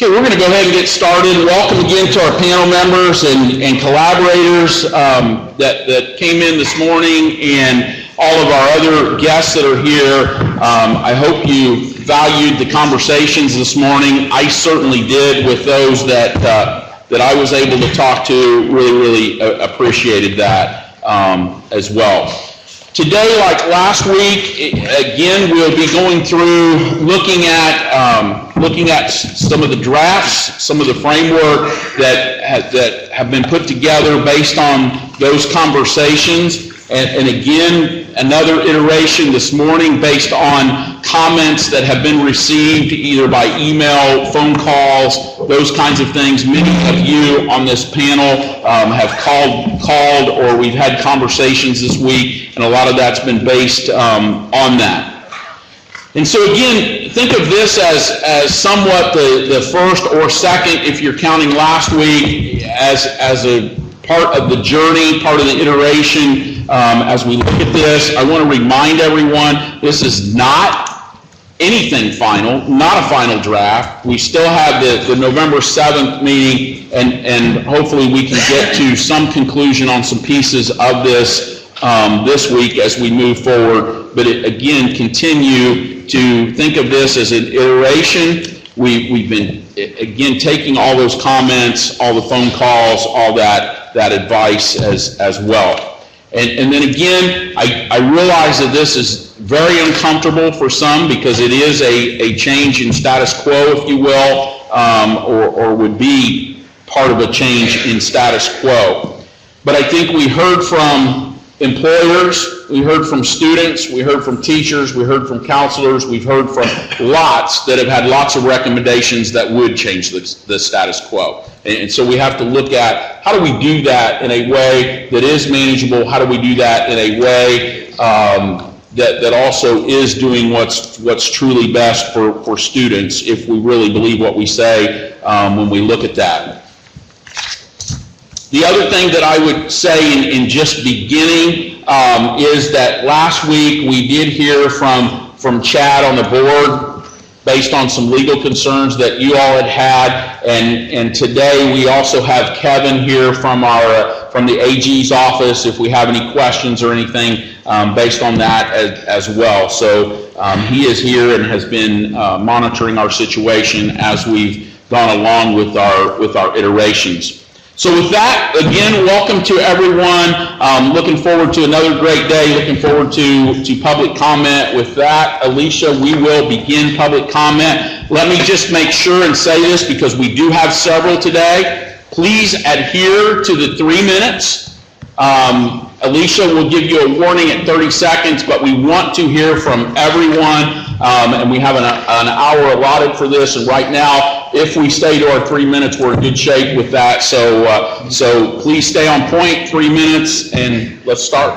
Okay, we're going to go ahead and get started. Welcome again to our panel members and collaborators that came in this morning, and all of our other guests that are here. I hope you valued the conversations this morning. I certainly did with those that I was able to talk to. Really appreciated that as well. Today, like last week, again, we'll be going through looking at some of the drafts, some of the framework that have been put together based on those conversations. And again, another iteration this morning based on comments that have been received either by email, phone calls, those kinds of things. Many of you on this panel have called, or we've had conversations this week, and a lot of that's been based on that. And so again, think of this as somewhat the first or second, if you're counting last week, as a part of the journey, part of the iteration. As we look at this, I want to remind everyone, this is not anything final, not a final draft. We still have the November 7th meeting, and hopefully we can get to some conclusion on some pieces of this this week as we move forward. But again, continue to think of this as an iteration. We've been, again, taking all those comments, all the phone calls, all that advice as well. And then again, I realize that this is very uncomfortable for some because it is a change in status quo, if you will, or would be part of a change in status quo. But I think we heard from employers, we heard from students, we heard from teachers, we heard from counselors, we've heard from lots that have had lots of recommendations that would change the status quo. And so we have to look at how do we do that in a way that is manageable, how do we do that in a way that also is doing what's truly best for students, if we really believe what we say when we look at that. The other thing that I would say in just beginning is that last week we did hear from Chad on the board based on some legal concerns that you all had, and today we also have Kevin here from the AG's office if we have any questions or anything based on that as well. So he is here and has been monitoring our situation as we've gone along with our iterations. So with that, again, welcome to everyone. Looking forward to another great day. Looking forward to public comment. With that, Alicia, we will begin public comment. Let me just make sure and say this because we do have several today. Please adhere to the 3 minutes. Alicia will give you a warning at 30 seconds, but we want to hear from everyone, and we have an hour allotted for this, and right now, if we stay to our 3 minutes, we're in good shape with that, so please stay on point, 3 minutes, and let's start.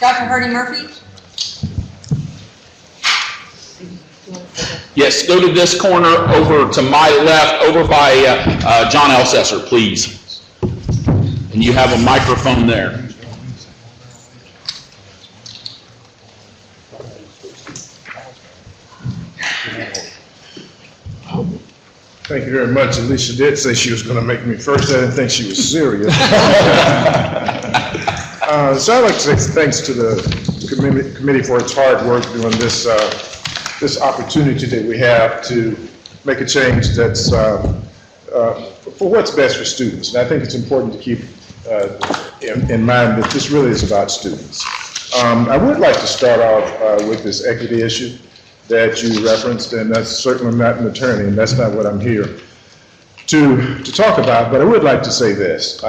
Dr. Hardy Murphy? Yes, go to this corner over to my left, over by John Elsesser, please. And you have a microphone there. Thank you very much. Alicia did say she was going to make me first. I didn't think she was serious. So I'd like to say thanks to the committee for its hard work doing this opportunity that we have to make a change that's for what's best for students. And I think it's important to keep in mind that this really is about students. I would like to start off with this equity issue that you referenced, and that's certainly not an attorney, and that's not what I'm here to talk about, but I would like to say this.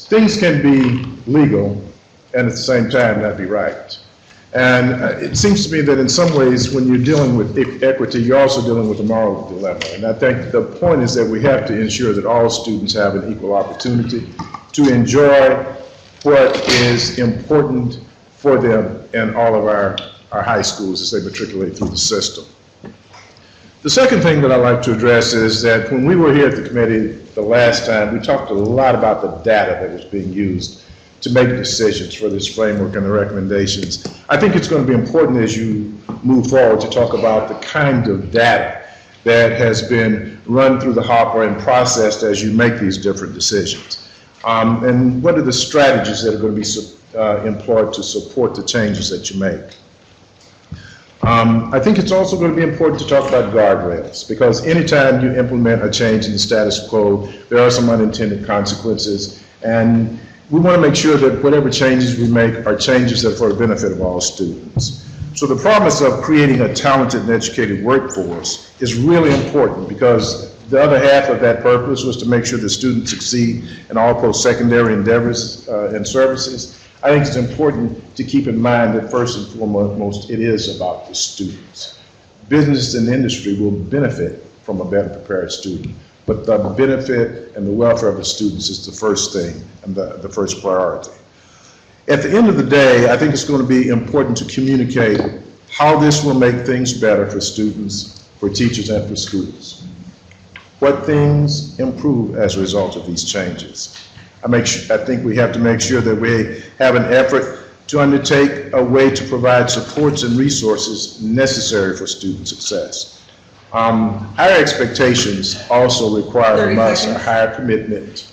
Things can be legal and at the same time not be right. And it seems to me that in some ways when you're dealing with equity, you're also dealing with a moral dilemma. And I think the point is that we have to ensure that all students have an equal opportunity to enjoy what is important for them in all of our high schools as they matriculate through the system. The second thing that I'd like to address is that when we were here at the committee the last time, we talked a lot about the data that was being used to make decisions for this framework and the recommendations. I think it's going to be important as you move forward to talk about the kind of data that has been run through the hopper and processed as you make these different decisions? And what are the strategies that are going to be employed to support the changes that you make? I think it's also going to be important to talk about guardrails, because anytime you implement a change in the status quo, there are some unintended consequences, and we want to make sure that whatever changes we make are changes that are for the benefit of all students. So the promise of creating a talented and educated workforce is really important, because the other half of that purpose was to make sure that students succeed in all post-secondary endeavors and services. I think it's important to keep in mind that first and foremost, it is about the students. Business and industry will benefit from a better prepared student, but the benefit and the welfare of the students is the first thing and the first priority. At the end of the day, I think it's going to be important to communicate how this will make things better for students, for teachers, and for schools. What things improve as a result of these changes? I think we have to make sure that we have an effort to undertake a way to provide supports and resources necessary for student success. Our expectations also require from us a higher commitment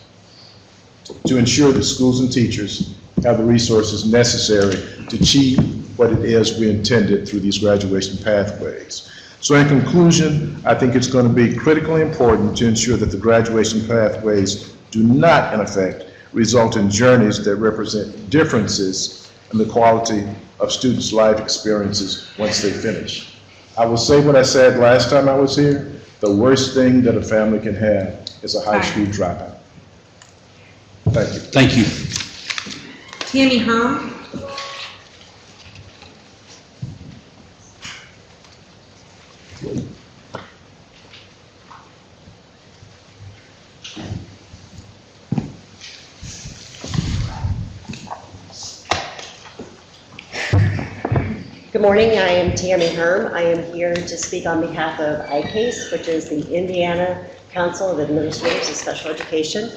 to ensure that schools and teachers have the resources necessary to achieve what it is we intended through these graduation pathways. So in conclusion, I think it's going to be critically important to ensure that the graduation pathways do not, in effect, result in journeys that represent differences in the quality of students' life experiences once they finish. I will say what I said last time I was here: the worst thing that a family can have is a high school dropout. Thank you. Thank you. Tammy Herm. Good morning, I am Tammy Herm. I am here to speak on behalf of ICASE, which is the Indiana Council of Administrators of Special Education.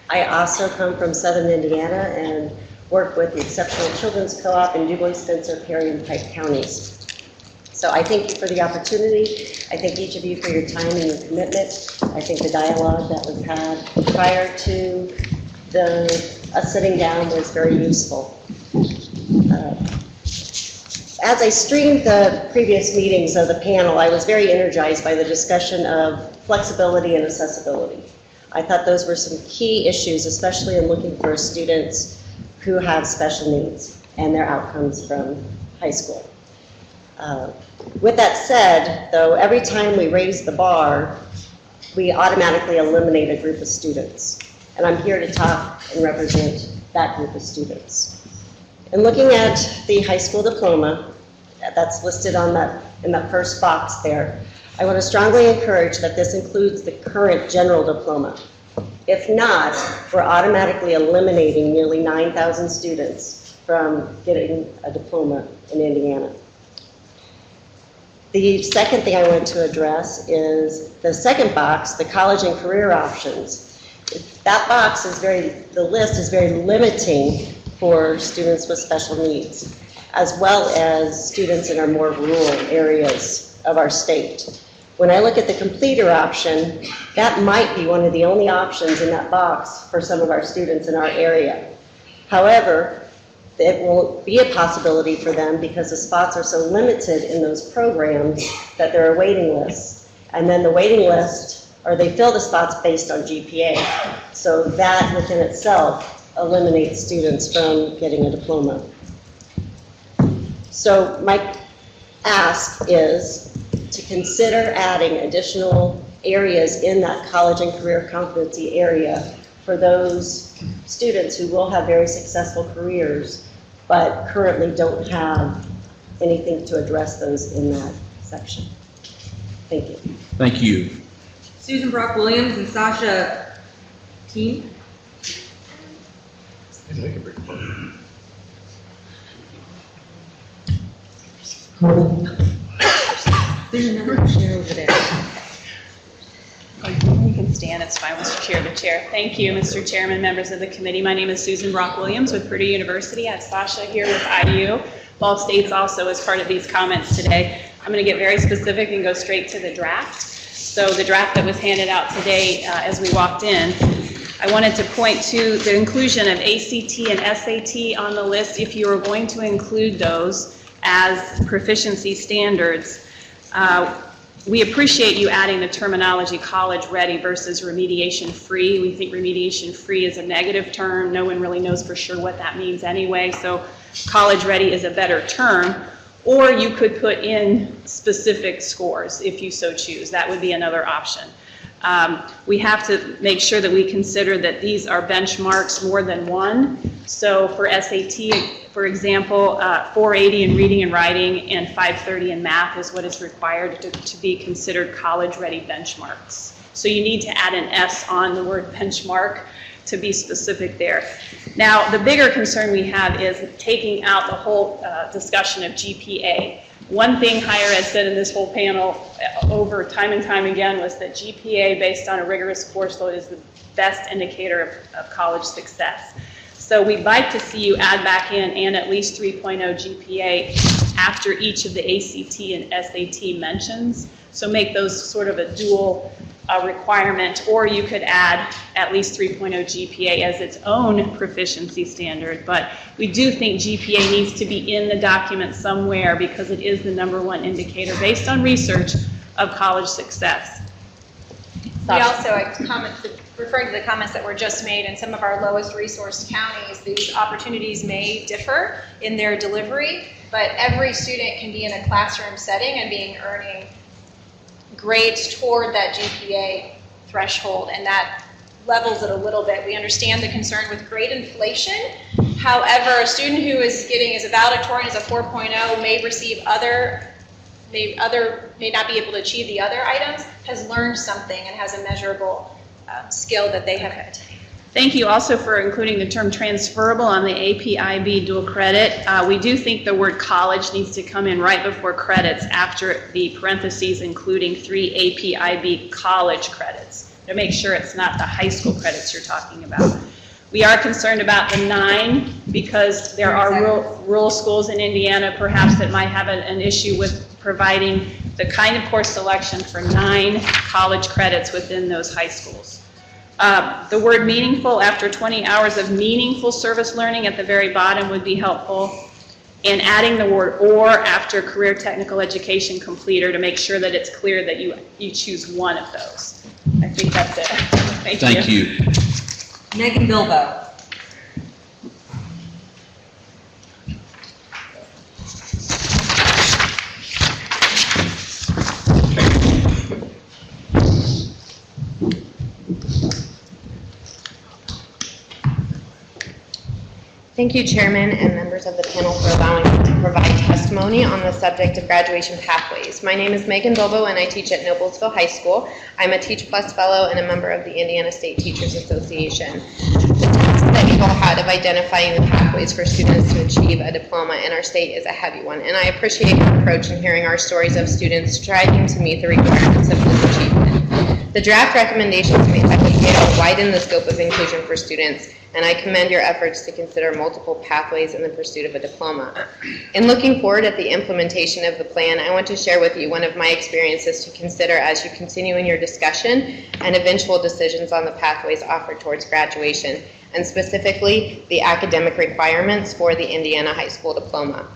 I also come from Southern Indiana and work with the Exceptional Children's Co-op in Dubois, Spencer, Perry, and Pike counties. So I thank you for the opportunity. I thank each of you for your time and your commitment. I think the dialogue that was had prior to us sitting down was very useful. As I streamed the previous meetings of the panel, I was very energized by the discussion of flexibility and accessibility. I thought those were some key issues, especially in looking for students who have special needs and their outcomes from high school. With that said, though, every time we raise the bar, we automatically eliminate a group of students. And I'm here to talk and represent that group of students. In looking at the high school diploma that's listed on in that first box there, I want to strongly encourage that this includes the current general diploma. If not, we're automatically eliminating nearly 9,000 students from getting a diploma in Indiana. The second thing I want to address is the second box, the college and career options. That box is the list is very limiting for students with special needs, as well as students in our more rural areas of our state. When I look at the completer option, that might be one of the only options in that box for some of our students in our area. However, it will be a possibility for them because the spots are so limited in those programs that there are waiting lists. And then the waiting list, or they fill the spots based on GPA. So that within itself eliminates students from getting a diploma. So my ask is to consider adding additional areas in that college and career competency area for those students who will have very successful careers but currently don't have anything to address those in that section. Thank you. Thank you. Susan Brock Williams and Sasha Keene. There's another chair over there. You can stand, it's fine, Mr. Chair, the chair. Thank you, Mr. Chairman, members of the committee. My name is Susan Brock Williams with Purdue University. I have Sasha here with IU. Ball State's also as part of these comments today. I'm going to get very specific and go straight to the draft. So the draft that was handed out today as we walked in, I wanted to point to the inclusion of ACT and SAT on the list if you are going to include those as proficiency standards. We appreciate you adding the terminology college ready versus remediation free. We think remediation free is a negative term. No one really knows for sure what that means anyway, so college ready is a better term. Or you could put in specific scores if you so choose. That would be another option. We have to make sure that we consider that these are benchmarks more than one. So for SAT, for example, 480 in reading and writing and 530 in math is what is required to be considered college-ready benchmarks. So you need to add an S on the word benchmark to be specific there. Now, the bigger concern we have is taking out the whole discussion of GPA. One thing higher ed said in this whole panel over time and time again was that GPA based on a rigorous course load is the best indicator of college success. So we'd like to see you add back in and at least 3.0 GPA after each of the ACT and SAT mentions. So make those sort of a dual requirement, or you could add at least 3.0 GPA as its own proficiency standard. But we do think GPA needs to be in the document somewhere because it is the #1 indicator based on research of college success. We also, referring to the comments that were just made, in some of our lowest resource counties, these opportunities may differ in their delivery, but every student can be in a classroom setting and earning grades toward that GPA threshold, and that levels it a little bit. We understand the concern with grade inflation. However, a student who is getting as a valedictorian as a 4.0 may receive may not be able to achieve the other items, has learned something and has a measurable skill that they have had. Thank you also for including the term transferable on the AP/IB dual credit. We do think the word college needs to come in right before credits after the parentheses including 3 AP/IB college credits to make sure it's not the high school credits you're talking about. We are concerned about the 9 because there are rural schools in Indiana perhaps that might have an issue with providing the kind of course selection for 9 college credits within those high schools. The word meaningful after 20 hours of meaningful service learning at the very bottom would be helpful. And adding the word or after career technical education completer to make sure that it's clear that you choose one of those. I think that's it. Thank you. Megan Bilbo. Thank you, Chairman and members of the panel, for allowing me to provide testimony on the subject of graduation pathways. My name is Megan Bilbo, and I teach at Noblesville High School. I'm a Teach Plus Fellow and a member of the Indiana State Teachers Association. The task that you all had of identifying the pathways for students to achieve a diploma in our state is a heavy one, and I appreciate your approach in hearing our stories of students striving to meet the requirements of this achievement. The draft recommendations made by the panel widen the scope of inclusion for students, and I commend your efforts to consider multiple pathways in the pursuit of a diploma. In looking forward at the implementation of the plan, I want to share with you one of my experiences to consider as you continue in your discussion and eventual decisions on the pathways offered towards graduation, and specifically the academic requirements for the Indiana High School diploma.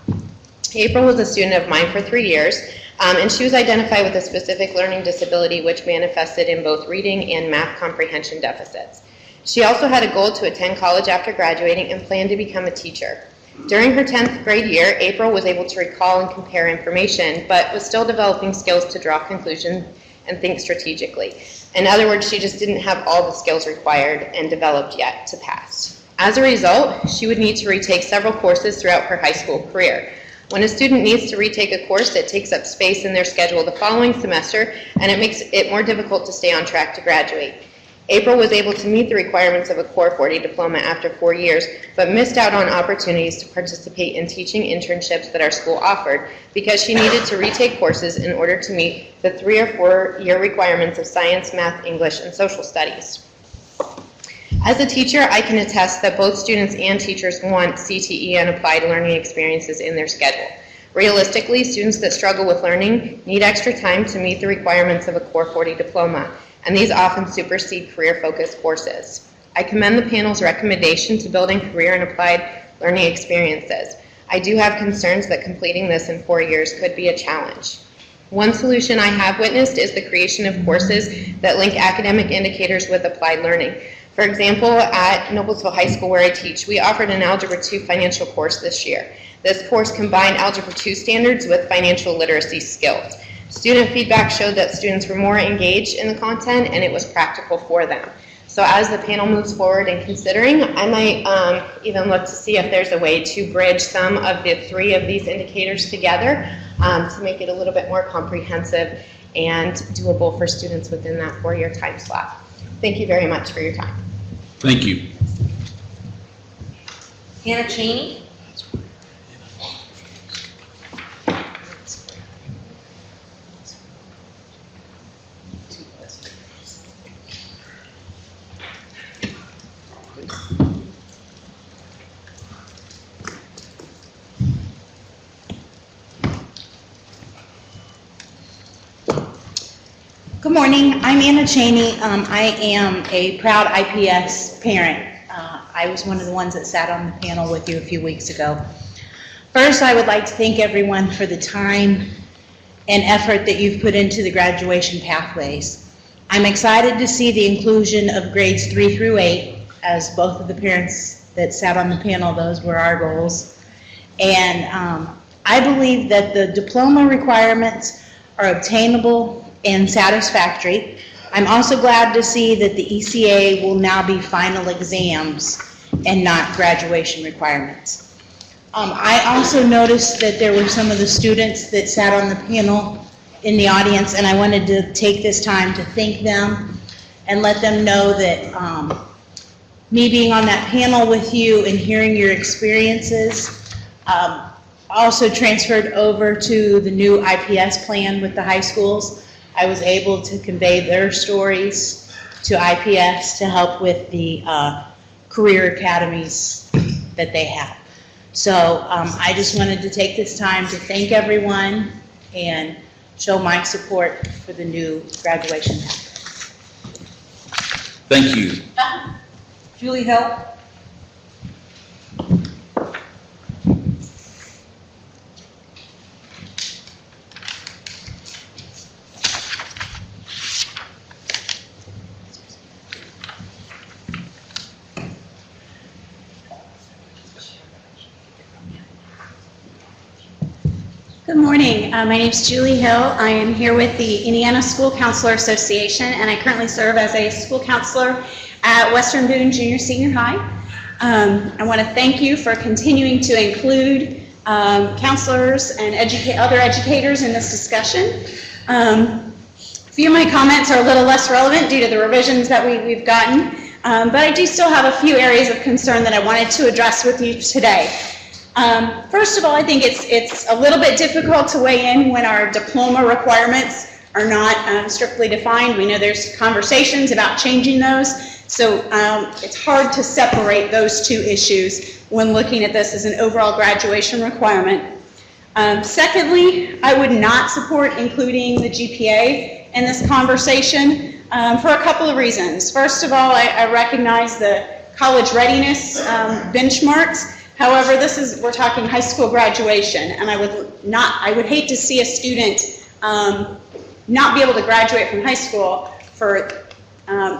April was a student of mine for 3 years, and she was identified with a specific learning disability which manifested in both reading and math comprehension deficits. She also had a goal to attend college after graduating and planned to become a teacher. During her 10th grade year, April was able to recall and compare information, but was still developing skills to draw conclusions and think strategically. In other words, she just didn't have all the skills required and developed yet to pass. As a result, she would need to retake several courses throughout her high school career. When a student needs to retake a course, it takes up space in their schedule the following semester, and it makes it more difficult to stay on track to graduate. April was able to meet the requirements of a Core 40 diploma after 4 years, but missed out on opportunities to participate in teaching internships that our school offered because she needed to retake courses in order to meet the 3 or 4 year requirements of science, math, English, and social studies. As a teacher, I can attest that both students and teachers want CTE and applied learning experiences in their schedule. Realistically, students that struggle with learning need extra time to meet the requirements of a Core 40 diploma, and these often supersede career-focused courses. I commend the panel's recommendation to building career and applied learning experiences. I do have concerns that completing this in 4 years could be a challenge. One solution I have witnessed is the creation of courses that link academic indicators with applied learning. For example, at Noblesville High School where I teach, we offered an Algebra 2 financial course this year. This course combined Algebra 2 standards with financial literacy skills. Student feedback showed that students were more engaged in the content and it was practical for them. So as the panel moves forward in considering, I might even look to see if there's a way to bridge some of the 3 of these indicators together to make it a little bit more comprehensive and doable for students within that 4-year time slot. Thank you very much for your time. Thank you. Hannah Cheney. Good morning, I'm Anna Cheney. I am a proud IPS parent. I was one of the ones that sat on the panel with you a few weeks ago. First, I would like to thank everyone for the time and effort that you've put into the graduation pathways. I'm excited to see the inclusion of grades 3 through 8, as both of the parents that sat on the panel, those were our goals. And I believe that the diploma requirements are obtainable and satisfactory. I'm also glad to see that the ECA will now be final exams and not graduation requirements. I also noticed that there were some of the students that sat on the panel in the audience, and I wanted to take this time to thank them and let them know that me being on that panel with you and hearing your experiences also transferred over to the new IPS plan with the high schools. I was able to convey their stories to IPS to help with the career academies that they have. So I just wanted to take this time to thank everyone and show my support for the new graduation pathway. Thank you. Julie Hill. Good morning. My name is Julie Hill. I am here with the Indiana School Counselor Association, and I currently serve as a school counselor at Western Boone Junior Senior High. I want to thank you for continuing to include counselors and other educators in this discussion. A few of my comments are a little less relevant due to the revisions that we've gotten, but I do still have a few areas of concern that I wanted to address with you today. First of all, I think it's a little bit difficult to weigh in when our diploma requirements are not strictly defined. We know there's conversations about changing those, so it's hard to separate those two issues when looking at this as an overall graduation requirement. Secondly, I would not support including the GPA in this conversation for a couple of reasons. First of all, I recognize the college readiness benchmarks. However, we're talking high school graduation, and I would hate to see a student not be able to graduate from high school for,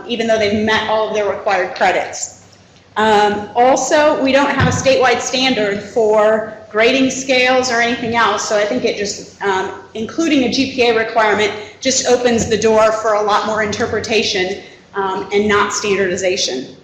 even though they've met all of their required credits. Also, we don't have a statewide standard for grading scales or anything else, so I think it just, including a GPA requirement just opens the door for a lot more interpretation and not standardization.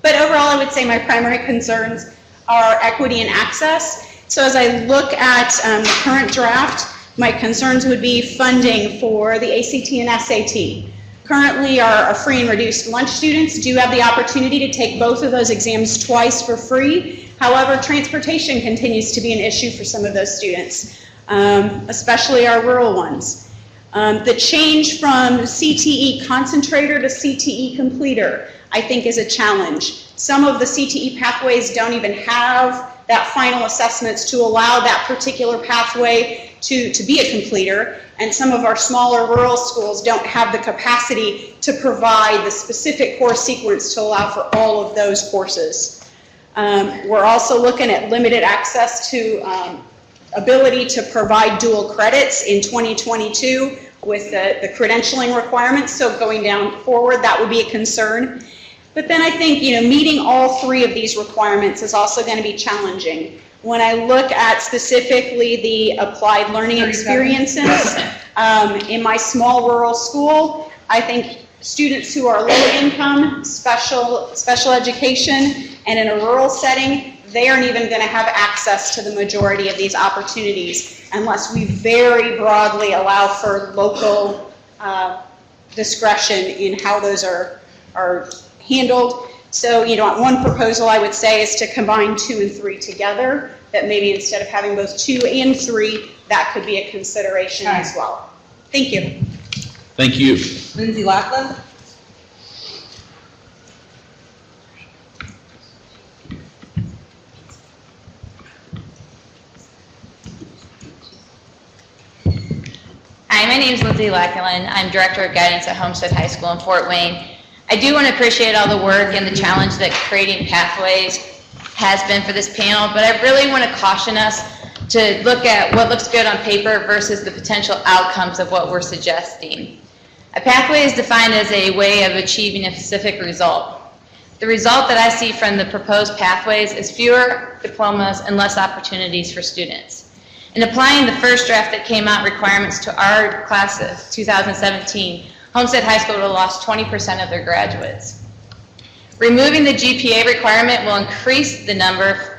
But overall, I would say my primary concerns are equity and access. So as I look at the current draft, my concerns would be funding for the ACT and SAT. Currently, our free and reduced lunch students do have the opportunity to take both of those exams twice for free. However, transportation continues to be an issue for some of those students, especially our rural ones. The change from CTE concentrator to CTE completer, I think, is a challenge. Some of the CTE pathways don't even have that final assessments to allow that particular pathway to be a completer. And some of our smaller rural schools don't have the capacity to provide the specific course sequence to allow for all of those courses. We're also looking at limited access to ability to provide dual credits in 2022 with the credentialing requirements. So going down forward, that would be a concern. But then I think, meeting all three of these requirements is also going to be challenging. When I look at specifically the applied learning experiences in my small rural school, I think students who are low income, special education, and in a rural setting, they aren't even going to have access to the majority of these opportunities unless we very broadly allow for local discretion in how those are handled. So, one proposal I would say is to combine 2 and 3 together, that maybe instead of having both 2 and 3, that could be a consideration as well. Thank you. Thank you. Lindsay Laughlin. Hi, my name is Lindsay Laughlin. I'm Director of Guidance at Homestead High School in Fort Wayne. I do want to appreciate all the work and the challenge that creating pathways has been for this panel, but I really want to caution us to look at what looks good on paper versus the potential outcomes of what we're suggesting. A pathway is defined as a way of achieving a specific result. The result that I see from the proposed pathways is fewer diplomas and less opportunities for students. In applying the first draft that came out requirements to our class of 2017, Homestead High School would have lost 20% of their graduates. Removing the GPA requirement will increase the number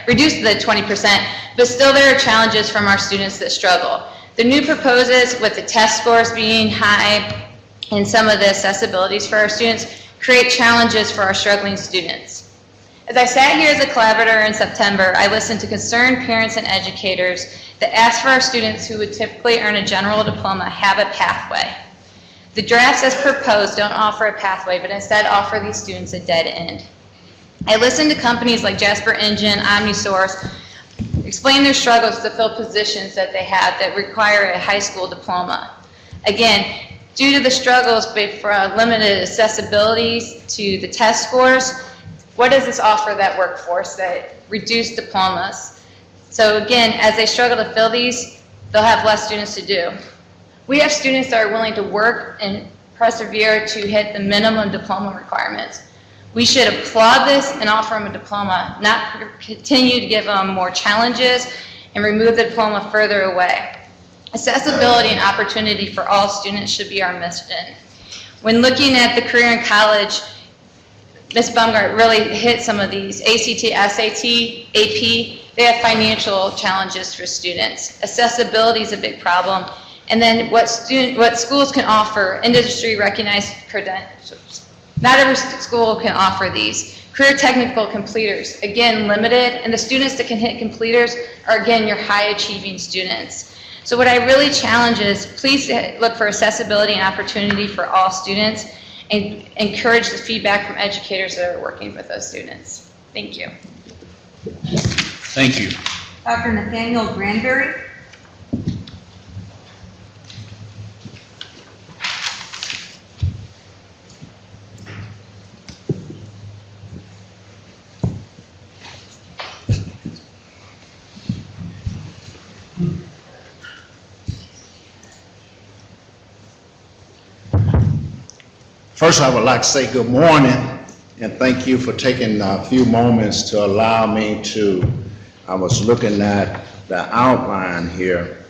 reduce the 20%, but still there are challenges from our students that struggle. The new proposals with the test scores being high and some of the accessibilities for our students create challenges for our struggling students. As I sat here as a collaborator in September, I listened to concerned parents and educators that asked for our students who would typically earn a general diploma have a pathway. The drafts as proposed don't offer a pathway, but instead offer these students a dead end. I listened to companies like Jasper Engine, OmniSource, explain their struggles to fill positions that they have that require a high school diploma. Again, due to the struggles for limited accessibilities to the test scores, what does this offer that workforce that reduced diplomas? So again, as they struggle to fill these, they'll have less students to do. We have students that are willing to work and persevere to hit the minimum diploma requirements. We should applaud this and offer them a diploma, not continue to give them more challenges and remove the diploma further away. Accessibility and opportunity for all students should be our mission. When looking at the career in college, Ms. Baumgart really hit some of these. ACT, SAT, AP, they have financial challenges for students. Accessibility is a big problem. And then what schools can offer, industry recognized credentials. Not every school can offer these. Career technical completers, again, limited, and the students that can hit completers are, again, your high achieving students. So what I really challenge is, please look for accessibility and opportunity for all students, and encourage the feedback from educators that are working with those students. Thank you. Thank you. Dr. Nathaniel Granberry. First, I would like to say good morning and thank you for taking a few moments to allow me to, I was looking at the outline here.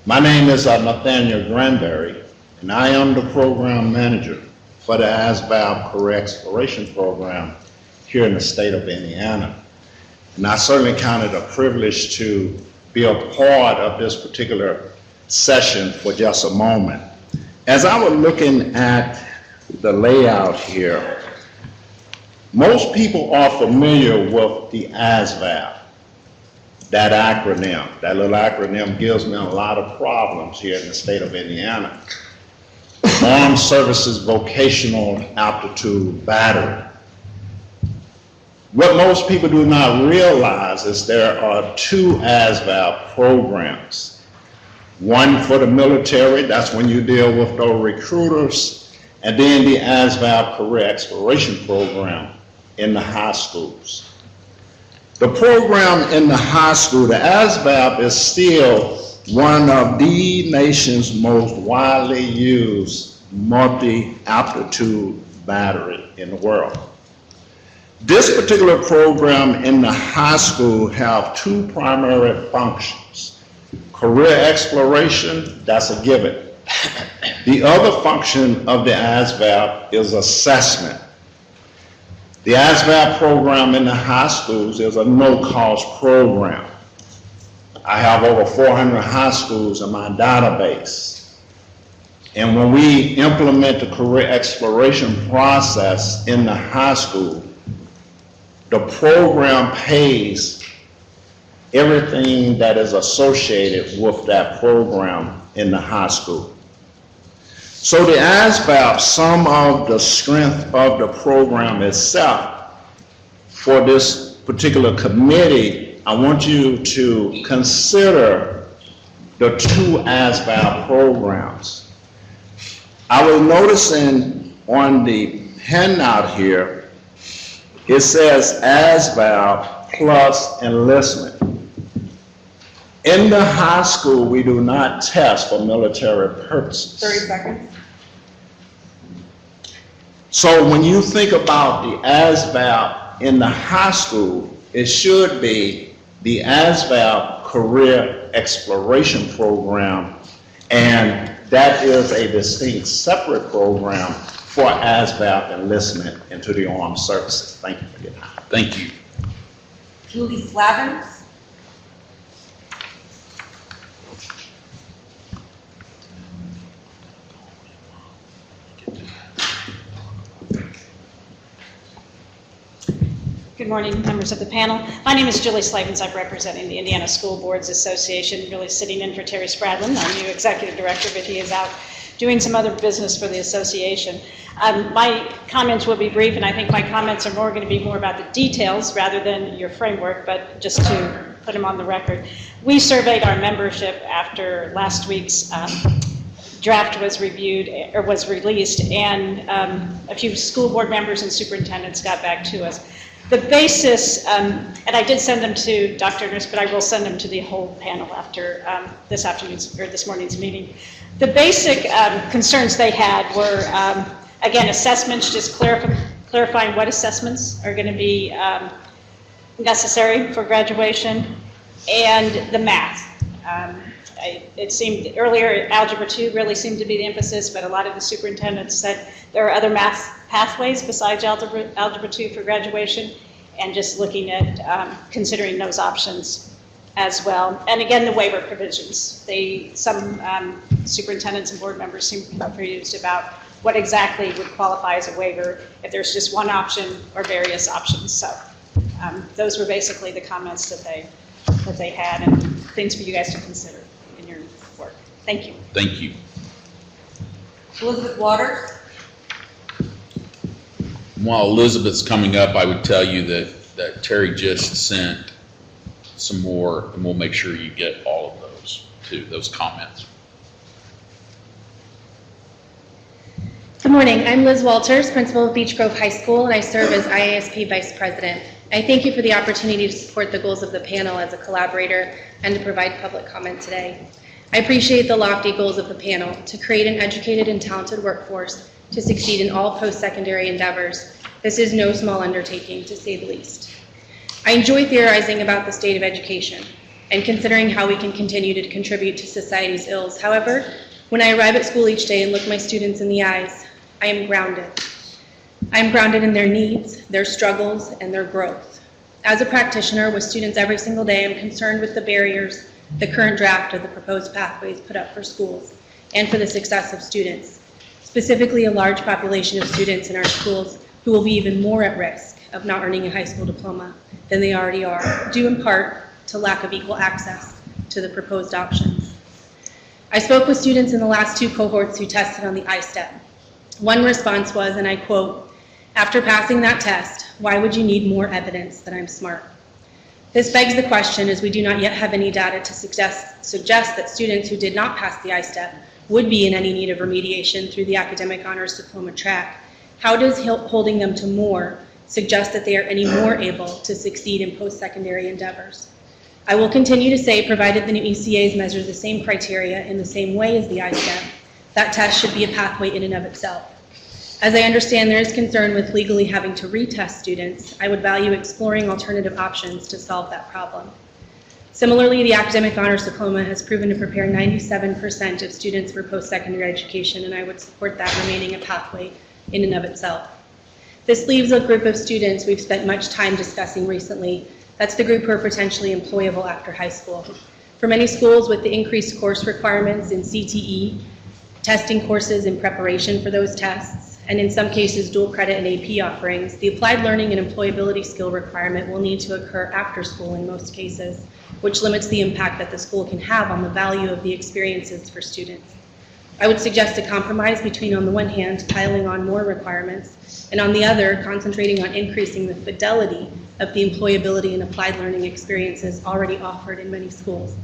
My name is Nathaniel Granberry, and I am the program manager for the ASVAB Career Exploration Program here in the state of Indiana. And I certainly count it a privilege to be a part of this particular session for just a moment. As I was looking at the layout here, most people are familiar with the ASVAB, that acronym. That little acronym gives me a lot of problems here in the state of Indiana. Armed Services Vocational Aptitude Battery. What most people do not realize is there are two ASVAB programs. One for the military, that's when you deal with those recruiters, and then the ASVAB Career Exploration Program in the high schools. The program in the high school, the ASVAB, is still one of the nation's most widely used multi-aptitude battery in the world. This particular program in the high school have two primary functions. Career exploration, that's a given. The other function of the ASVAB is assessment. The ASVAB program in the high schools is a no-cost program. I have over 400 high schools in my database. And when we implement the career exploration process in the high school, the program pays everything that is associated with that program in the high school. So the ASVAB, some of the strength of the program itself, for this particular committee, I want you to consider the two ASVAB programs. I was noticing on the handout here, it says ASVAB plus enlistment. In the high school, we do not test for military purposes. 30 seconds. So when you think about the ASVAB in the high school, it should be the ASVAB Career Exploration Program, and that is a distinct separate program for ASVAB enlistment into the armed services. Thank you for your time. Thank you. Julie Slavins. Good morning, members of the panel. My name is Julie Slavins. I'm representing the Indiana School Boards Association, really sitting in for Terry Spradlin, our new executive director, but he is out doing some other business for the association. My comments will be brief, and I think my comments are going to be more about the details rather than your framework, but just to put them on the record. We surveyed our membership after last week's draft was reviewed or was released, and a few school board members and superintendents got back to us. The basis, and I did send them to Dr. Nurse, but I will send them to the whole panel after this afternoon's or this morning's meeting. The basic concerns they had were, again, assessments, just clarifying what assessments are going to be necessary for graduation, and the math. It seemed earlier, Algebra 2 really seemed to be the emphasis, but a lot of the superintendents said there are other math pathways besides Algebra 2 for graduation, and just looking at considering those options as well. And again, the waiver provisions. Some superintendents and board members seem confused about what exactly would qualify as a waiver, if there's just one option or various options. So those were basically the comments that they had, and things for you guys to consider in your work. Thank you. Thank you. Elizabeth Waters. While Elizabeth's coming up, I would tell you that Terry just sent some more, and we'll make sure you get all of those too, those comments. Good morning. I'm Liz Walters, principal of Beech Grove High School, and I serve as IASP Vice President. I thank you for the opportunity to support the goals of the panel as a collaborator and to provide public comment today. I appreciate the lofty goals of the panel to create an educated and talented workforce to succeed in all post-secondary endeavors. This is no small undertaking, to say the least. I enjoy theorizing about the state of education and considering how we can continue to contribute to society's ills. However, when I arrive at school each day and look my students in the eyes, I am grounded. I am grounded in their needs, their struggles, and their growth. As a practitioner with students every single day, I'm concerned with the barriers the current draft of the proposed pathways put up for schools and for the success of students, specifically a large population of students in our schools who will be even more at risk of not earning a high school diploma than they already are, due in part to lack of equal access to the proposed options. I spoke with students in the last two cohorts who tested on the I-STEP. One response was, and I quote, "After passing that test, Why would you need more evidence that I'm smart? This begs the question, as we do not yet have any data to suggest that students who did not pass the I-STEP would be in any need of remediation through the academic honors diploma track. How does holding them to more suggest that they are any more able to succeed in post-secondary endeavors? I will continue to say, provided the new ECAs measure the same criteria in the same way as the I-STEP, that test should be a pathway in and of itself. As I understand there is concern with legally having to retest students, I would value exploring alternative options to solve that problem. Similarly, the Academic Honors Diploma has proven to prepare 97% of students for post-secondary education, and I would support that remaining a pathway in and of itself. This leaves a group of students we've spent much time discussing recently. That's the group who are potentially employable after high school. For many schools, with the increased course requirements in CTE, testing courses in preparation for those tests, and in some cases dual credit and AP offerings, the applied learning and employability skill requirement will need to occur after school in most cases, which limits the impact that the school can have on the value of the experiences for students. I would suggest a compromise between, on the one hand, piling on more requirements, and on the other, concentrating on increasing the fidelity of the employability and applied learning experiences already offered in many schools.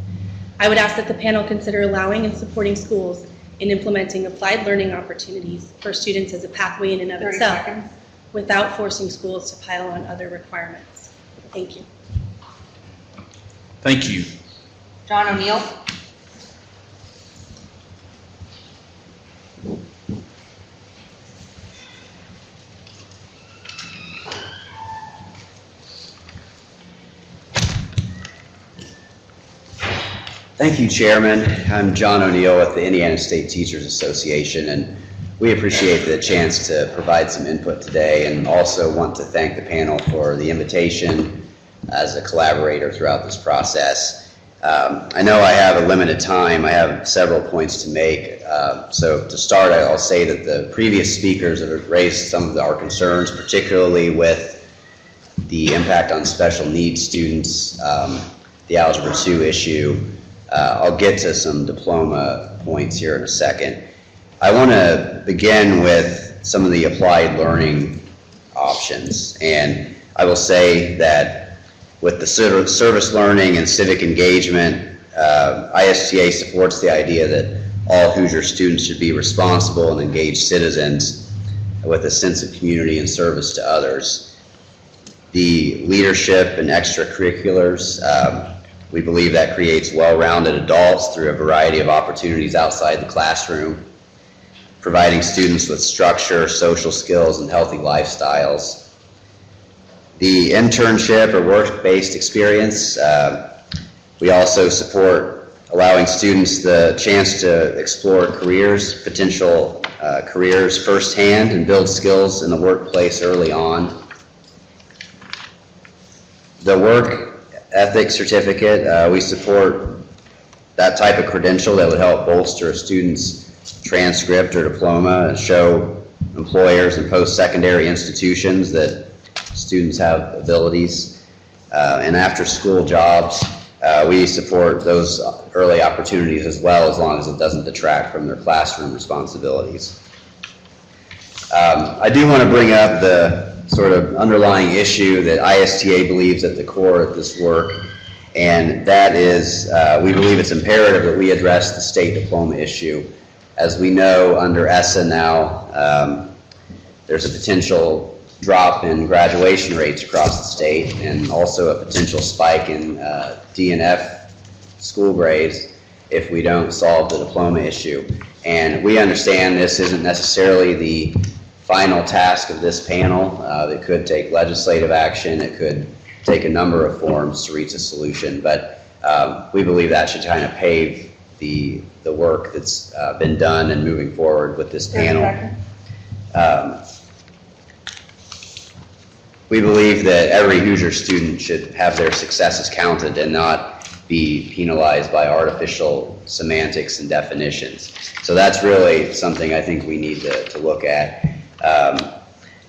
I would ask that the panel consider allowing and supporting schools in implementing applied learning opportunities for students as a pathway in and of itself, without forcing schools to pile on other requirements. Thank you. Thank you. John O'Neill. Thank you, Chairman. I'm John O'Neill with the Indiana State Teachers Association, and we appreciate the chance to provide some input today, and also want to thank the panel for the invitation as a collaborator throughout this process. I know I have a limited time. I have several points to make. So to start, I'll say that the previous speakers have raised some of our concerns, particularly with the impact on special needs students, the Algebra 2 issue. I'll get to some diploma points here in a second. I want to begin with some of the applied learning options. And I will say that with the service learning and civic engagement, ISTA supports the idea that all Hoosier students should be responsible and engaged citizens with a sense of community and service to others. The leadership and extracurriculars, we believe that creates well-rounded adults through a variety of opportunities outside the classroom, providing students with structure, social skills, and healthy lifestyles. The internship or work-based experience, we also support allowing students the chance to explore careers, potential careers firsthand, and build skills in the workplace early on. The work ethics certificate, we support that type of credential that would help bolster a student's transcript or diploma and show employers and post-secondary institutions that students have abilities. And after-school jobs, we support those early opportunities as well, as long as it doesn't detract from their classroom responsibilities. I do want to bring up the sort of underlying issue that ISTA believes at the core of this work, and that is we believe it's imperative that we address the state diploma issue. As we know, under ESSA now, there's a potential drop in graduation rates across the state, and also a potential spike in D&F school grades if we don't solve the diploma issue. And we understand this isn't necessarily the final task of this panel. It could take legislative action. It could take a number of forms to reach a solution, but we believe that should kind of pave the work that's been done and moving forward with this panel. We believe that every Hoosier student should have their successes counted and not be penalized by artificial semantics and definitions. So that's really something I think we need to look at.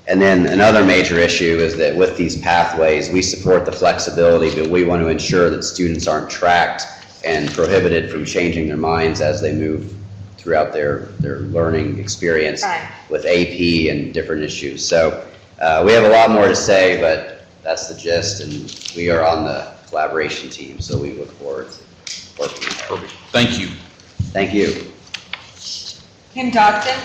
And then another major issue is that with these pathways, we support the flexibility, but we want to ensure that students aren't tracked and prohibited from changing their minds as they move throughout their learning experience with AP and different issues. So We have a lot more to say, but that's the gist, and we are on the collaboration team, so we look forward to working with her. Perfect. Thank you. Thank you. Kim Dodson.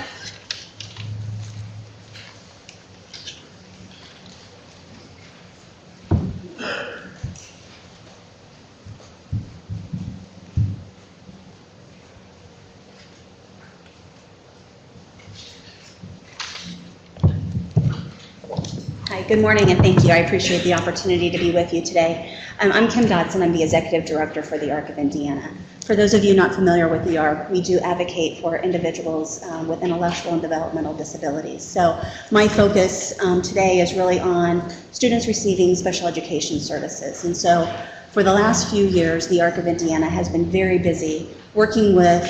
Hi, good morning, and thank you. I appreciate the opportunity to be with you today. I'm Kim Dodson. I'm the Executive Director for the ARC of Indiana. For those of you not familiar with the ARC, we do advocate for individuals with intellectual and developmental disabilities. So my focus today is really on students receiving special education services. And so for the last few years, the ARC of Indiana has been very busy working with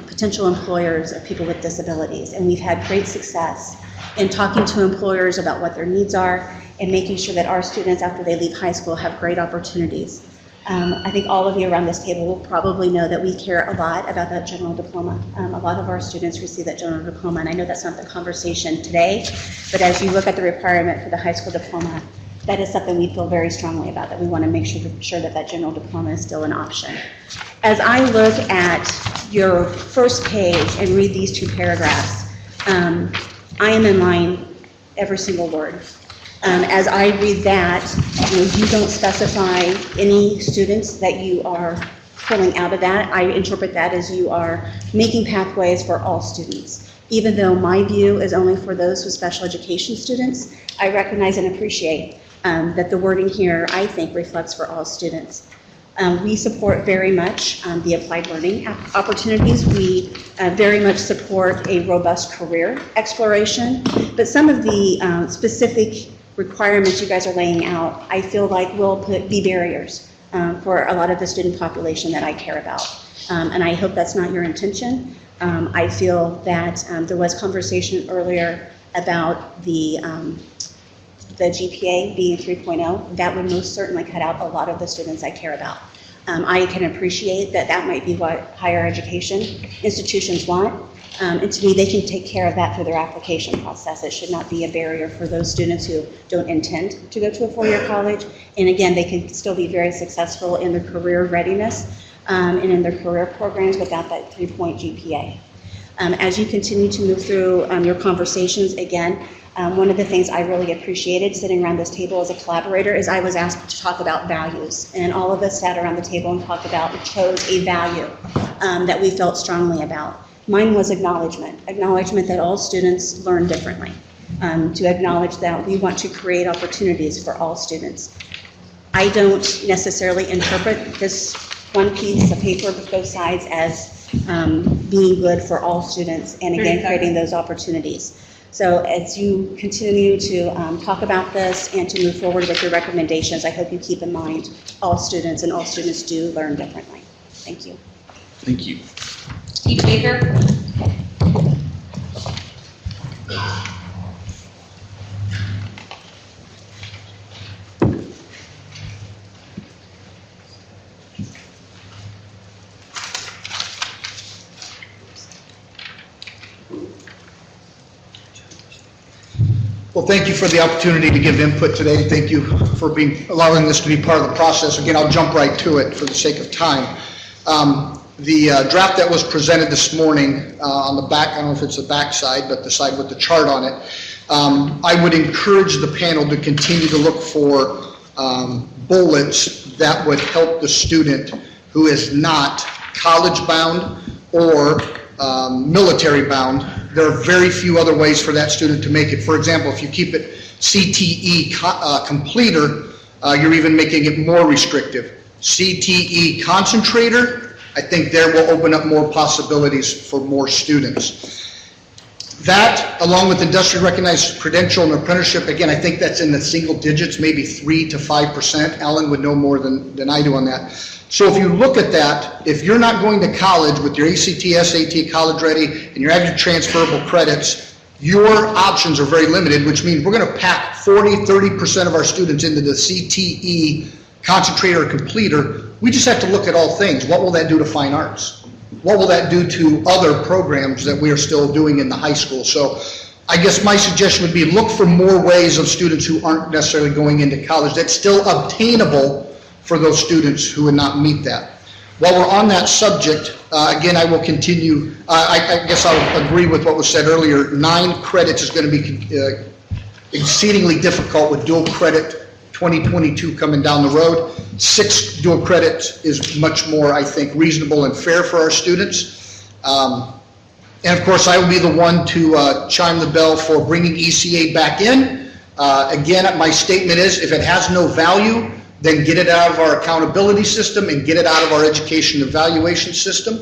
potential employers of people with disabilities. And we've had great success in talking to employers about what their needs are and making sure that our students, after they leave high school, have great opportunities. I think all of you around this table will probably know that we care a lot about that general diploma. A lot of our students receive that general diploma, and I know that's not the conversation today, but as you look at the requirement for the high school diploma, that is something we feel very strongly about, that we want to make sure that that general diploma is still an option. As I look at your first page and read these two paragraphs, I am in line every single word. As I read that, you don't specify any students that you are pulling out of that. I interpret that as you are making pathways for all students. Even though my view is only for those with special education students, I recognize and appreciate that the wording here, I think, reflects for all students. We support very much the applied learning opportunities. We very much support a robust career exploration, but some of the specific requirements you guys are laying out, I feel like will be barriers for a lot of the student population that I care about. And I hope that's not your intention. I feel that there was conversation earlier about the GPA being 3.0. That would most certainly cut out a lot of the students I care about. I can appreciate that that might be what higher education institutions want. And to me, they can take care of that through their application process. It should not be a barrier for those students who don't intend to go to a four-year college. And again, they can still be very successful in their career readiness and in their career programs without that 3-point GPA. As you continue to move through your conversations, again, one of the things I really appreciated sitting around this table as a collaborator is I was asked to talk about values. And all of us sat around the table and talked about and chose a value that we felt strongly about. Mine was acknowledgement that all students learn differently, to acknowledge that we want to create opportunities for all students. I don't necessarily interpret this one piece of paper with both sides as being good for all students and again creating those opportunities. So as you continue to talk about this and to move forward with your recommendations, I hope you keep in mind all students, and all students do learn differently. Thank you. Thank you. Steve Baker. Well, thank you for the opportunity to give input today. Thank you for allowing this to be part of the process. Again, I'll jump right to it for the sake of time. The draft that was presented this morning on the back, I don't know if it's the back side, but the side with the chart on it, I would encourage the panel to continue to look for bullets that would help the student who is not college-bound or military-bound. There are very few other ways for that student to make it. For example, if you keep it CTE completer, you're even making it more restrictive. CTE concentrator, I think there will open up more possibilities for more students. That, along with industry recognized credential and apprenticeship, again, I think that's in the single digits, maybe 3 to 5%. Alan would know more than I do on that. So if you look at that, if you're not going to college with your ACT, SAT, college ready, and you're having your transferable credits, your options are very limited, which means we're going to pack 30% of our students into the CTE concentrator or completer. We just have to look at all things. What will that do to fine arts? What will that do to other programs that we are still doing in the high school? So I guess my suggestion would be look for more ways of students who aren't necessarily going into college that's still obtainable for those students who would not meet that. While we're on that subject, again, I will continue. I guess I'll agree with what was said earlier. 9 credits is going to be exceedingly difficult with dual credit 2022 coming down the road. 6 dual credits is much more, I think, reasonable and fair for our students. And of course, I will be the one to chime the bell for bringing ECA back in. Again, my statement is, if it has no value, then get it out of our accountability system and get it out of our education evaluation system.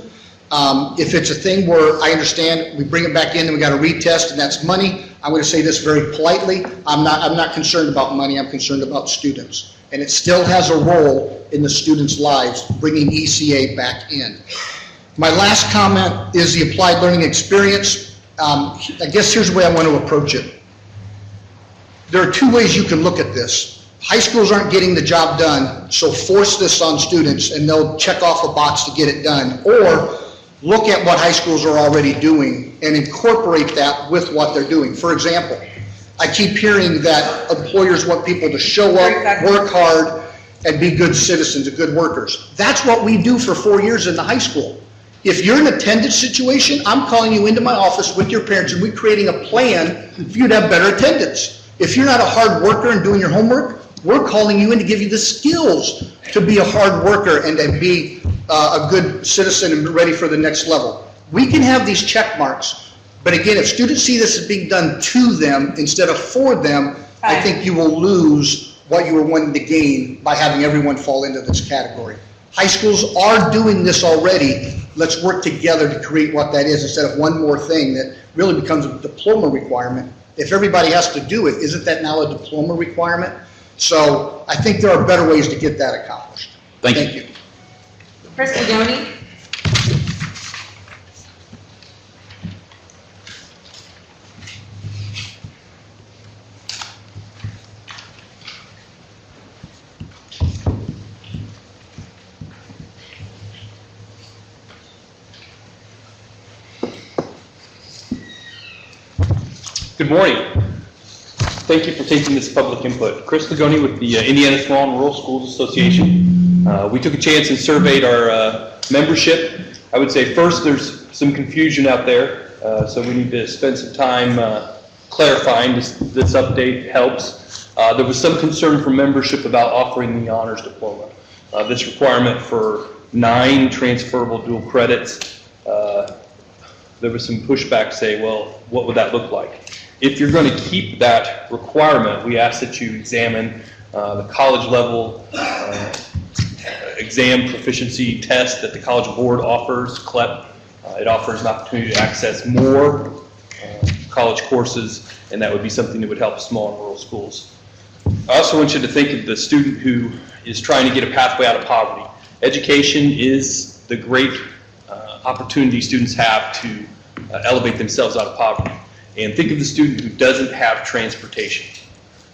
If it's a thing where I understand we bring it back in and we got to retest and that's money, I'm going to say this very politely. I'm not concerned about money. I'm concerned about students. And it still has a role in the students' lives, bringing ECA back in. My last comment is the applied learning experience. I guess here's the way I want to approach it. There are 2 ways you can look at this. High schools aren't getting the job done, so force this on students and they'll check off a box to get it done. Or look at what high schools are already doing and incorporate that with what they're doing. For example, I keep hearing that employers want people to show up, work hard, and be good citizens and good workers. That's what we do for 4 years in the high school. If you're in an attendance situation, I'm calling you into my office with your parents and we're creating a plan for you to have better attendance. If you're not a hard worker and doing your homework, we're calling you in to give you the skills to be a hard worker and be a good citizen and ready for the next level. We can have these check marks, but again, if students see this as being done to them instead of for them, I think you will lose what you were wanting to gain by having everyone fall into this category. High schools are doing this already. Let's work together to create what that is instead of one more thing that really becomes a diploma requirement. If everybody has to do it, isn't that now a diploma requirement? So I think there are better ways to get that accomplished. Thank you. Chris Sboe. Good morning. Thank you for taking this public input. Chris Sboe with the Indiana Small and Rural Schools Association. We took a chance and surveyed our membership. I would say first there's some confusion out there, so we need to spend some time clarifying. This update helps. There was some concern from membership about offering the honors diploma. This requirement for 9 transferable dual credits, there was some pushback saying, well, what would that look like? If you're going to keep that requirement, we ask that you examine the college level exam proficiency test that the College Board offers, CLEP. It offers an opportunity to access more college courses, and that would be something that would help small and rural schools. I also want you to think of the student who is trying to get a pathway out of poverty. Education is the great opportunity students have to elevate themselves out of poverty. And think of the student who doesn't have transportation.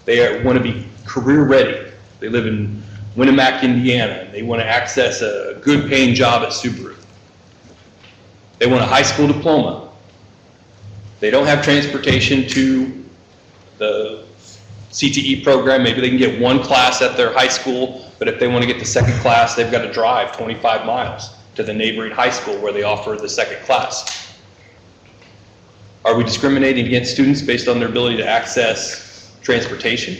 They want to be career ready. They live in Winamac, Indiana, and they want to access a good paying job at Subaru. They want a high school diploma. They don't have transportation to the CTE program. Maybe they can get 1 class at their high school, but if they want to get the 2nd class, they've got to drive 25 miles to the neighboring high school where they offer the 2nd class. Are we discriminating against students based on their ability to access transportation?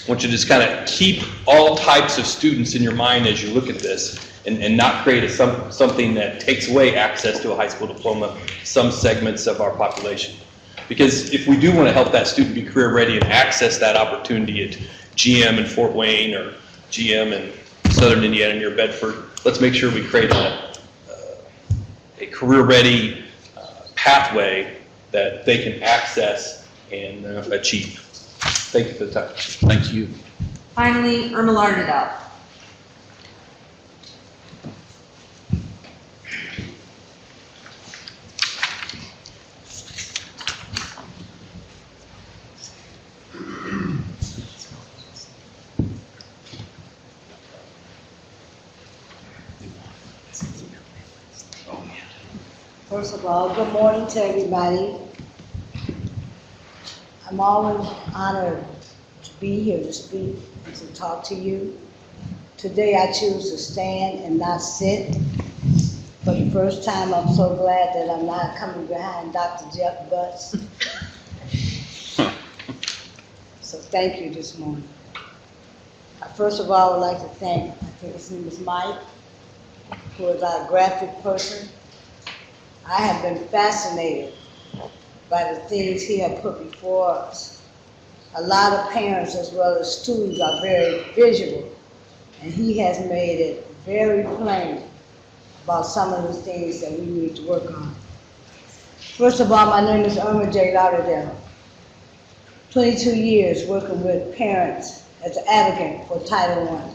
I want you to just kind of keep all types of students in your mind as you look at this and not create something that takes away access to a high school diploma, some segments of our population. Because if we do want to help that student be career ready and access that opportunity at GM in Fort Wayne or GM in Southern Indiana near Bedford, let's make sure we create a career ready pathway that they can access and achieve. Thank you for the time. Thank you. Finally, Irma Lardendal. First of all, good morning to everybody. I'm always honored to be here to speak and to talk to you. Today I choose to stand and not sit. For the first time, I'm so glad that I'm not coming behind Dr. Jeff Butts. So thank you this morning. First of all, I would like to thank, I think his name is Mike, who is our graphic person. I have been fascinated by the things he has put before us. A lot of parents as well as students are very visual, and he has made it very plain about some of the things that we need to work on. First of all, my name is Irma J. Lauderdale. 22 years working with parents as an advocate for Title I.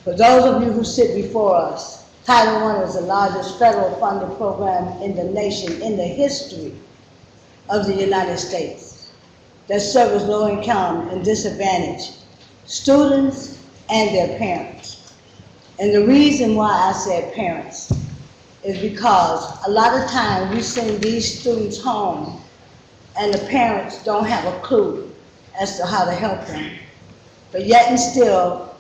For those of you who sit before us, Title I is the largest federal funded program in the nation in the history of the United States that serves low-income and disadvantaged students and their parents. And the reason why I said parents is because a lot of times we send these students home and the parents don't have a clue as to how to help them. But yet and still,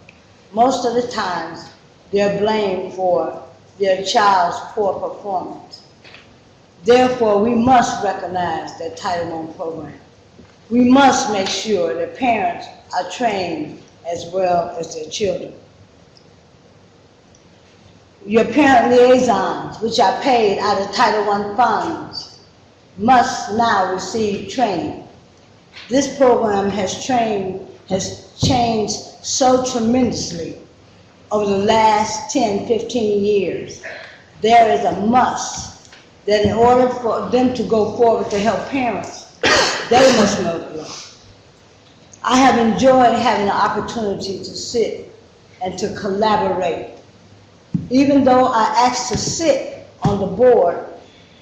most of the times, they're blamed for their child's poor performance. Therefore, we must recognize that Title I program. We must make sure that parents are trained as well as their children. Your parent liaisons, which are paid out of Title I funds, must now receive training. This program has changed so tremendously over the last 10, 15 years. There is a must that in order for them to go forward to help parents, they must know the law. I have enjoyed having the opportunity to sit and to collaborate. Even though I asked to sit on the board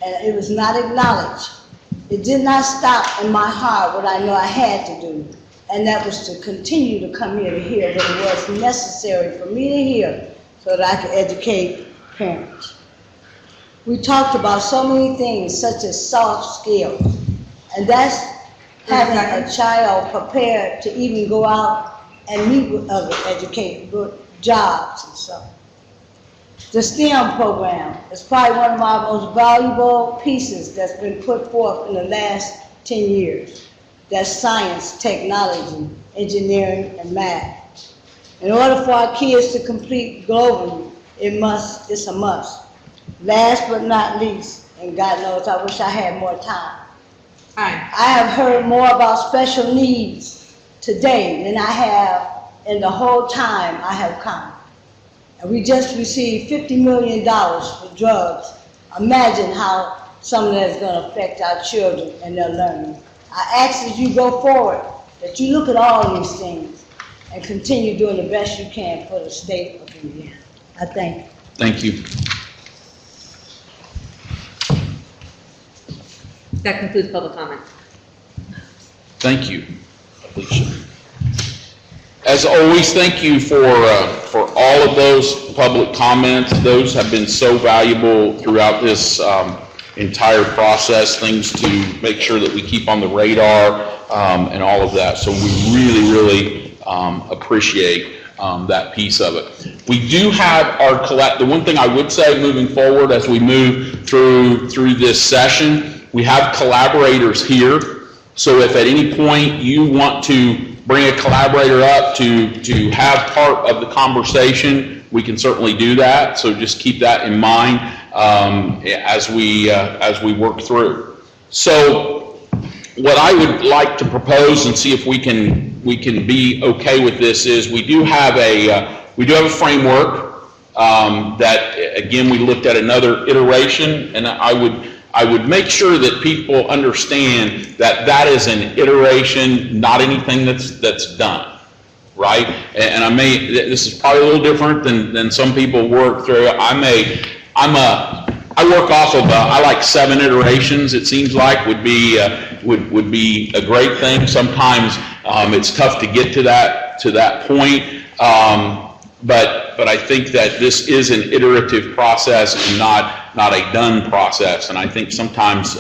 and it was not acknowledged, it did not stop in my heart what I know I had to do, and that was to continue to come here to hear what it was necessary for me to hear so that I could educate parents. We talked about so many things such as soft skills, and that's having a child prepared to even go out and meet with other educators, jobs and stuff. The STEM program is probably one of our most valuable pieces that's been put forth in the last 10 years. That's science, technology, engineering, and math. In order for our kids to complete globally, it's a must. Last but not least, and God knows I wish I had more time, I have heard more about special needs today than I have in the whole time I have come. And we just received $50 million for drugs. Imagine how some of that is going to affect our children and their learning. I ask as you go forward that you look at all these things and continue doing the best you can for the state of Indiana. I thank you. Thank you. That concludes public comment. Thank you, Alicia. As always, thank you for all of those public comments. Those have been so valuable throughout this entire process, things to make sure that we keep on the radar and all of that. So we really appreciate that piece of it. We do have the one thing I would say moving forward as we move through this session, we have collaborators here. So if at any point you want to bring a collaborator up to have part of the conversation, we can certainly do that. So just keep that in mind as we work through. So what I would like to propose and see if we can be okay with this is we do have a framework that again we looked at another iteration, and I would make sure that people understand that that is an iteration, not anything that's done, right? And this is probably a little different than some people work through. I work off of I like 7 iterations. It seems like would be a great thing. Sometimes it's tough to get to that point, but I think that this is an iterative process and not a done process. And I think sometimes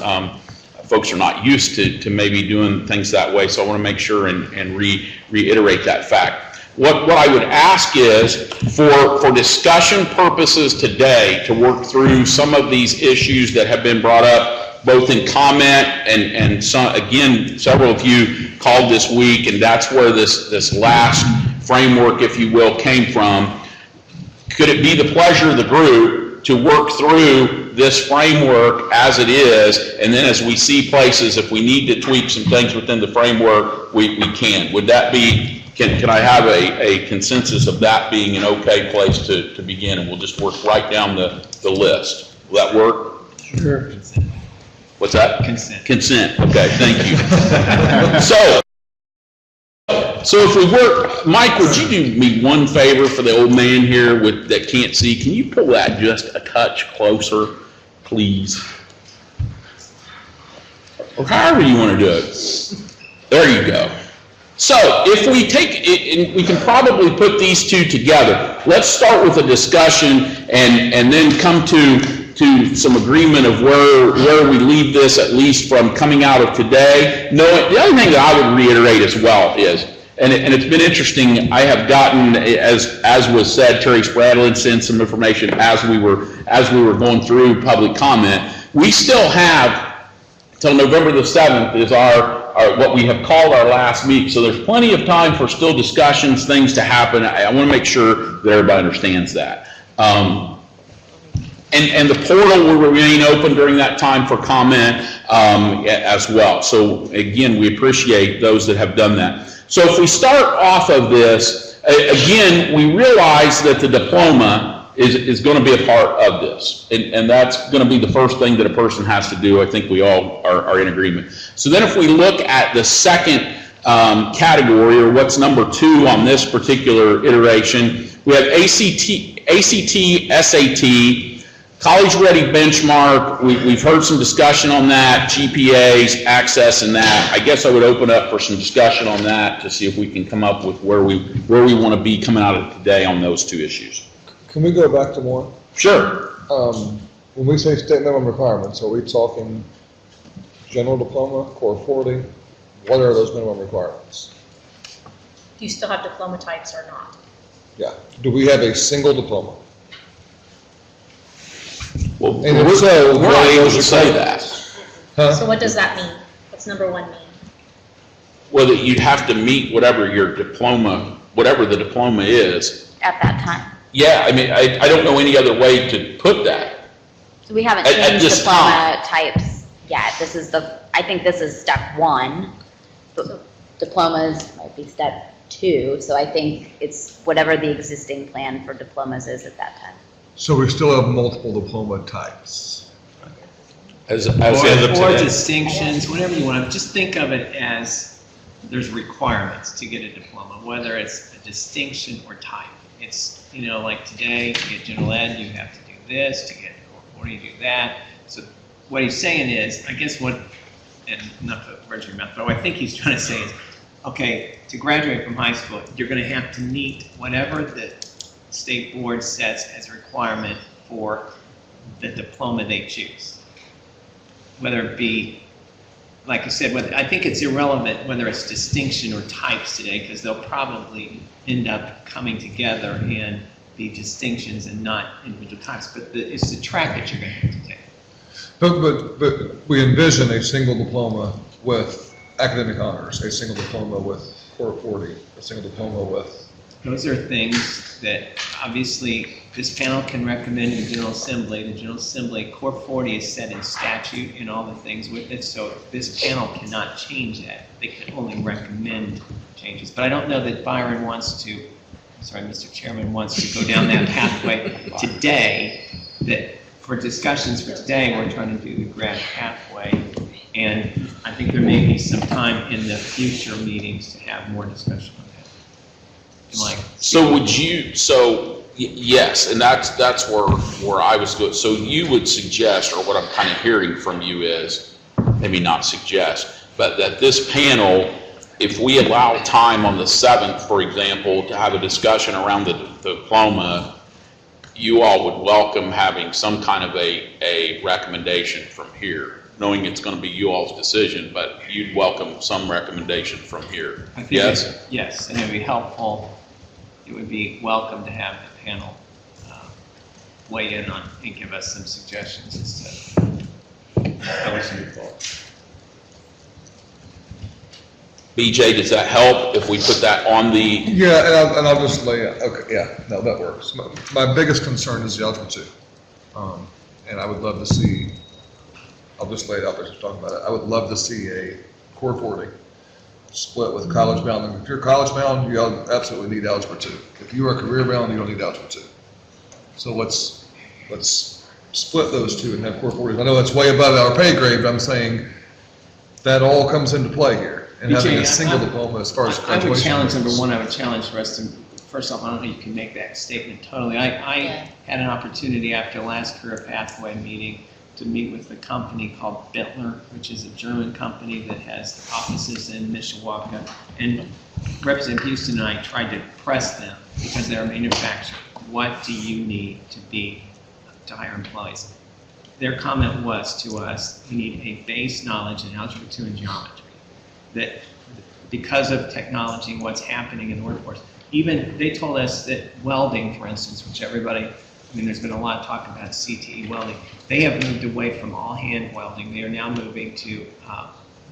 folks are not used to maybe doing things that way, so I want to make sure and reiterate that fact. What I would ask is for discussion purposes today to work through some of these issues that have been brought up, both in comment and some, again, several of you called this week, and that's where this last framework, if you will, came from. Could it be the pleasure of the group to work through this framework as it is, and then as we see places, if we need to tweak some things within the framework, we can? Would that be, can I have a consensus of that being an okay place to begin, and we'll just work right down the list? Will that work? Sure. What's that? Consent. Consent, okay, thank you. So if we work, Mike, would you do me one favor for the old man here that can't see? Can you pull that just a touch closer, please? Or however you want to do it. There you go. So if we take it, and we can probably put these two together. Let's start with a discussion and then come to some agreement of where we leave this, at least from coming out of today. No, the other thing that I would reiterate as well is, and it's been interesting, I have gotten, as was said, Terry Spradlin sent some information as we were going through public comment. We still have till November the 7th is our what we have called our last week. So there's plenty of time for still discussions, things to happen. I want to make sure that everybody understands that. And the portal will remain open during that time for comment as well. So again, we appreciate those that have done that. So if we start off of this, again, we realize that the diploma is going to be a part of this. And that's going to be the first thing that a person has to do. I think we all are in agreement. So then if we look at the second category, or what's number 2 on this particular iteration, we have ACT, SAT, College Ready Benchmark. We've heard some discussion on that, GPAs, access, and that. I guess I would open up for some discussion on that to see if we can come up with where we want to be coming out of today on those 2 issues. Can we go back to one? Sure. When we say state minimum requirements, are we talking general diploma, core 40? What are those minimum requirements? Do you still have diploma types or not? Yeah. Do we have a single diploma? Well, and if so, we're not able to say that. Huh? So what does that mean? What's number 1 mean? Well, that you'd have to meet whatever your diploma, whatever the diploma is. At that time. Yeah, I mean, I don't know any other way to put that. So we haven't changed diploma types yet. I think this is step 1. Diplomas might be step 2. So I think it's whatever the existing plan for diplomas is at that time. So we still have multiple diploma types. Or distinctions, whatever you want to, just think of it as there's requirements to get a diploma, whether it's a distinction or type. It's, like today, to get general ed, you have to do this, to get core 40, you do that. So what he's saying is, I guess and not to put words in your mouth, but what I think he's trying to say is, okay, to graduate from high school, you're going to have to meet whatever the state board sets as a requirement for the diploma they choose. Whether it be, like I said, I think it's irrelevant whether it's distinction or types today, because they'll probably end up coming together and be distinctions and not individual types. But it's the track that you're going to have to take. But we envision a single diploma with academic honors, a single diploma with core 40, a single diploma with. Those are things that obviously this panel can recommend to the General Assembly. The General Assembly, core 40 is set in statute and all the things with it, so this panel cannot change that. They can only recommend changes. But I don't know that Byron wants to, Mr. Chairman wants to go down that pathway today. That for discussions for today, we're trying to do the grad pathway. And I think there may be some time in the future meetings to have more discussion on that. Yes, and that's where I was going. So you would suggest, or what I'm kind of hearing from you is, maybe not suggest, but that this panel, if we allow time on the 7th, for example, to have a discussion around the diploma, you all would welcome having some kind of a recommendation from here. knowing it's going to be you all's decision, but you'd welcome some recommendation from here. I think Yes? Yes, and it would be helpful, it would be welcome to have the panel weigh in on and give us some suggestions as to how we should move forward. BJ, does that help if we put that on the? Yeah, and I'll just lay it, okay, yeah, no, that works. My biggest concern is the Algebra 2. And I would love to see, I'll just lay it out there to talk about it. I would love to see a Core 40 split with college bound. And if you're college bound, you absolutely need Algebra 2. If you are career bound, you don't need Algebra 2. So let's split those two and have Core 40s. I know that's way above our pay grade, but I'm saying that all comes into play here. And having a single diploma as far as graduation. I would challenge, number one, I would challenge for us to, first off, I don't know if you can make that statement totally. I had an opportunity after the last career pathway meeting to meet with a company called Bittler, which is a German company that has offices in Mishawaka. And Representative Houston and I tried to press them because they're a manufacturer. What do you need to hire employees? Their comment was to us, you need a base knowledge in Algebra 2 and geometry. That because of technology and what's happening in the workforce, even they told us that welding, for instance, which everybody, I mean, there's been a lot of talk about CTE welding. They have moved away from all hand welding. They are now moving to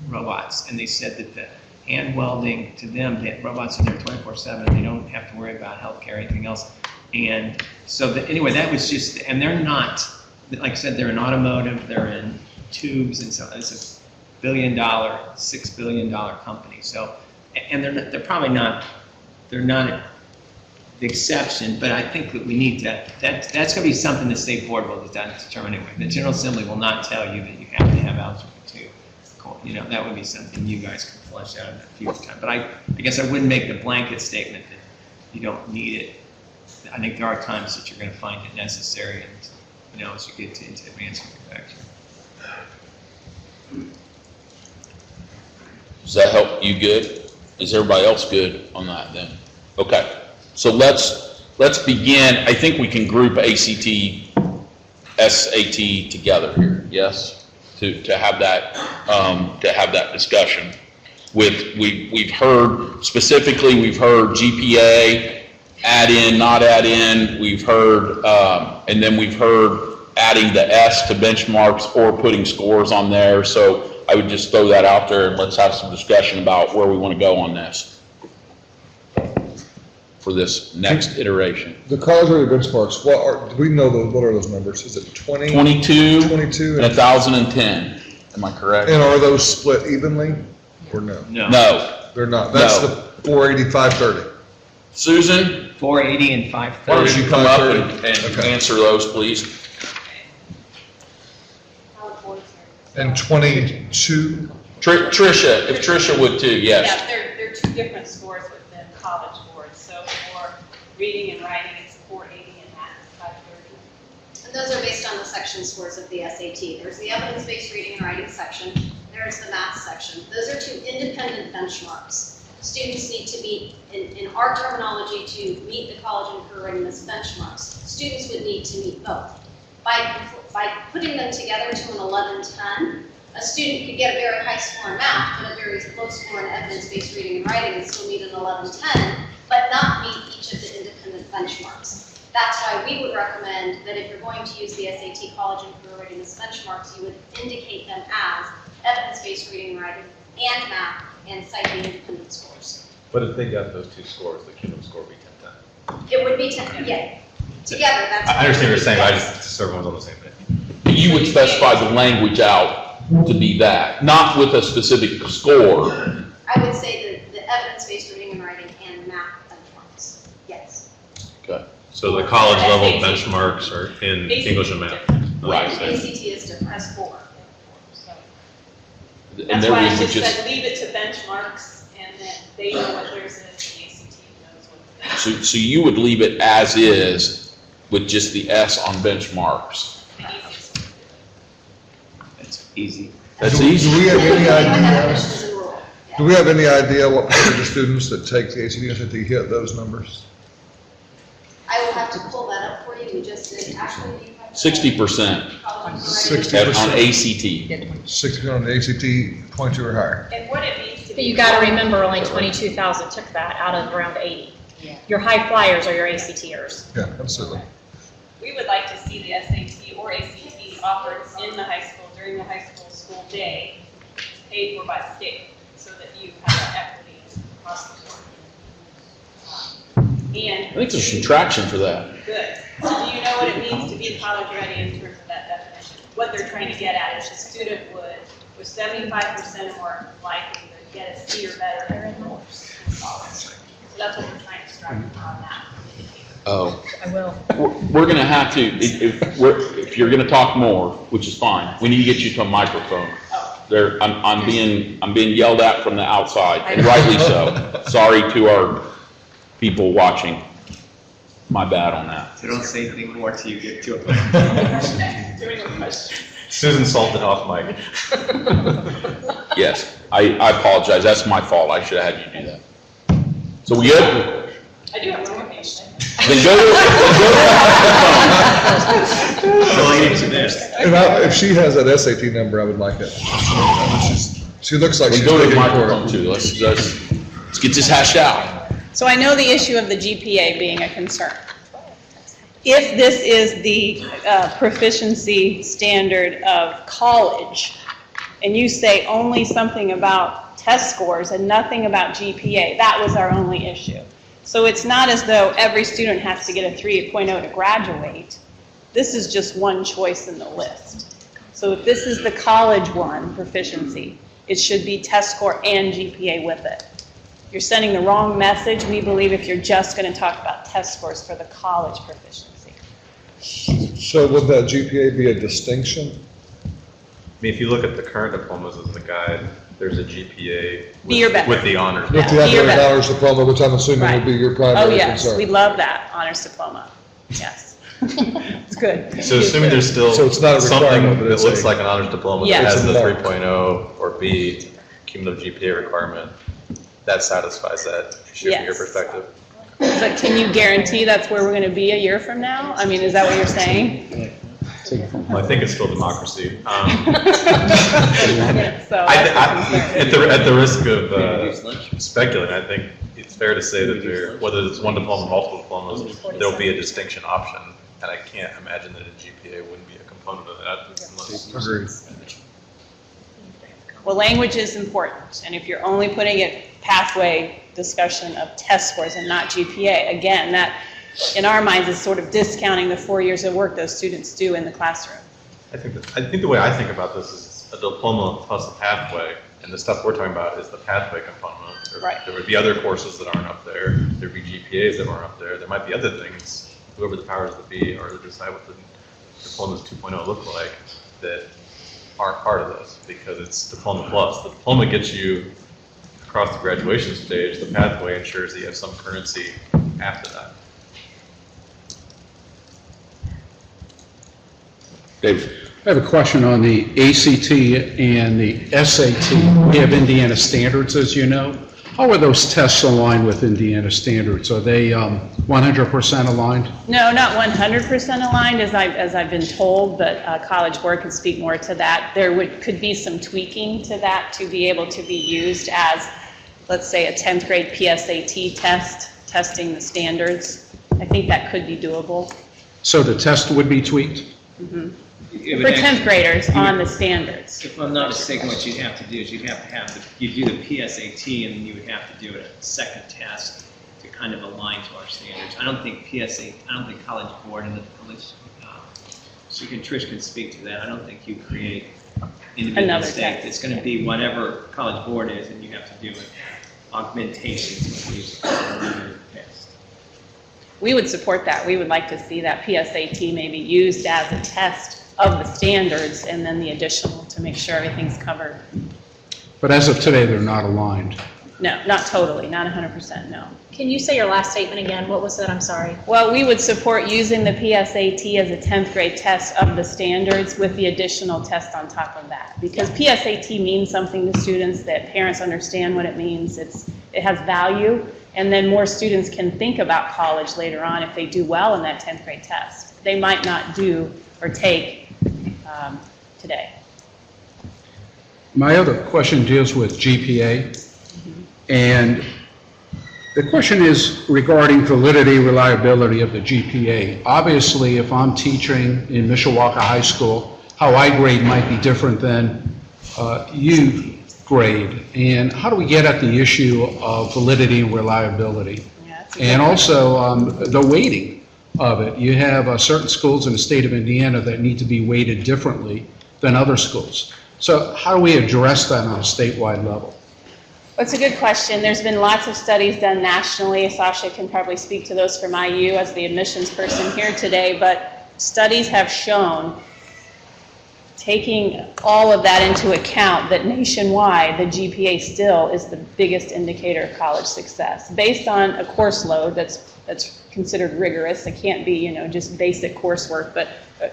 robots. And they said that the hand welding to them, the robots are there 24/7. They don't have to worry about healthcare or anything else. And so anyway, that was just, and they're not, like I said, they're in automotive, they're in tubes, and so it's a $1 billion, $6 billion company. So, and they're probably not, they're not the exception, but I think that we need to, that's going to be something the state board will determine anyway. The General Assembly will not tell you that you have to have Algebra 2. You know, that would be something you guys could flesh out in a future time. But I guess I wouldn't make the blanket statement that you don't need it. I think there are times that you're going to find it necessary, and you know, as you get into advanced manufacturing. Does that help you good? Is everybody else good on that then? Okay, so let's begin. I think we can group ACT, SAT together here. Yes, to have that discussion. We've heard specifically. We've heard GPA, add in, not add in. We've heard, and then we've heard adding the S to benchmarks or putting scores on there. So I would just throw that out there and let's have some discussion about where we want to go on this for this next iteration. The college rated benchmarks, do we know what are those numbers? Is it 20? 22, 22 and 1,010. Am I correct? And are those split evenly or no? No. They're not. That's the 480, 530. Susan? 480 and 530. Why don't you come up and answer those, please? And 22? Tricia, if Tricia would too, yes. Yeah, there are two different scores within college boards. So for reading and writing, it's 480 and math is 530. And those are based on the section scores of the SAT. There's the evidence-based reading and writing section. There's the math section. Those are two independent benchmarks. Students need to meet, in our terminology, to meet the college and career readiness benchmarks. Students would need to meet both. By putting them together to an 1110, a student could get a very high score in math, but a very low score in evidence-based reading and writing and still meet an 1110, but not meet each of the independent benchmarks. That's why we would recommend that if you're going to use the SAT college and career readiness benchmarks, you would indicate them as evidence-based reading and writing and math and cite the independent scores. But if they got those two scores, the cumulative score would be 10. It would be 10, yeah. Together, that's. I understand what you're saying, but I just, so everyone's on the same page. You would specify the language out to be that, not with a specific score. I would say the evidence-based reading and writing and math benchmarks, yes. Okay. So the college level benchmarks are in English and math. Right. ACT is different. As 4. That's why I just said leave it to benchmarks, and then they know what theirs is, the ACT knows what theirs is. So you would leave it as is with just the S on benchmarks. That's easy. That's easy. Do we have any idea? Do we have any idea what percentage of students that take the ACT and SAT hit those numbers? I will have to pull that up for you. We just did, actually, 60%. I 60% on ACT. 60% on the ACT, 22 or higher. And what it means to But be. you got to remember, only 22,000 took that out of around 80. Your high flyers are your ACTers. Yeah, absolutely. We would like to see the SAT or ACT offered in the high school during the high school day, paid for by state, so that you have that equity across the board. And I think there's some traction for that. good. So do you know what it means to be college ready in terms of that definition? What they're trying to get at is the student would, with 75% more likely to get a C or better in college. So that's what we're trying to strive for on that. Oh. I will. We're going to have to, if you're going to talk more, which is fine, we need to get you to a microphone. I'm being yelled at from the outside, and rightly so. Sorry to our people watching. My bad on that. So don't say anything more till you get to it. Susan salted off mic. Yes, I apologize. That's my fault. I should have had you do that. So we good? I do have one more page. Then go If she has that SAT number, I would like it. She looks like We she's go to the looking for microphone it. too. Let's get this hashed out. So I know the issue of the GPA being a concern. If this is the proficiency standard of college, and you say only something about test scores and nothing about GPA, that was our only issue. So it's not as though every student has to get a 3.0 to graduate. This is just one choice in the list. So if this is the college one, proficiency, it should be test score and GPA with it. You're sending the wrong message, we believe, if you're just going to talk about test scores for the college proficiency. So would that GPA be a distinction? I mean, if you look at the current diplomas as the guide, there's a GPA Be or better. with the honors. With the Be or academic better. honors diploma, which I'm assuming would be your Oh, primary yes, concern. we love that, honors diploma. Yes. It's good. So assuming there's still So it's not a something requirement, but that it's looks a- like an honors diploma that Yes. has the It's a mark. 3.0 or B cumulative GPA requirement, that satisfies that issue from your Yes. perspective. But can you guarantee that's where we're going to be a year from now? I mean, is that what you're saying? Well, I think it's still democracy. So At the risk of speculating, I think it's fair to say that whether it's one diploma or multiple diplomas, there'll be a distinction option, and I can't imagine that a GPA wouldn't be a component of that unless. Agreed. Well, language is important, and if you're only putting it pathway discussion of test scores and not GPA, again, that, in our minds, is sort of discounting the 4 years of work those students do in the classroom. I think the way I think about this is a diploma plus a pathway, and the stuff we're talking about is the pathway component. Right. There would be other courses that aren't up there, there'd be GPAs that aren't up there, there might be other things, whoever the powers that be, or to decide what the diplomas 2.0 look like, that aren't part of this, because it's diploma plus. The diploma gets you across the graduation stage, the pathway ensures that you have some currency after that. Dave. I have a question on the ACT and the SAT. We have Indiana standards, as you know. How are those tests aligned with Indiana standards? Are they 100% aligned? No, not 100% aligned, as I've been told, but College Board could speak more to that. There could be some tweaking to that to be able to be used as, let's say, a 10th grade PSAT test, testing the standards. I think that could be doable. So the test would be tweaked? Mhm. For 10th graders on the standards. If I'm not mistaken, what you'd have to do is you'd have to have, you do the PSAT and then you would have to do a second test to kind of align to our standards. I don't think College Board and the college, Trish can speak to that. I don't think you create individual Another state. test. It's going to be whatever College Board is, and you have to do it. Augmentations, what we use to test. We would support that. We would like to see that PSAT maybe used as a test of the standards and then the additional to make sure everything's covered. But as of today, they're not aligned. No, not totally, not 100%, no. Can you say your last statement again? What was that? I'm sorry. Well, we would support using the PSAT as a 10th grade test of the standards with the additional test on top of that. Because PSAT means something to students, that parents understand what it means. It has value, and then more students can think about college later on if they do well in that 10th grade test. They might not do or take today. My other question deals with GPA, and the question is regarding validity, reliability of the GPA. Obviously, if I'm teaching in Mishawaka High School, how I grade might be different than you grade, and how do we get at the issue of validity and reliability? And also the weighting of it. You have certain schools in the state of Indiana that need to be weighted differently than other schools. So how do we address that on a statewide level? That's a good question. There's been lots of studies done nationally. Sasha can probably speak to those from IU as the admissions person here today, but studies have shown, taking all of that into account, that nationwide the GPA still is the biggest indicator of college success. Based on a course load that's considered rigorous, it can't be, just basic coursework, but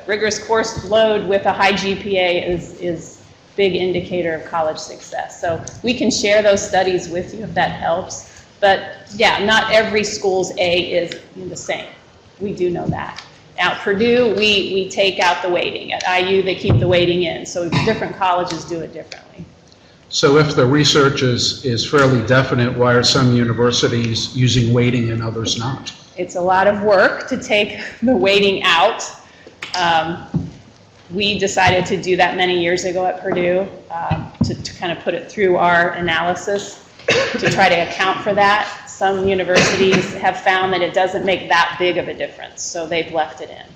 rigorous course load with a high GPA is big indicator of college success. So we can share those studies with you if that helps. But yeah, not every school's A is the same. We do know that. At Purdue, we take out the weighting. At IU, they keep the weighting in. So different colleges do it differently. So if the research is fairly definite, why are some universities using weighting and others not? It's a lot of work to take the weighting out. We decided to do that many years ago at Purdue to kind of put it through our analysis to try to account for that. Some universities have found that it doesn't make that big of a difference, so they've left it in.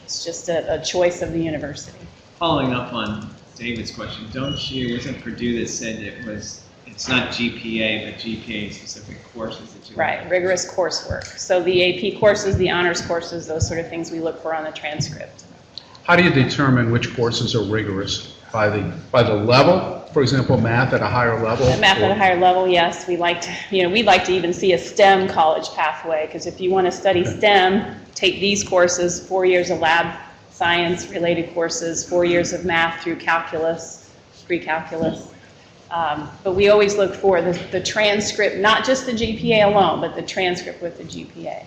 It's just a choice of the university. Following up on David's question, wasn't Purdue that said it's not GPA, but GPA specific courses that you Right, rigorous coursework. So the AP courses, the honors courses, those sort of things we look for on the transcript. How do you determine which courses are rigorous? By the level, for example, math at a higher level? Math at a higher level, yes. We'd like to even see a STEM college pathway, because if you want to study STEM, take these courses, 4 years of lab science related courses, 4 years of math through calculus, pre-calculus. But we always look for the transcript, not just the GPA alone, but the transcript with the GPA.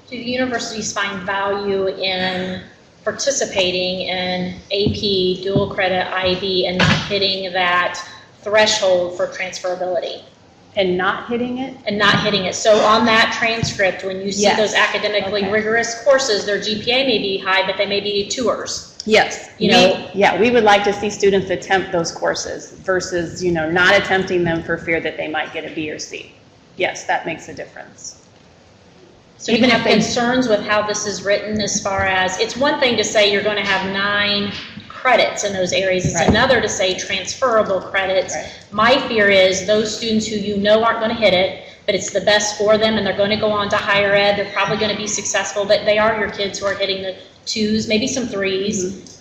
Do the universities find value in participating in AP, dual credit, IB, and not hitting that threshold for transferability? And not hitting it? And not hitting it. So on that transcript, when you see those academically rigorous courses, their GPA may be high, but they may be tours. Yes. We would like to see students attempt those courses versus, not attempting them for fear that they might get a B or C. Yes, that makes a difference. So even if concerns with how this is written, as far as, it's one thing to say you're going to have 9 credits in those areas. It's another to say transferable credits. My fear is those students who aren't going to hit it, but it's the best for them and they're going to go on to higher ed, they're probably going to be successful, but they are your kids who are hitting the 2s, maybe some 3s.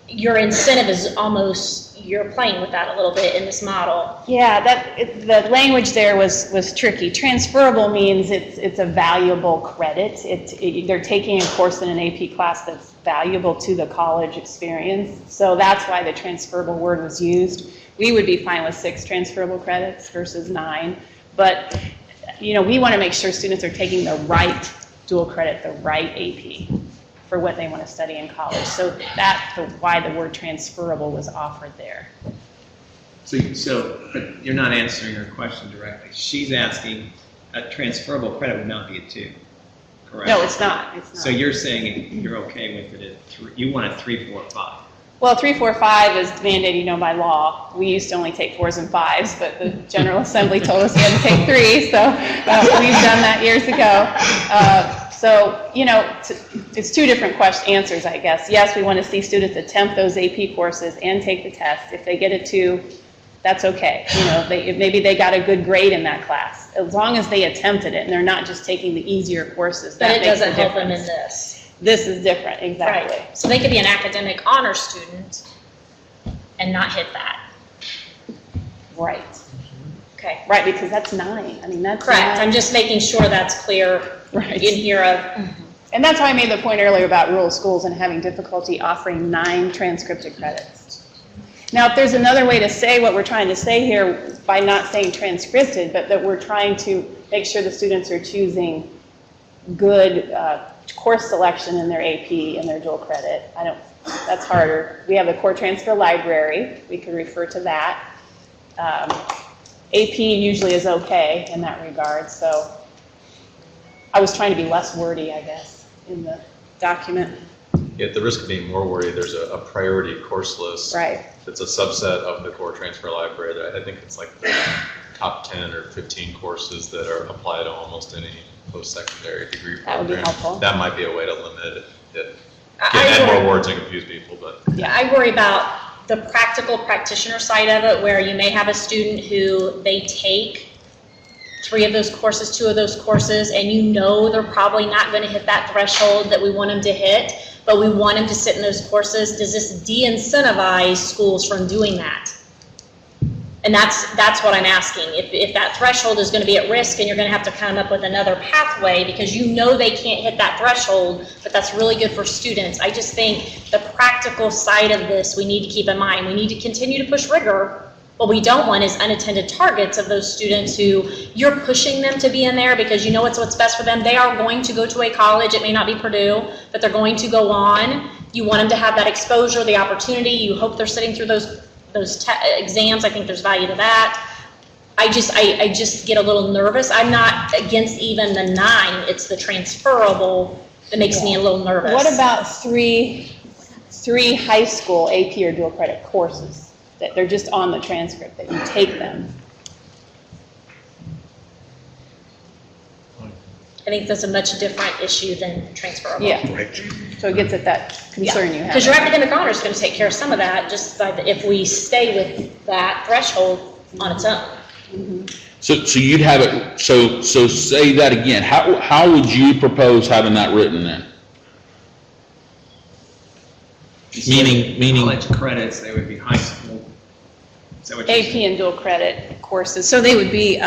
Your incentive is almost, you're playing with that a little bit in this model. Yeah, the language there was tricky. Transferable means it's a valuable credit. They're taking a course in an AP class that's valuable to the college experience. So that's why the transferable word was used. We would be fine with 6 transferable credits versus 9. But, we want to make sure students are taking the right dual credit, the right AP for what they want to study in college. So that's why the word transferable was offered there. But you're not answering her question directly. She's asking a transferable credit would not be a 2, correct? No, it's not. So you're saying you're okay with it at 3, you want a 3, 4, 5. Well, 3, 4, 5 is mandated, by law. We used to only take 4s and 5s, but the General Assembly told us we had to take 3, so we've done that years ago. It's 2 different answers, I guess. Yes, we want to see students attempt those AP courses and take the test. If they get a 2, that's okay. Maybe they got a good grade in that class. As long as they attempted it and they're not just taking the easier courses, that But it makes doesn't a help them difference. in this. This is different, exactly. Right. So they could be an academic honor student and not hit that. Right. Okay. Right, because that's 9. That's correct. 9. I'm just making sure that's clear in here. And that's why I made the point earlier about rural schools and having difficulty offering 9 transcripted credits. Now, if there's another way to say what we're trying to say here by not saying transcripted, but that we're trying to make sure the students are choosing good course selection in their AP and their dual credit, That's harder. We have the core transfer library. We could refer to that. AP usually is okay in that regard, so I was trying to be less wordy, I guess, in the document. Yeah, at the risk of being more wordy, there's a priority course list. Right. That's a subset of the core transfer library. That I think it's like the top 10 or 15 courses that are applied to almost any post-secondary degree program. That would be helpful. That might be a way to limit it. Add more words and confuse people, but. Yeah, I worry about the practical practitioner side of it, where you may have a student who they take 3 of those courses, 2 of those courses, and you know they're probably not going to hit that threshold that we want them to hit, but we want them to sit in those courses. Does this de-incentivize schools from doing that? And that's what I'm asking. If that threshold is going to be at risk and you're going to have to come up with another pathway because you know they can't hit that threshold, but that's really good for students. I just think the practical side of this we need to keep in mind. We need to continue to push rigor. What we don't want is unattended targets of those students who you're pushing them to be in there because you know it's what's best for them. They are going to go to a college. It may not be Purdue, but they're going to go on. You want them to have that exposure, the opportunity. You hope they're sitting through those exams. I think there's value to that. I just get a little nervous. I'm not against even the 9. It's the transferable that makes me a little nervous. What about three high school AP or dual credit courses that they're just on the transcript that you take them? I think that's a much different issue than transferable. Yeah. So it gets at that concern you have. Because your academic honor is going to take care of some of that just by if we stay with that threshold on its own. Mm-hmm. So you'd have it, so say that again. How would you propose having that written then? Meaning college credits, they would be high school. Is that what you're AP and dual credit courses. So they would be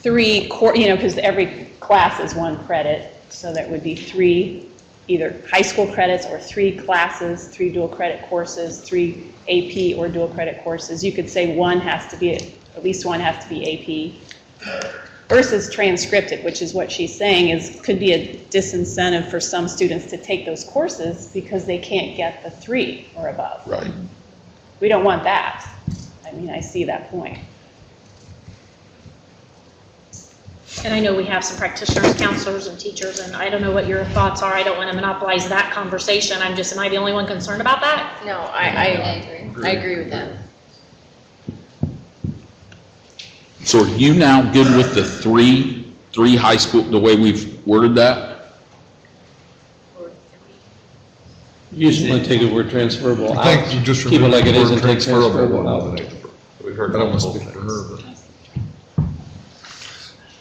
3 because every class is 1 credit. So that would be 3 either high school credits or 3 classes, 3 dual credit courses, 3 AP or dual credit courses. You could say at least one has to be AP. Versus transcripted, which is what she's saying could be a disincentive for some students to take those courses because they can't get the 3 or above. Right. We don't want that. I mean, I see that point. And I know we have some practitioners, counselors, and teachers, and I don't know what your thoughts are. I don't want to monopolize that conversation. Am I the only one concerned about that? No, I agree with that. So are you now good with the three high school, the way we've worded that? You just want to take the word transferable I out. think you just Keep it like it is and take transferable transferable will out. eliminate the. We've heard I don't want to multiple speak for things. her, but.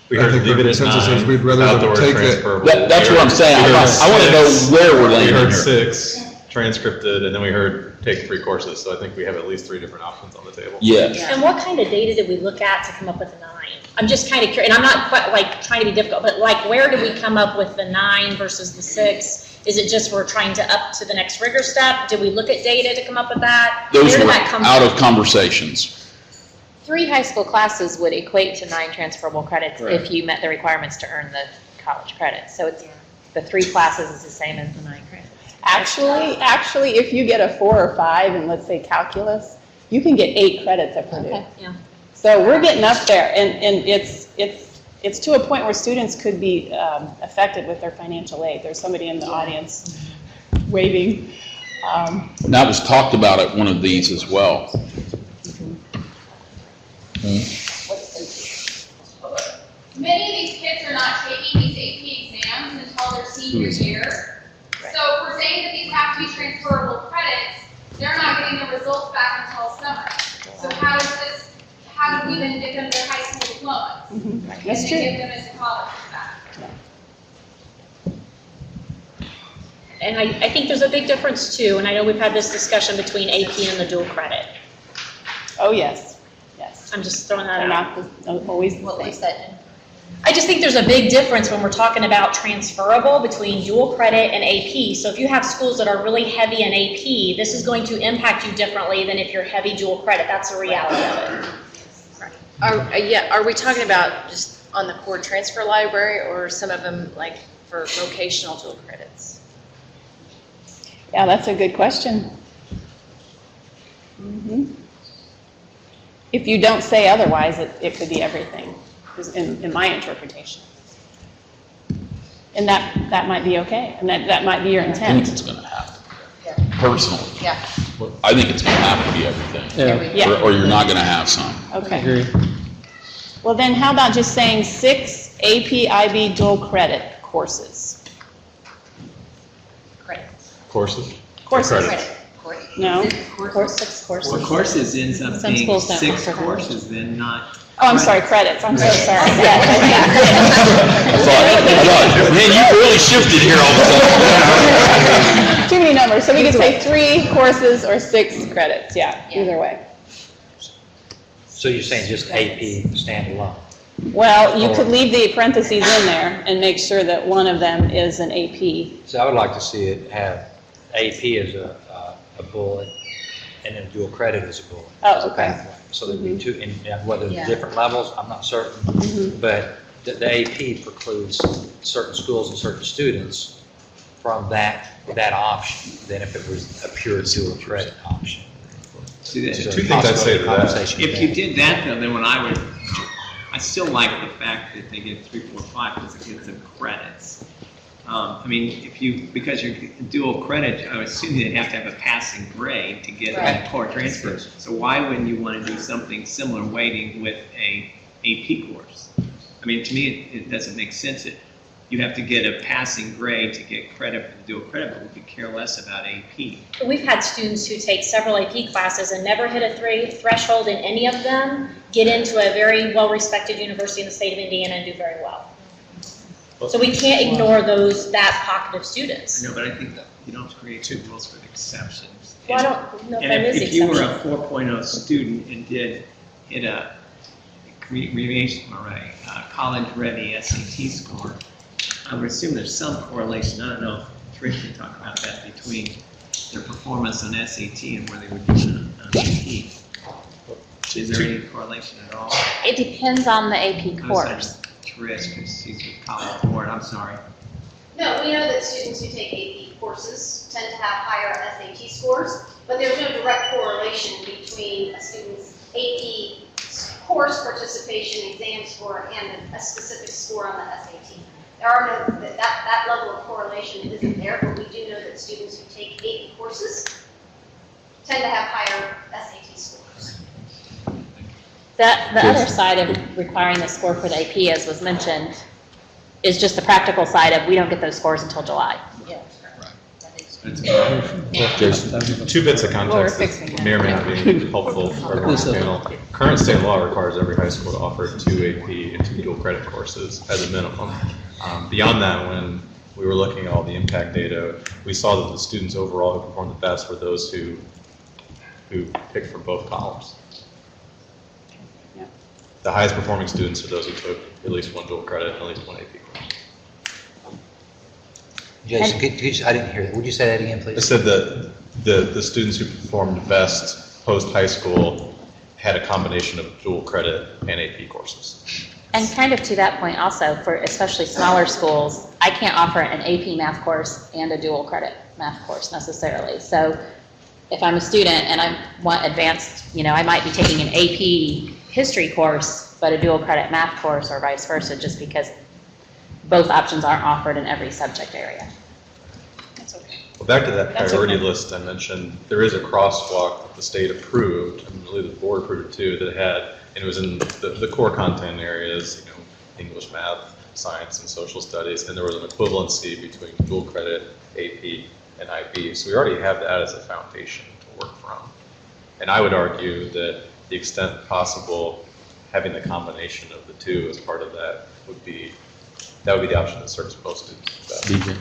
We I heard think leave the it at consensus is 9 we'd rather without the them word take it. transferable. That's what I'm saying. I want to know where we're landing We heard here. 6 transcripted, and then we heard take 3 courses. So I think we have at least 3 different options on the table. Yes. And what kind of data did we look at to come up with the 9? I'm just kind of curious, and I'm not quite trying to be difficult, but where did we come up with the 9 versus the 6? Is it just we're trying to up to the next rigor step? Did we look at data to come up with that? Those Where did were that come out from? of conversations. 3 high school classes would equate to 9 transferable credits Right. if you met the requirements to earn the college credits. So it's, the 3 classes is the same as the 9 credits. Actually, if you get a 4 or 5 in, let's say, calculus, you can get 8 credits at Purdue. Okay, yeah. So we're getting up there, and it's to a point where students could be affected with their financial aid. There's somebody in the audience waving. And that was talked about at one of these as well. Many of these kids are not taking these AP exams until their senior year. So if we're saying that these have to be transferable credits, they're not getting the results back until summer. So how do we then give them their high school diplomas? That's And true. then give them into college for that? And I think there's a big difference too, and I know we've had this discussion between AP and the dual credit. Oh, yes, yes. I'm just throwing that They're out. not always the What same. was that? I just think there's a big difference when we're talking about transferable between dual credit and AP. So if you have schools that are really heavy in AP, this is going to impact you differently than if you're heavy dual credit. That's the reality of it. Are we talking about just on the core transfer library or some of them like for vocational dual credits? Yeah, that's a good question. If you don't say otherwise, it could be everything, is in my interpretation. And that might be okay, and that might be your I intent. think it's going to have to, personally. Yeah. I think it's going to have to be everything. Yeah. Or you're not going to have some. Okay. Well, then how about just saying 6 AP IB dual credit courses? Courses? Courses. Credits. No? 6 courses. Well, courses ends up Some being schools don't 6 offer that. courses, then not. Oh, I'm sorry, credits. I'm so sorry. I thought, man, you really shifted here all of a sudden. Too many numbers. So we could say 3 courses or 6 credits. Yeah, either way. So you're saying just AP standalone? Well, you could leave the parentheses in there and make sure that one of them is an AP. So I would like to see it have AP as a bullet and then dual credit as a bullet. Oh, as a okay. pathway. So there'd be 2, and whether Yeah. it's different levels, I'm not certain. But the AP precludes certain schools and certain students from that option than if it was a pure dual credit option. See, that- So 2 things I'd say to that. conversation If there. you did that though, then I still like the fact that they get 3, 4, 5 because it gives them credits. I mean, because you're dual credit, I would assume they'd have to have a passing grade to get a core transfer. So why wouldn't you want to do something similar weighting with a AP course? I mean, to me, it doesn't make sense that you have to get a passing grade to get credit for the dual credit, but we could care less about AP. We've had students who take several AP classes and never hit a 3 threshold in any of them, get into a very well-respected university in the state of Indiana and do very well. So we can't ignore that pocket of students. I know, but I think that you don't create 2 rules for the exceptions. Well, I don't know if And there is if you were a exception. 4.0 student and did hit a college-ready SAT score, I would assume there's some correlation. I don't know if Trish can talk about that between their performance on SAT and where they would do on AP. Is there any correlation at all? It depends on the AP course. Trish, because she's with College Board, I'm sorry. No, we know that students who take AP courses tend to have higher SAT scores, but there's no direct correlation between a student's AP course participation exam score and a specific score on the SAT. There are no, that level of correlation isn't there, but we do know that students who take AP courses tend to have higher SAT scores. The other side of requiring the score for the AP, as was mentioned, is just the practical side of we don't get those scores until July. Jason, 2 bits of context that may or may not be helpful for everyone on the panel. Current state law requires every high school to offer 2 AP and 2 dual credit courses as a minimum. Beyond that, when we were looking at all the impact data, we saw that the students overall who performed the best were those who picked from both columns. The highest performing students are those who took at least 1 dual credit and at least 1 AP course. Jason, I didn't hear that. Would you say that again, please? I said that the students who performed best post-high school had a combination of dual credit and AP courses. And kind of to that point also, for especially smaller schools, I can't offer an AP math course and a dual credit math course necessarily. So if I'm a student and I want advanced, I might be taking an AP history course, but a dual credit math course or vice versa, just because both options aren't offered in every subject area. That's okay. Well, back to that That's priority okay. list I mentioned, there is a crosswalk that the state approved, and I believe the board approved it too, that had, and it was in the core content areas, English, math, science, and social studies, and there was an equivalency between dual credit, AP, and IB. So we already have that as a foundation to work from. And I would argue that the extent possible, having the combination of the 2 as part of that would be the option that serves most students best.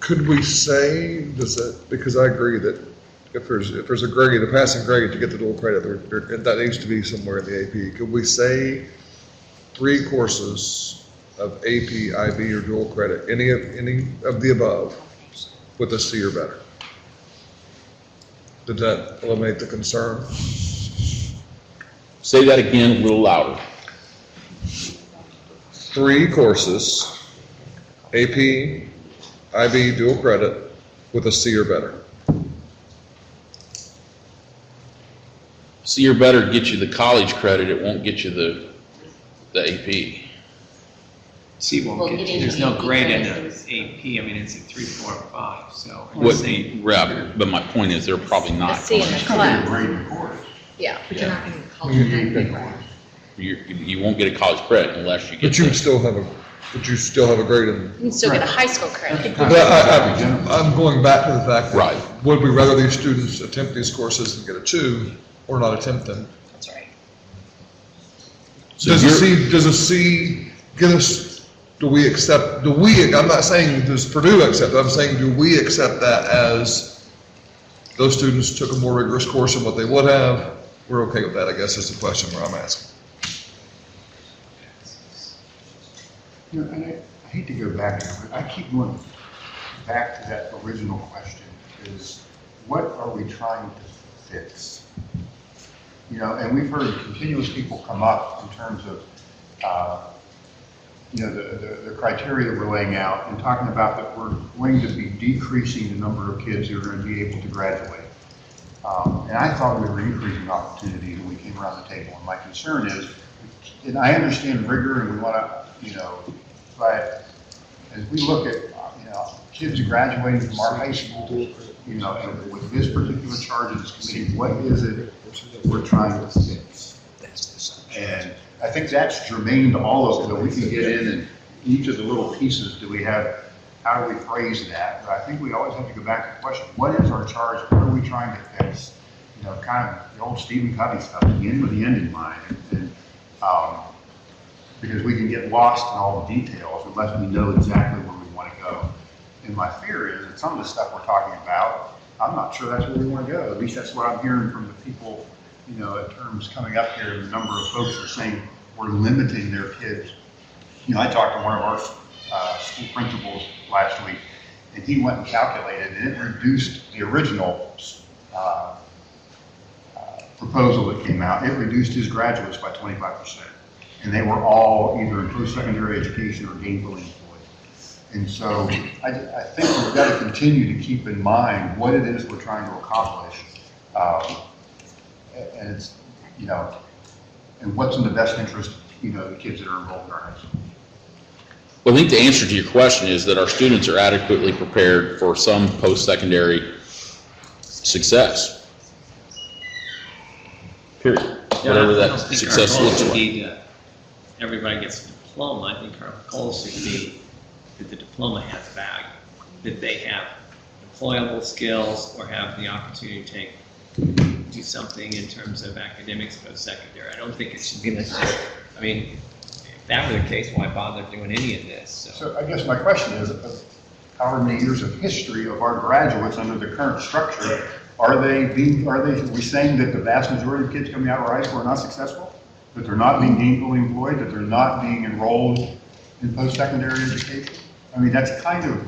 Could we say, because I agree that if there's a grade, a passing grade to get the dual credit, that needs to be somewhere in the AP. Could we say 3 courses of AP, IB, or dual credit, any of the above, with a C or better? Did that eliminate the concern? Say that again a little louder. 3 courses, AP, IB, dual credit, with a C or better. So you're better to get you the college credit, it won't get you the AP. C won't Well, get it you, is there's no AP grade in credits. the AP, I mean, it's a 3, 4, 5, so. What, right, but my point is, they're probably not. A C in the going to- class. Yeah. But you're not going to college. You won't get a college credit unless you get. But you would still have a grade in. You can still get a high school credit. But I'm going back to the fact that, would we rather these students attempt these courses and get a 2, or not attempt them? That's right. So Does a C get us, I'm not saying does Purdue accept, I'm saying do we accept that as those students took a more rigorous course than what they would have? We're okay with that, I guess, is the question where I'm asking. You know, and I hate to go back there, but I keep going back to that original question, is what are we trying to fix? You know, and we've heard continuous people come up in terms of, you know, the criteria we're laying out and talking about that we're going to be decreasing the number of kids who are going to be able to graduate. And I thought we were increasing opportunities when we came around the table. And my concern is, and I understand rigor and we want to, you know, but as we look at, you know, kids graduating from our high school, you know, and with this particular charge of this committee, what is it we're trying to fix? And I think that's germane to all of it, that we can get in and each of the little pieces do we have, how do we phrase that? But I think we always have to go back to the question, what is our charge? What are we trying to fix? You know, kind of the old Stephen Covey stuff, begin with the end in mind. And because we can get lost in all the details unless we know exactly where we want to go. And my fear is that some of the stuff we're talking about, I'm not sure that's where we want to go. At least that's what I'm hearing from the people, you know, in terms coming up here, the number of folks are saying we're limiting their kids. You know, I talked to one of our school principals last week, and he went and calculated, and it reduced the original proposal that came out. It reduced his graduates by 25%. And they were all either in post-secondary education or gainfully employed. And so I think we've got to continue to keep in mind what it is we're trying to accomplish. And it's, you know, and what's in the best interest, you know, the kids that are enrolled in our high school. Well, I think the answer to your question is that our students are adequately prepared for some post-secondary success. Period. Whatever that success looks like. Everybody gets a diploma. I think our goal should be that the diploma has value, that they have employable skills or have the opportunity to do something in terms of academics post-secondary. I don't think it should be necessary. I mean, if that were the case, why bother doing any of this? So I guess my question is, however many years of history of our graduates under the current structure, are we saying that the vast majority of kids coming out of our high school are not successful? That they're not being gainfully employed, that they're not being enrolled in post-secondary education? I mean, that's kind of...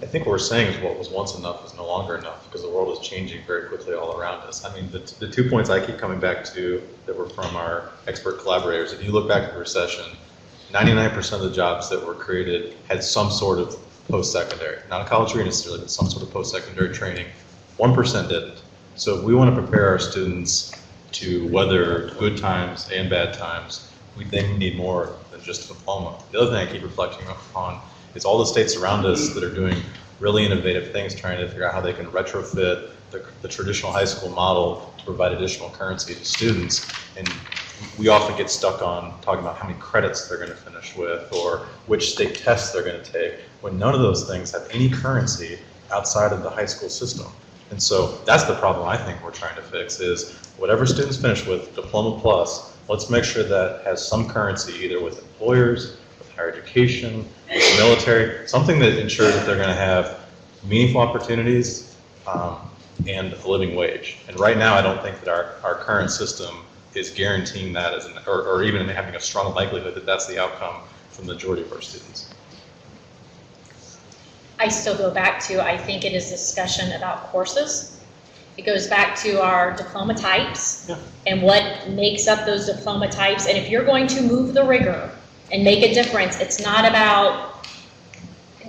I think what we're saying is what was once enough is no longer enough because the world is changing very quickly all around us. I mean, the 2 points I keep coming back to that were from our expert collaborators, if you look back at the recession, 99% of the jobs that were created had some sort of post-secondary, not a college degree necessarily, but some sort of post-secondary training. 1% didn't. So if we want to prepare our students to weather good times and bad times, we think we need more than just a diploma. The other thing I keep reflecting upon is all the states around us that are doing really innovative things, trying to figure out how they can retrofit the traditional high school model to provide additional currency to students. And we often get stuck on talking about how many credits they're going to finish with or which state tests they're going to take, when none of those things have any currency outside of the high school system. And so that's the problem I think we're trying to fix is whatever students finish with, diploma plus, let's make sure that has some currency either with employers, with higher education, with the military, something that ensures that they're going to have meaningful opportunities and a living wage. And right now I don't think that our current system is guaranteeing that as or even having a strong likelihood that that's the outcome for the majority of our students. I still go back to, I think it is discussion about courses. It goes back to our diploma types and what makes up those diploma types. And if you're going to move the rigor and make a difference, it's not about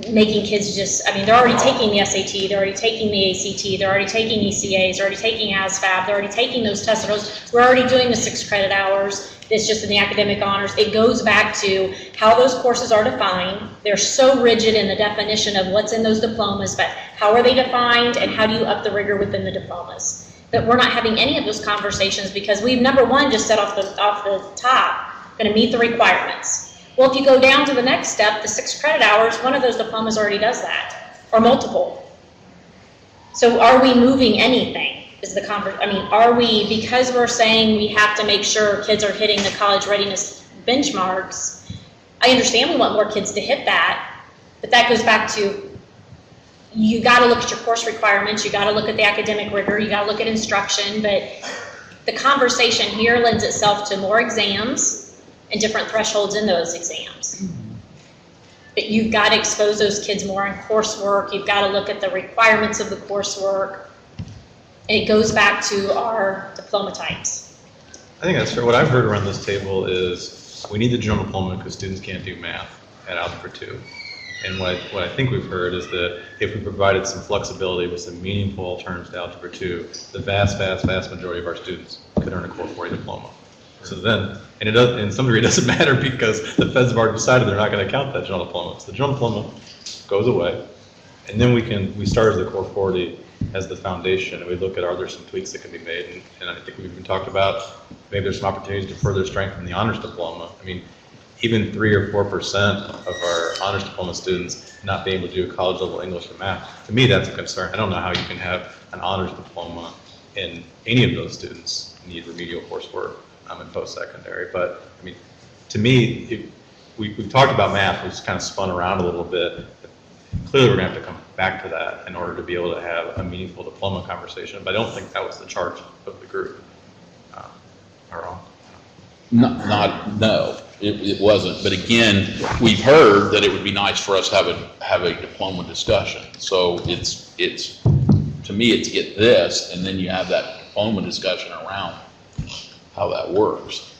making kids just, I mean, they're already taking the SAT, they're already taking the ACT, they're already taking ECAs, they're already taking ASVAB, they're already taking those tests. We're already doing the 6 credit hours. It's just in the academic honors. It goes back to how those courses are defined. They're so rigid in the definition of what's in those diplomas, but how are they defined and how do you up the rigor within the diplomas? But we're not having any of those conversations because we've, number one, just said off the top, going to meet the requirements. Well, if you go down to the next step, the 6 credit hours, one of those diplomas already does that, or multiple. So are we moving anything? Is the I mean, are we, because we're saying we have to make sure kids are hitting the college readiness benchmarks, I understand we want more kids to hit that, but that goes back to, you got to look at your course requirements, you got to look at the academic rigor, you got to look at instruction, but the conversation here lends itself to more exams and different thresholds in those exams. But you've got to expose those kids more in coursework, you've got to look at the requirements of the coursework. It goes back to our diploma types. I think that's fair. What I've heard around this table is we need the general diploma because students can't do math at Algebra 2. And what I think we've heard is that if we provided some flexibility with some meaningful alternatives to Algebra 2, the vast majority of our students could earn a Core 4A diploma. So then, and it does, in some degree, it doesn't matter because the feds have already decided they're not going to count that general diploma. So the general diploma goes away, and then we start as the Core 40 as the foundation, and we look at are there some tweaks that can be made, and I think we've even talked about maybe there's some opportunities to further strengthen the honors diploma. I mean, even 3 or 4% of our honors diploma students not being able to do college level English or math, to me that's a concern. I don't know how you can have an honors diploma and any of those students need remedial coursework in post-secondary, but I mean, to me, we've talked about math, we've just kind of spun around a little bit. Clearly, we're going to have to come back to that in order to be able to have a meaningful diploma conversation, but I don't think that was the charge of the group. No, it wasn't. But again, we've heard that it would be nice for us to have a diploma discussion. So it's to me, it's get this, and then you have that diploma discussion around how that works.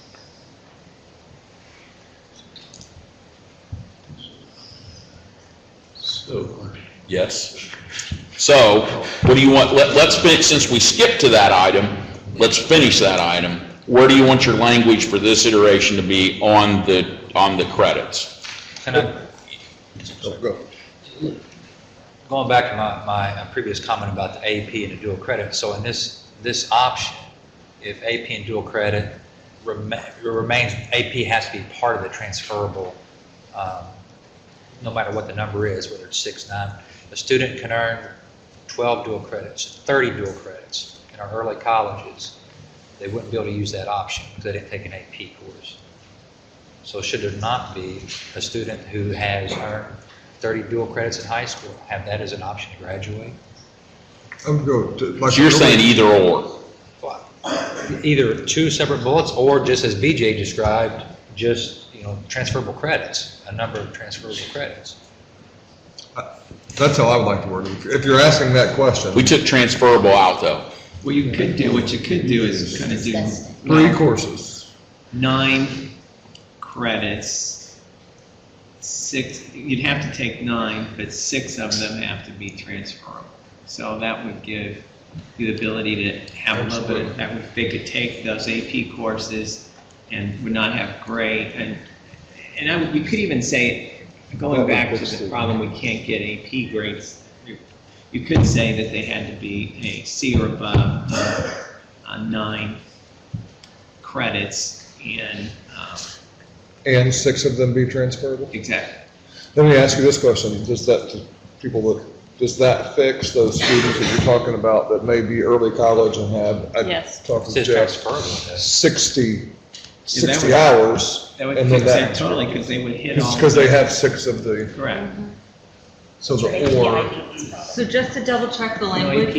So, yes. So, what do you want? Let's finish, since we skipped to that item, let's finish that item. Where do you want your language for this iteration to be on the credits? Going back to my previous comment about the AP and the dual credit, so in this option, if AP and dual credit remains, AP has to be part of the transferable, no matter what the number is, whether it's 6, 9. A student can earn 12 dual credits, 30 dual credits in our early colleges. They wouldn't be able to use that option because they didn't take an AP course. So should there not be a student who has earned 30 dual credits in high school, have that as an option to graduate? I'm going to, so you're saying either or? Either 2 separate bullets or just as BJ described, just transferable credits, a number of transferable credits. That's how I would like to word it. If you're asking that question. We took transferable out though. What you could do is kind of do 3 courses. 9 credits, 6, you'd have to take 9, but 6 of them have to be transferable. So that would give you the ability to have a little bit of that. They could take those AP courses and would not have grade. And we could even say, going back to the problem we can't get AP grades, you could say that they had to be a C or above on 9 credits and 6 of them be transferable? Exactly. Let me ask you this question. Does that fix those students that you're talking about that may be early college and have, talked to Jeff, 60 hours? That would fix that totally because they would hit all. Because they have 6 of the. Correct. So the or. So just to double check the language.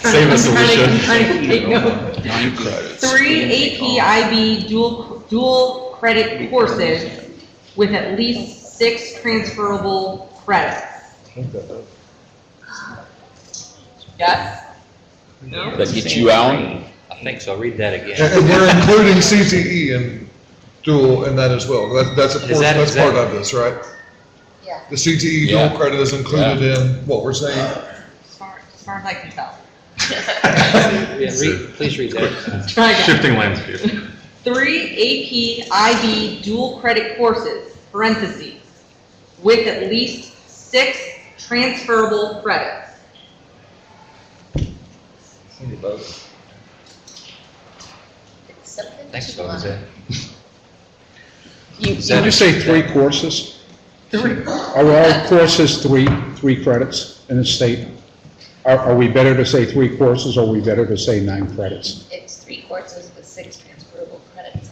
Save a solution. I'm trying to take notes. 9 credits. 3 AP IB dual credit courses with at least 6 transferable credits. Yes? No. That gets you out? I think so. Read that again. And we're including CTE and dual in that as well. That's part of this, right? The CTE dual credit is included in what we're saying? As far as I can tell. Please read that. Try again. Shifting landscape. 3 AP IB dual credit courses, parentheses, with at least 6 transferable credits. Thanks, Jose. Did you say 3 courses? 3. Are all courses three credits in the state? Are we better to say 3 courses, or are we better to say 9 credits? It's 3 courses with 6 transferable credits.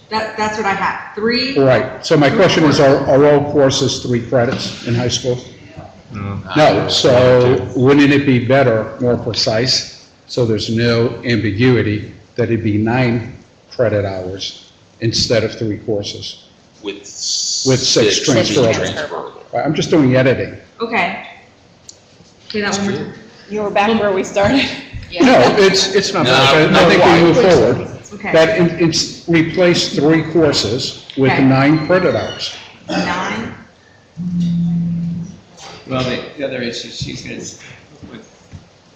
That's what I have. 3. Right, so my question is, are all courses 3 credits in high school? No, so wouldn't it be better, more precise, so there's no ambiguity, that it'd be 9 credit hours instead of 3 courses? With 6 transferable. Right, I'm just doing editing. Okay. Say that one more time. You were back where we started. No, it's not, I think we move forward. Okay. That it's replace 3 courses with Okay. 9 credit hours. 9. Well, the other issue she's going to, what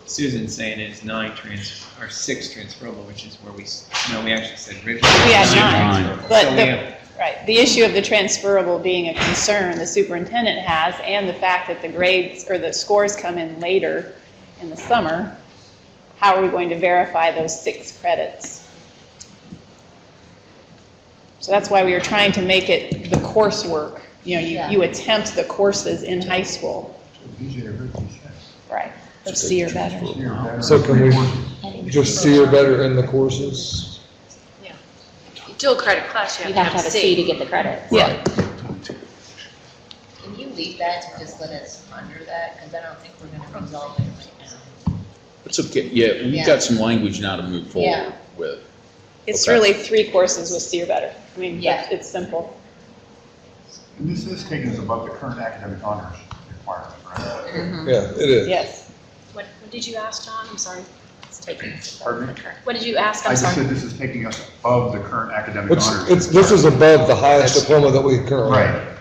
Susan's saying is 6 transferable, which is where we actually said originally. We had 9, transferable. but So we have, right, the issue of the transferable being a concern the superintendent has, and the fact that the grades or the scores come in later in the summer, how are we going to verify those 6 credits? So that's why we were trying to make it the coursework. You attempt the courses in high school. Right, of C or better. So can we just C or better in the courses? Dual credit class, You have to have a C to get the credit. Yeah. Can you leave that and just let us ponder that? Because I don't think we're going to resolve it right now. It's okay, yeah, we've got some language now to move forward with. It's Okay. really 3 courses with C or better. I mean, Yeah. it's simple. And this is taking us above the current academic honors requirement, right? Yeah, it is. Yes. What did you ask, John? I'm sorry. Pardon me? What did you ask? I I'm just sorry. said this is taking us above the current academic honors. This is above the highest diploma that we currently Right. have.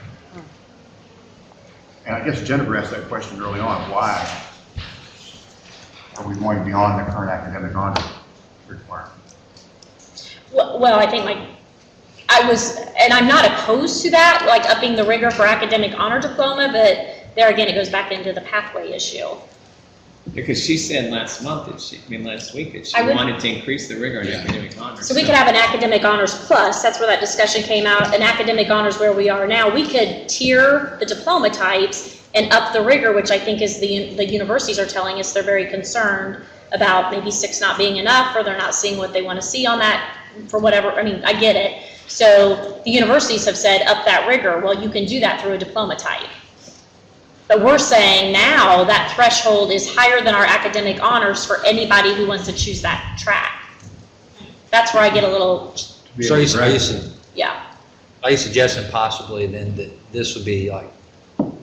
And I guess Jennifer asked that question early on, why are we going beyond the current academic honors requirement? Well, I think and I'm not opposed to that, like upping the rigor for academic honor diploma, but there again, it goes back into the pathway issue. because she said last week that she I would- wanted to increase the rigor in academic honors. So we could have an academic honors plus, that's where that discussion came out, an academic honors where we are now. We could tier the diploma types and up the rigor, which I think is the universities are telling us they're very concerned about maybe 6 not being enough, or they're not seeing what they want to see on that for whatever, I mean, I get it. So the universities have said up that rigor. Well, you can do that through a diploma type. But we're saying now that threshold is higher than our academic honors for anybody who wants to choose that track. That's where I get a little, So are you yeah. suggesting possibly then that this would be like,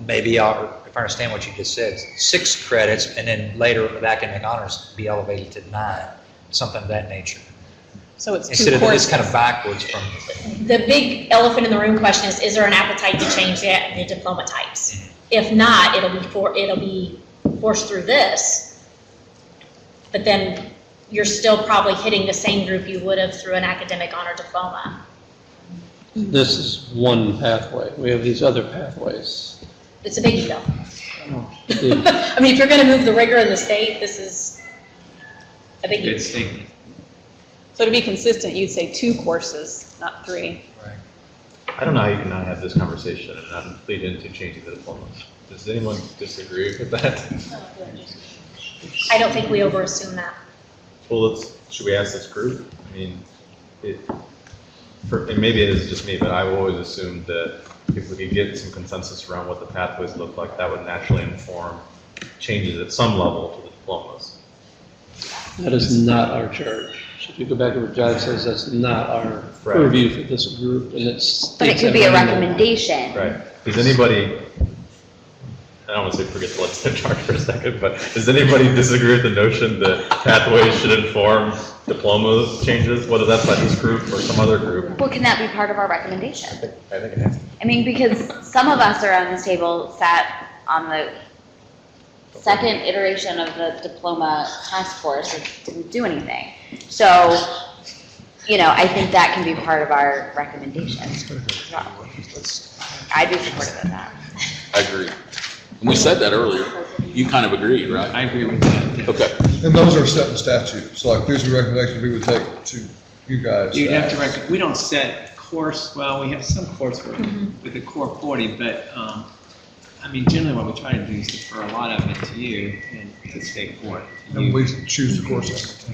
maybe, if I understand what you just said, 6 credits, and then later with academic honors be elevated to 9, something of that nature? So it's 2 Instead of courses. this kind of backwards from. The big elephant in the room question is there an appetite to change the diploma types? If not, it'll be forced through this. But then you're still probably hitting the same group you would have through an academic honor diploma. This is one pathway. We have these other pathways. It's a biggie though. Yeah. I mean, if you're gonna move the rigor in the state, this is a biggie. Good statement. So to be consistent, you'd say 2 courses, not 3. I don't know how you can not have this conversation and not lead into changing the diplomas. Does anyone disagree with that? I don't think we overassume that. Well, should we ask this group? I mean, and maybe it is just me, but I've always assumed that if we could get some consensus around what the pathways look like, that would naturally inform changes at some level to the diplomas. That is not our charge. So if you go back to what John says, that's not our purview for this group, and it's. But it could be a recommendation. Right. Does anybody I don't want to say forget the legislative charge for a second, but does anybody disagree with the notion that pathways should inform diploma changes, whether that's by this group or some other group? Well, can that be part of our recommendation? I think it has to. I mean, because some of us around this table sat on the second iteration of the diploma task force and didn't do anything. So, I think that can be part of our recommendations as well. I'd be supportive of that. I agree. And we said that earlier. You kind of agreed, right? I agree with that. Okay. And those are set in statute, so like these are recommendations we would take to you guys. You'd have to we don't set course, well, we have some coursework with the core 40, but, generally what we try to do is defer a lot of it to you and to state court. And we choose the course.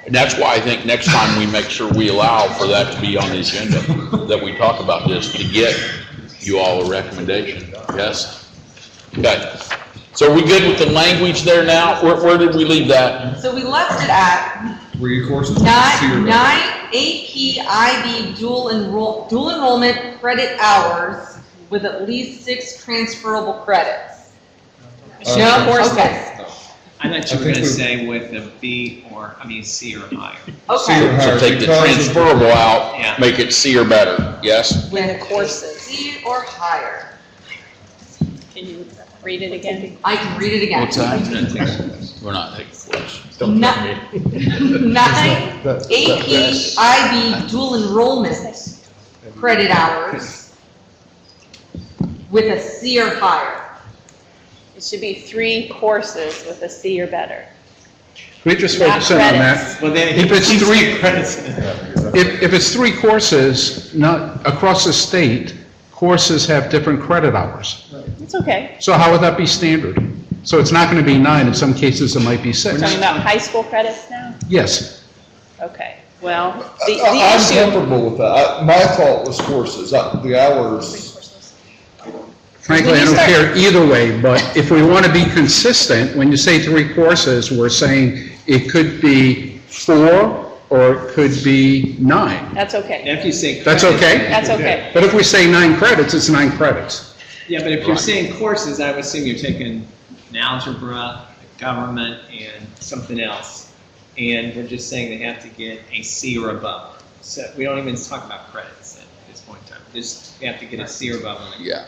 And that's why I think next time we make sure we allow for that to be on the agenda, that we talk about this to get you all a recommendation. Yes? Okay. So are we good with the language there now? Where did we leave that? So we left it at 3 courses. 9 AP IB dual enrollment credit hours with at least 6 transferable credits. No courses. Okay. I thought you were going to say with a B or, C or higher. Okay. So take the transferable out, make it C or better. Yes? With the courses. C or higher. Can you read it again? I can read it again. What's that? We're not taking questions. Don't tell me. 9 AP IB dual enrollment credit hours with a C or higher. It should be 3 courses with a C or better. We just focus in on that. Well, then If it's 3 credits. If it's 3 courses, not across the state, courses have different credit hours. It's okay. So how would that be standard? So it's not going to be 9, in some cases it might be 6. We're talking about high school credits now? Yes. Okay, well, the I'm issue. comfortable with that. My thought was courses, the hours. Frankly, I don't care either way, but if we want to be consistent, when you say 3 courses, we're saying it could be 4 or it could be 9. That's okay. If you say That's credits, okay? That's okay. But if we say 9 credits, it's 9 credits. Yeah, but if you're saying courses, I would assume you're taking an algebra, government, and something else. And we're just saying they have to get a C or above. So we don't even talk about credits at this point in time. Just they have to get a C or above on it. Yeah.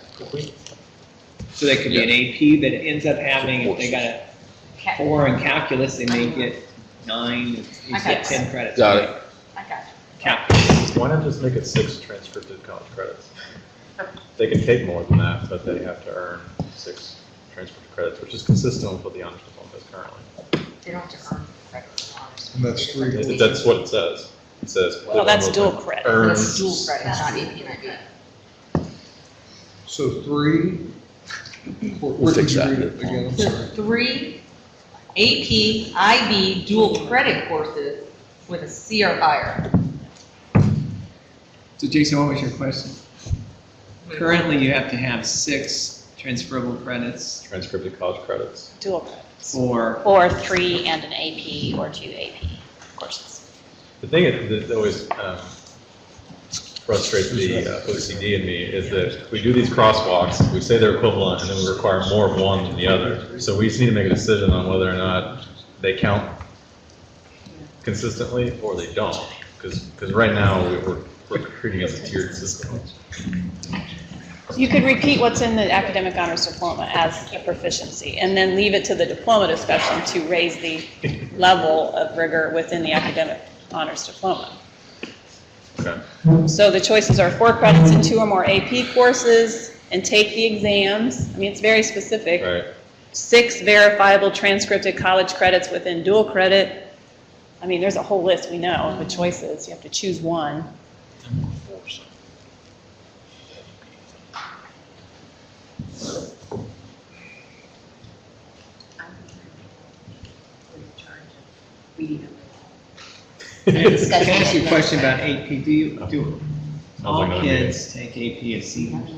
So they could be an AP that ends up having, if they got a 4 in calculus, they may get 9, you get 10 credits. Got it. I got you. Calculus. Why not just make it 6 transcripted college credits? They can take more than that, but they have to earn 6 transcripted credits, which is consistent with what the honors diploma is currently. They don't have to earn credits. And that's 3. That's what it says. It says. Well, that's dual credit. That's dual credit, not AP and IB. So 3. We'll fix that. Again, I'm sorry. 3 AP IB dual credit courses with a C or higher. So Jason, what was your question? Currently, you have to have 6 transferable credits. Transcripted college credits. Dual credits. Or 3 and an AP or 2 AP courses. The thing that always frustrates the OCD in me is that we do these crosswalks, we say they're equivalent, and then we require more of one than the other. So we just need to make a decision on whether or not they count consistently or they don't. Because right now, we're treating it as a tiered system. You could repeat what's in the academic honors diploma as a proficiency, and then leave it to the diploma discussion to raise the level of rigor within the academic honors diploma. Okay. So the choices are 4 credits in 2 or more AP courses, and take the exams. It's very specific. Right. 6 verifiable transcripted college credits within dual credit. There's a whole list, we know, of the choices. You have to choose one. Can I ask you a question about AP? Do all kids take AP as seniors?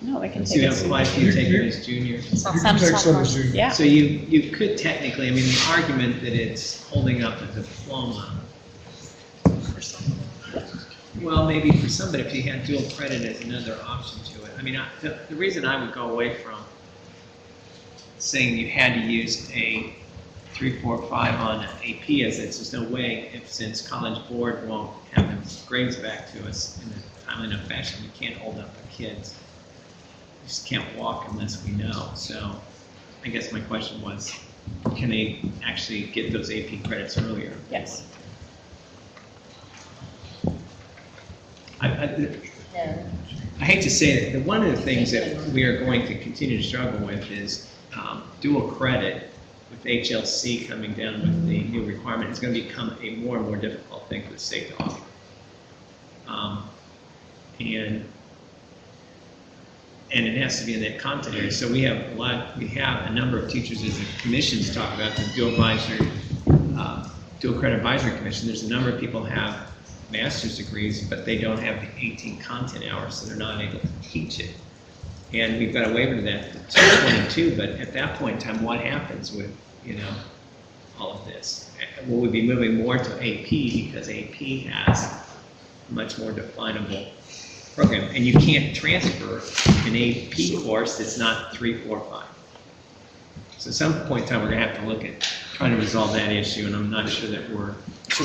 No, they can So take you it. have 5 kids taking it as juniors? You can take some as juniors. Yeah. So you could technically, the argument that it's holding up the diploma. Well, maybe for some, but if you had dual credit as another option to it. I mean, the reason I would go away from saying you had to use a 3, 4, 5 on AP is there's no way, since College Board won't have the grades back to us in a timely enough fashion, we can't hold up the kids. We just can't walk unless we know. So I guess my question was, can they actually get those AP credits earlier? Yes. I hate to say it, but one of the things that we are going to continue to struggle with is dual credit with HLC coming down with the new requirement. It's going to become a more and more difficult thing for the state to offer. And it has to be in that content area. So we have a number of teachers as the commissions talk about the dual credit advisory commission. There's a number of people have master's degrees, but they don't have the 18 content hours, so they're not able to teach it. And we've got a waiver to that to 222, but at that point in time, what happens with, all of this? Will we be moving more to AP because AP has a much more definable program, and you can't transfer an AP course that's not 3, 4, 5. So at some point in time, we're going to have to look at trying to resolve that issue, and I'm not sure that we're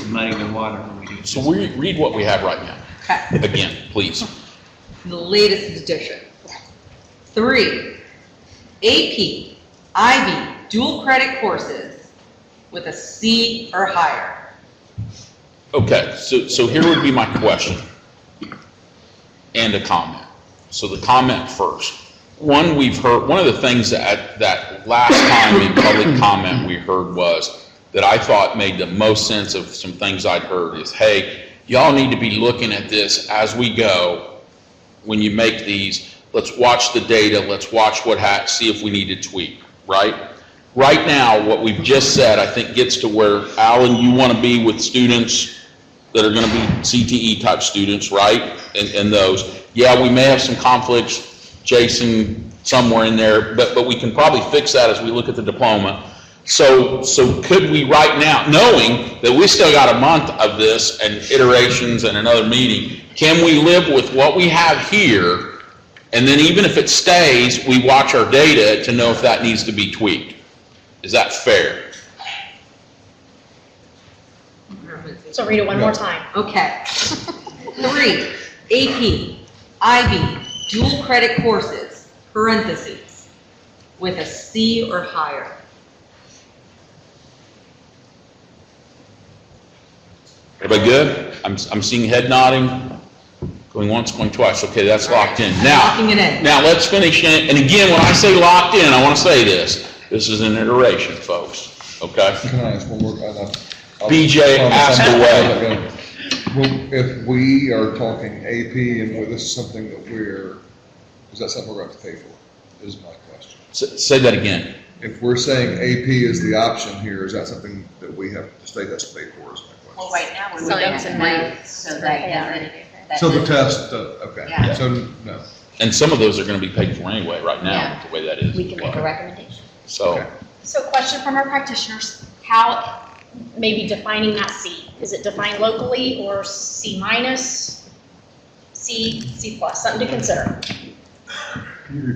muddying the water when we do. So we read what we have right now. Okay. Again, please. The latest edition. 3, AP, IB, dual credit courses with a C or higher. Okay, so here would be my question and a comment. So the comment first. One, we've heard, one of the things that last time in public comment we heard was, that I thought made the most sense of some things I'd heard is, hey, y'all need to be looking at this as we go when you make these. Let's watch the data, let's watch see if we need to tweak, right? Right now, what we've just said, I think gets to where, Alan, you want to be with students that are going to be CTE type students, right? And those. Yeah, we may have some conflicts, Jason, somewhere in there, but we can probably fix that as we look at the diploma. So could we right now, knowing that we still got a month of this and iterations and another meeting, can we live with what we have here? And then even if it stays, we watch our data to know if that needs to be tweaked. Is that fair? So read it one more time. Okay. 3, AP, IB, dual credit courses, parentheses, with a C or higher. Everybody good? I'm seeing head nodding, going once, going twice. Okay, that's locked in. Locking it in. Now let's finish it. And again, when I say locked in, I want to say this. This is an iteration, folks. Okay? Can I ask one more? BJ, ask away. Well, if we are talking AP and this is something that is that something we're going to pay for, is my question. Say that again. If we're saying AP is the option here, is that something that the state has to pay for, is my question. Well, right now, we're So looking it's at a money, no. so that. So the test, okay, Yeah. so no. And some of those are going to be paid for anyway right now, Yeah. the way that is. We can make a recommendation. So, So question from our practitioners, how, maybe defining that C, is it defined locally or C minus, C plus, something to consider?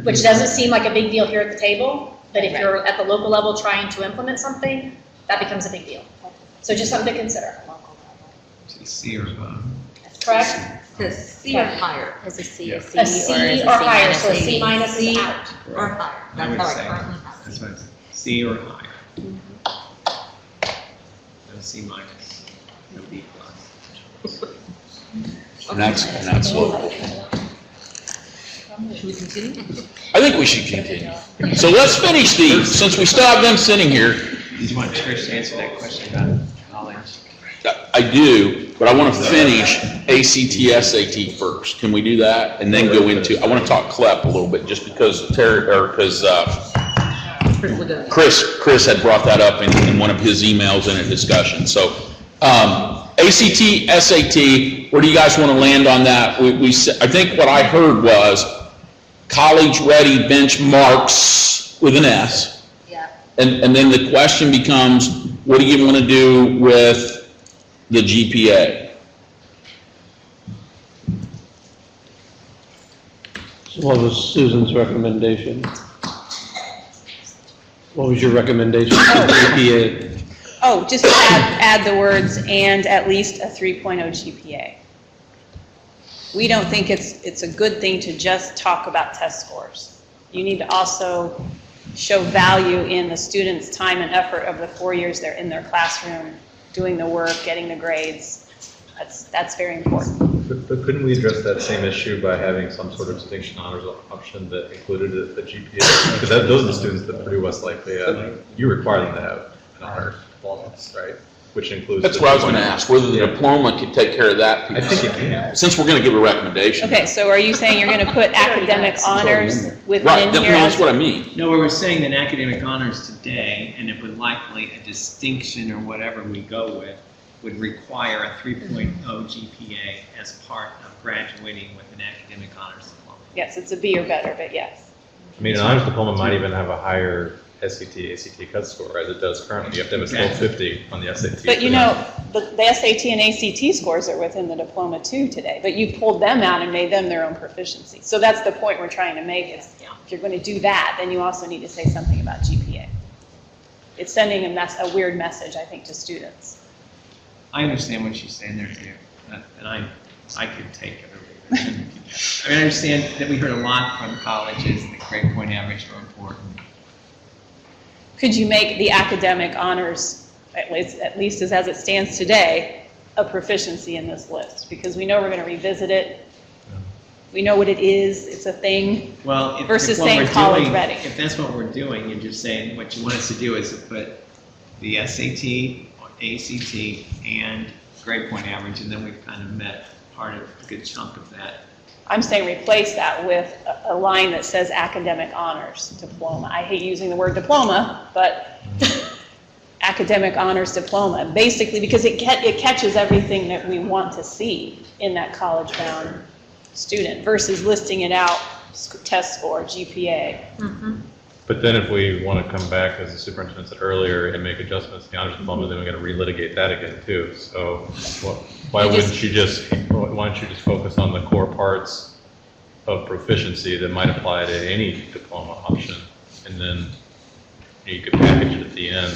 Which doesn't seem like a big deal here at the table, but if you're at the local level trying to implement something, that becomes a big deal. So just something to consider. C or above. Correct? To C or higher. Is a C Yeah. a C, A C or is a or C higher, minus so a a C B? minus is C out. or higher. I That's would how I say, currently have that's it. what C or higher. No C minus, no B plus. and that's local. Should we continue? I think we should continue. So let's finish these, since we still have them sitting here. Did you want Trish to answer that question about college? I do, but I want to finish ACT, SAT first. Can we do that? And then go into, I want to talk CLEP a little bit, just because Chris had brought that up in one of his emails in a discussion. So ACT, SAT, where do you guys want to land on that? I think what I heard was college-ready benchmarks with an S. Yeah. And then the question becomes, what do you want to do with the GPA? What was Susan's recommendation? What was your recommendation for GPA? Oh, just add the words, "and at least a 3.0 GPA." We don't think it's a good thing to just talk about test scores. You need to also show value in the students' time and effort of the 4 years they're in their classroom, doing the work, getting the grades. That's very important. But couldn't we address that same issue by having some sort of distinction honors option that included a GPA? Because those are the students that Purdue West likely, you require them to have an honors diploma, right? Which includes. That's what I was going to ask, whether the diploma could take care of that piece. I think it can. Since we're going to give a recommendation. Okay, so are you saying you're going to put academic honors within Right, here? that's what I mean. No, we're saying that academic honors today, and it would likely a distinction or whatever we go with, would require a 3.0 GPA as part of graduating with an academic honors diploma. Yes, it's a B or better, but yes. I mean, an honors diploma might even have a higher SAT, ACT cut score as it does currently. You have to have a 1250 on the SAT. But you know, the SAT and ACT scores are within the diploma too today, but you pulled them out and made them their own proficiency. So that's the point we're trying to make is if you're going to do that, then you also need to say something about GPA. It's sending a weird message, I think, to students. I understand what she's saying there too, and I could take it or leave it. I mean, I understand that we heard a lot from colleges that grade point average are important. Could you make the academic honors, at least as it stands today, a proficiency in this list? Because we know we're going to revisit it. We know what it is. It's a thing. Well, versus saying college ready. If that's what we're doing, you're just saying what you want us to do is to put the SAT, ACT, and grade point average, and then we've kind of met part of a good chunk of that. I'm saying replace that with a line that says academic honors diploma. I hate using the word diploma, but academic honors diploma, basically because it catches everything that we want to see in that college-bound student versus listing it out, test score, GPA. Mm-hmm. But then if we want to come back, as the superintendent said earlier, and make adjustments to the honors diploma, then we're going to relitigate that again too. So why don't you just focus on the core parts of proficiency that might apply to any diploma option, and then you could package it at the end.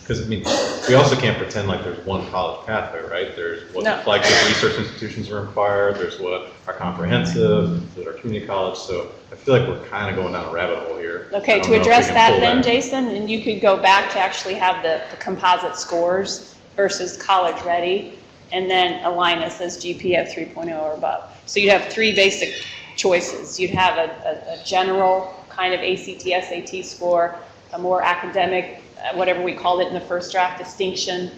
Because I mean, we also can't pretend like there's one college pathway, right? There's what flagship research institutions are required. There's what are comprehensive. There's our community college. So I feel like we're kind of going down a rabbit hole here. Okay, to address that then, Jason, and you could go back to actually have the composite scores versus college ready, and then a line that says GPA of 3.0 or above. So you'd have three basic choices. You'd have a general kind of ACT, SAT score, a more academic, whatever we called it in the first draft, distinction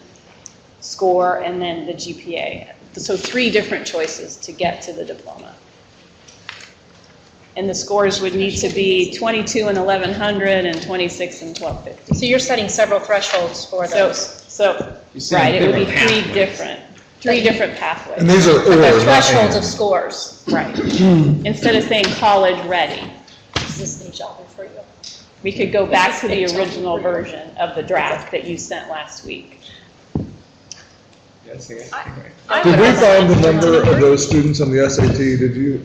score, and then the GPA. So three different choices to get to the diploma. And the scores would need to be 22 and 1100 and 26 and 1250. So you're setting several thresholds for those. Right, it would be three different pathways. And these are But they're thresholds of scores. Right. Instead of saying college ready. Is this new job for you? We could go back to the original version of the draft that you sent last week. Did we find the number of those students on the SAT? Did you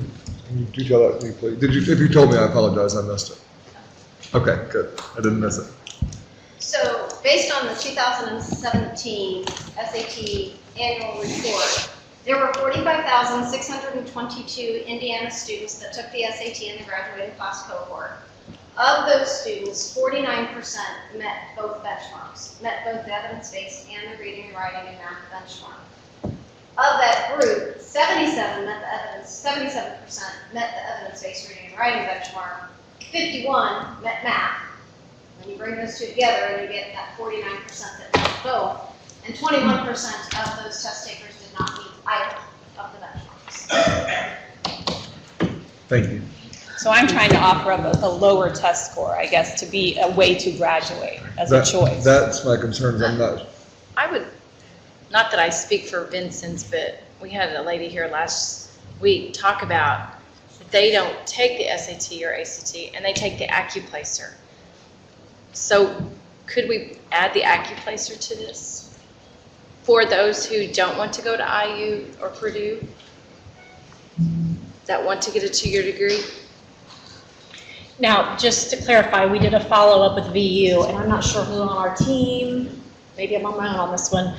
tell that to me, please? If you told me, I apologize, I missed it. Okay, good. I didn't miss it. So based on the 2017 SAT annual report, there were 45,622 Indiana students that took the SAT in the graduating class cohort. Of those students, 49% met both benchmarks, met both the evidence-based and the reading and writing and math benchmark. Of that group, 77% met the evidence-based reading and writing benchmark, 51 met math. When you bring those two together, and you get that 49% that met both, and 21% of those test takers did not meet either of the benchmarks. Thank you. So I'm trying to offer up a lower test score, I guess, to be a way to graduate as a choice. That's my concern. I would, not that I speak for Vincent's, but we had a lady here last week talk about they don't take the SAT or ACT and they take the AccuPlacer. So could we add the AccuPlacer to this for those who don't want to go to IU or Purdue that want to get a 2-year degree? Now, just to clarify, we did a follow-up with VU, and I'm not sure who on our team, maybe I'm on my own on this one,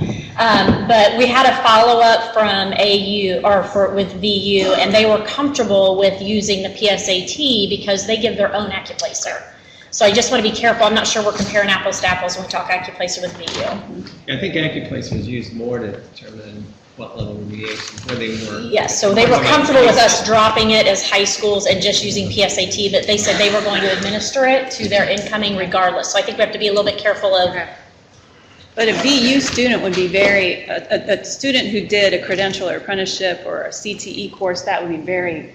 but we had a follow-up from AU, with VU, and they were comfortable with using the PSAT because they give their own AccuPlacer. So I just want to be careful. I'm not sure we're comparing apples to apples when we talk AccuPlacer with VU. I think AccuPlacer was used more to determine what level of remediation, where they were. Yes, so they were comfortable with us dropping it as high schools and just using PSAT, but they said they were going to administer it to their incoming regardless. So I think we have to be a little bit careful of. But a VU student would be a student who did a credential or apprenticeship or a CTE course, that would be very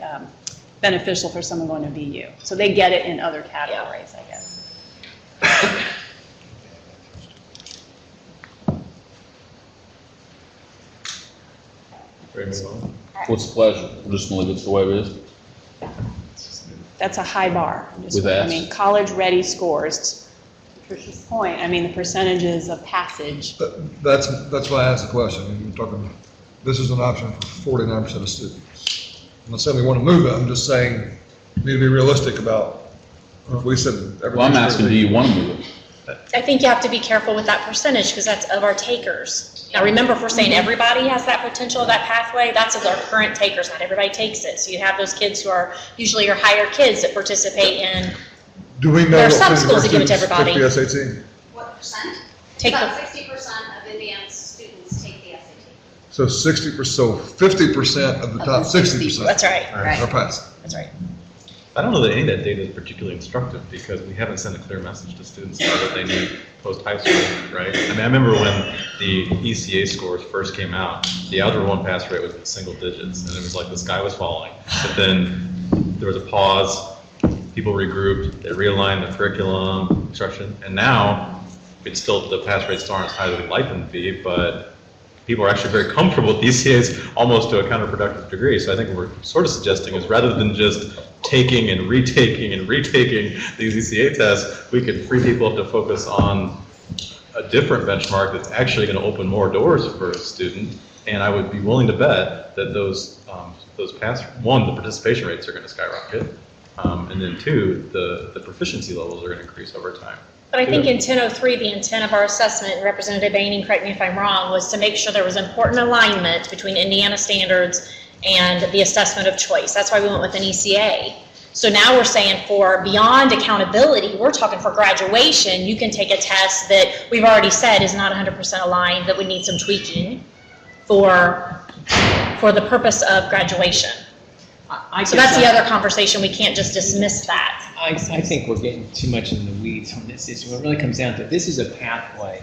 beneficial for someone going to VU. So they get it in other categories, I guess. What's the pleasure? We're just gonna leave it the way it is? That's a high bar. With that? I mean, college-ready scores. To Tricia's point, I mean, the percentages of passage. That's why I asked the question. You're talking, this is an option for 49% of students. I'm not saying we want to move it, I'm just saying we need to be realistic about, if we said everything. Well, I'm asking, do you want to move it? I think you have to be careful with that percentage because that's of our takers. Now, remember, if we're saying everybody has that potential, that pathway, that's of our current takers. Not everybody takes it. So you have those kids who are usually your higher kids that participate in. Do we know There are what some percentage schools of that give it to students everybody. take the SAT? What percent? Take About the- 60% of Indiana's students take the SAT. So 60%, so 50% of the top 60%. That's right. Are passing. That's right. I don't know that any of that data is particularly instructive because we haven't sent a clear message to students about what they need post-high school, right? I mean, I remember when the ECA scores first came out, the Algebra 1 pass rate was in single digits, and it was like the sky was falling. But then there was a pause, people regrouped, they realigned the curriculum, instruction, and now it's still, the pass rates aren't as high as we'd like them to be, but people are actually very comfortable with ECAs almost to a counterproductive degree. So I think what we're sort of suggesting is rather than just taking and retaking these ECA tests, we could free people up to focus on a different benchmark that's actually going to open more doors for a student. And I would be willing to bet that those pass, one, the participation rates are going to skyrocket, and then two, the proficiency levels are going to increase over time. But I think in 1003, the intent of our assessment, and Representative Baining, correct me if I'm wrong, was to make sure there was important alignment between Indiana standards and the assessment of choice. That's why we went with an ECA. So now we're saying for beyond accountability, we're talking for graduation, you can take a test that we've already said is not 100% aligned, that would need some tweaking for the purpose of graduation. So that's the other conversation. We can't just dismiss that. I think we're getting too much in the weeds on this issue. What really comes down to, this is a pathway,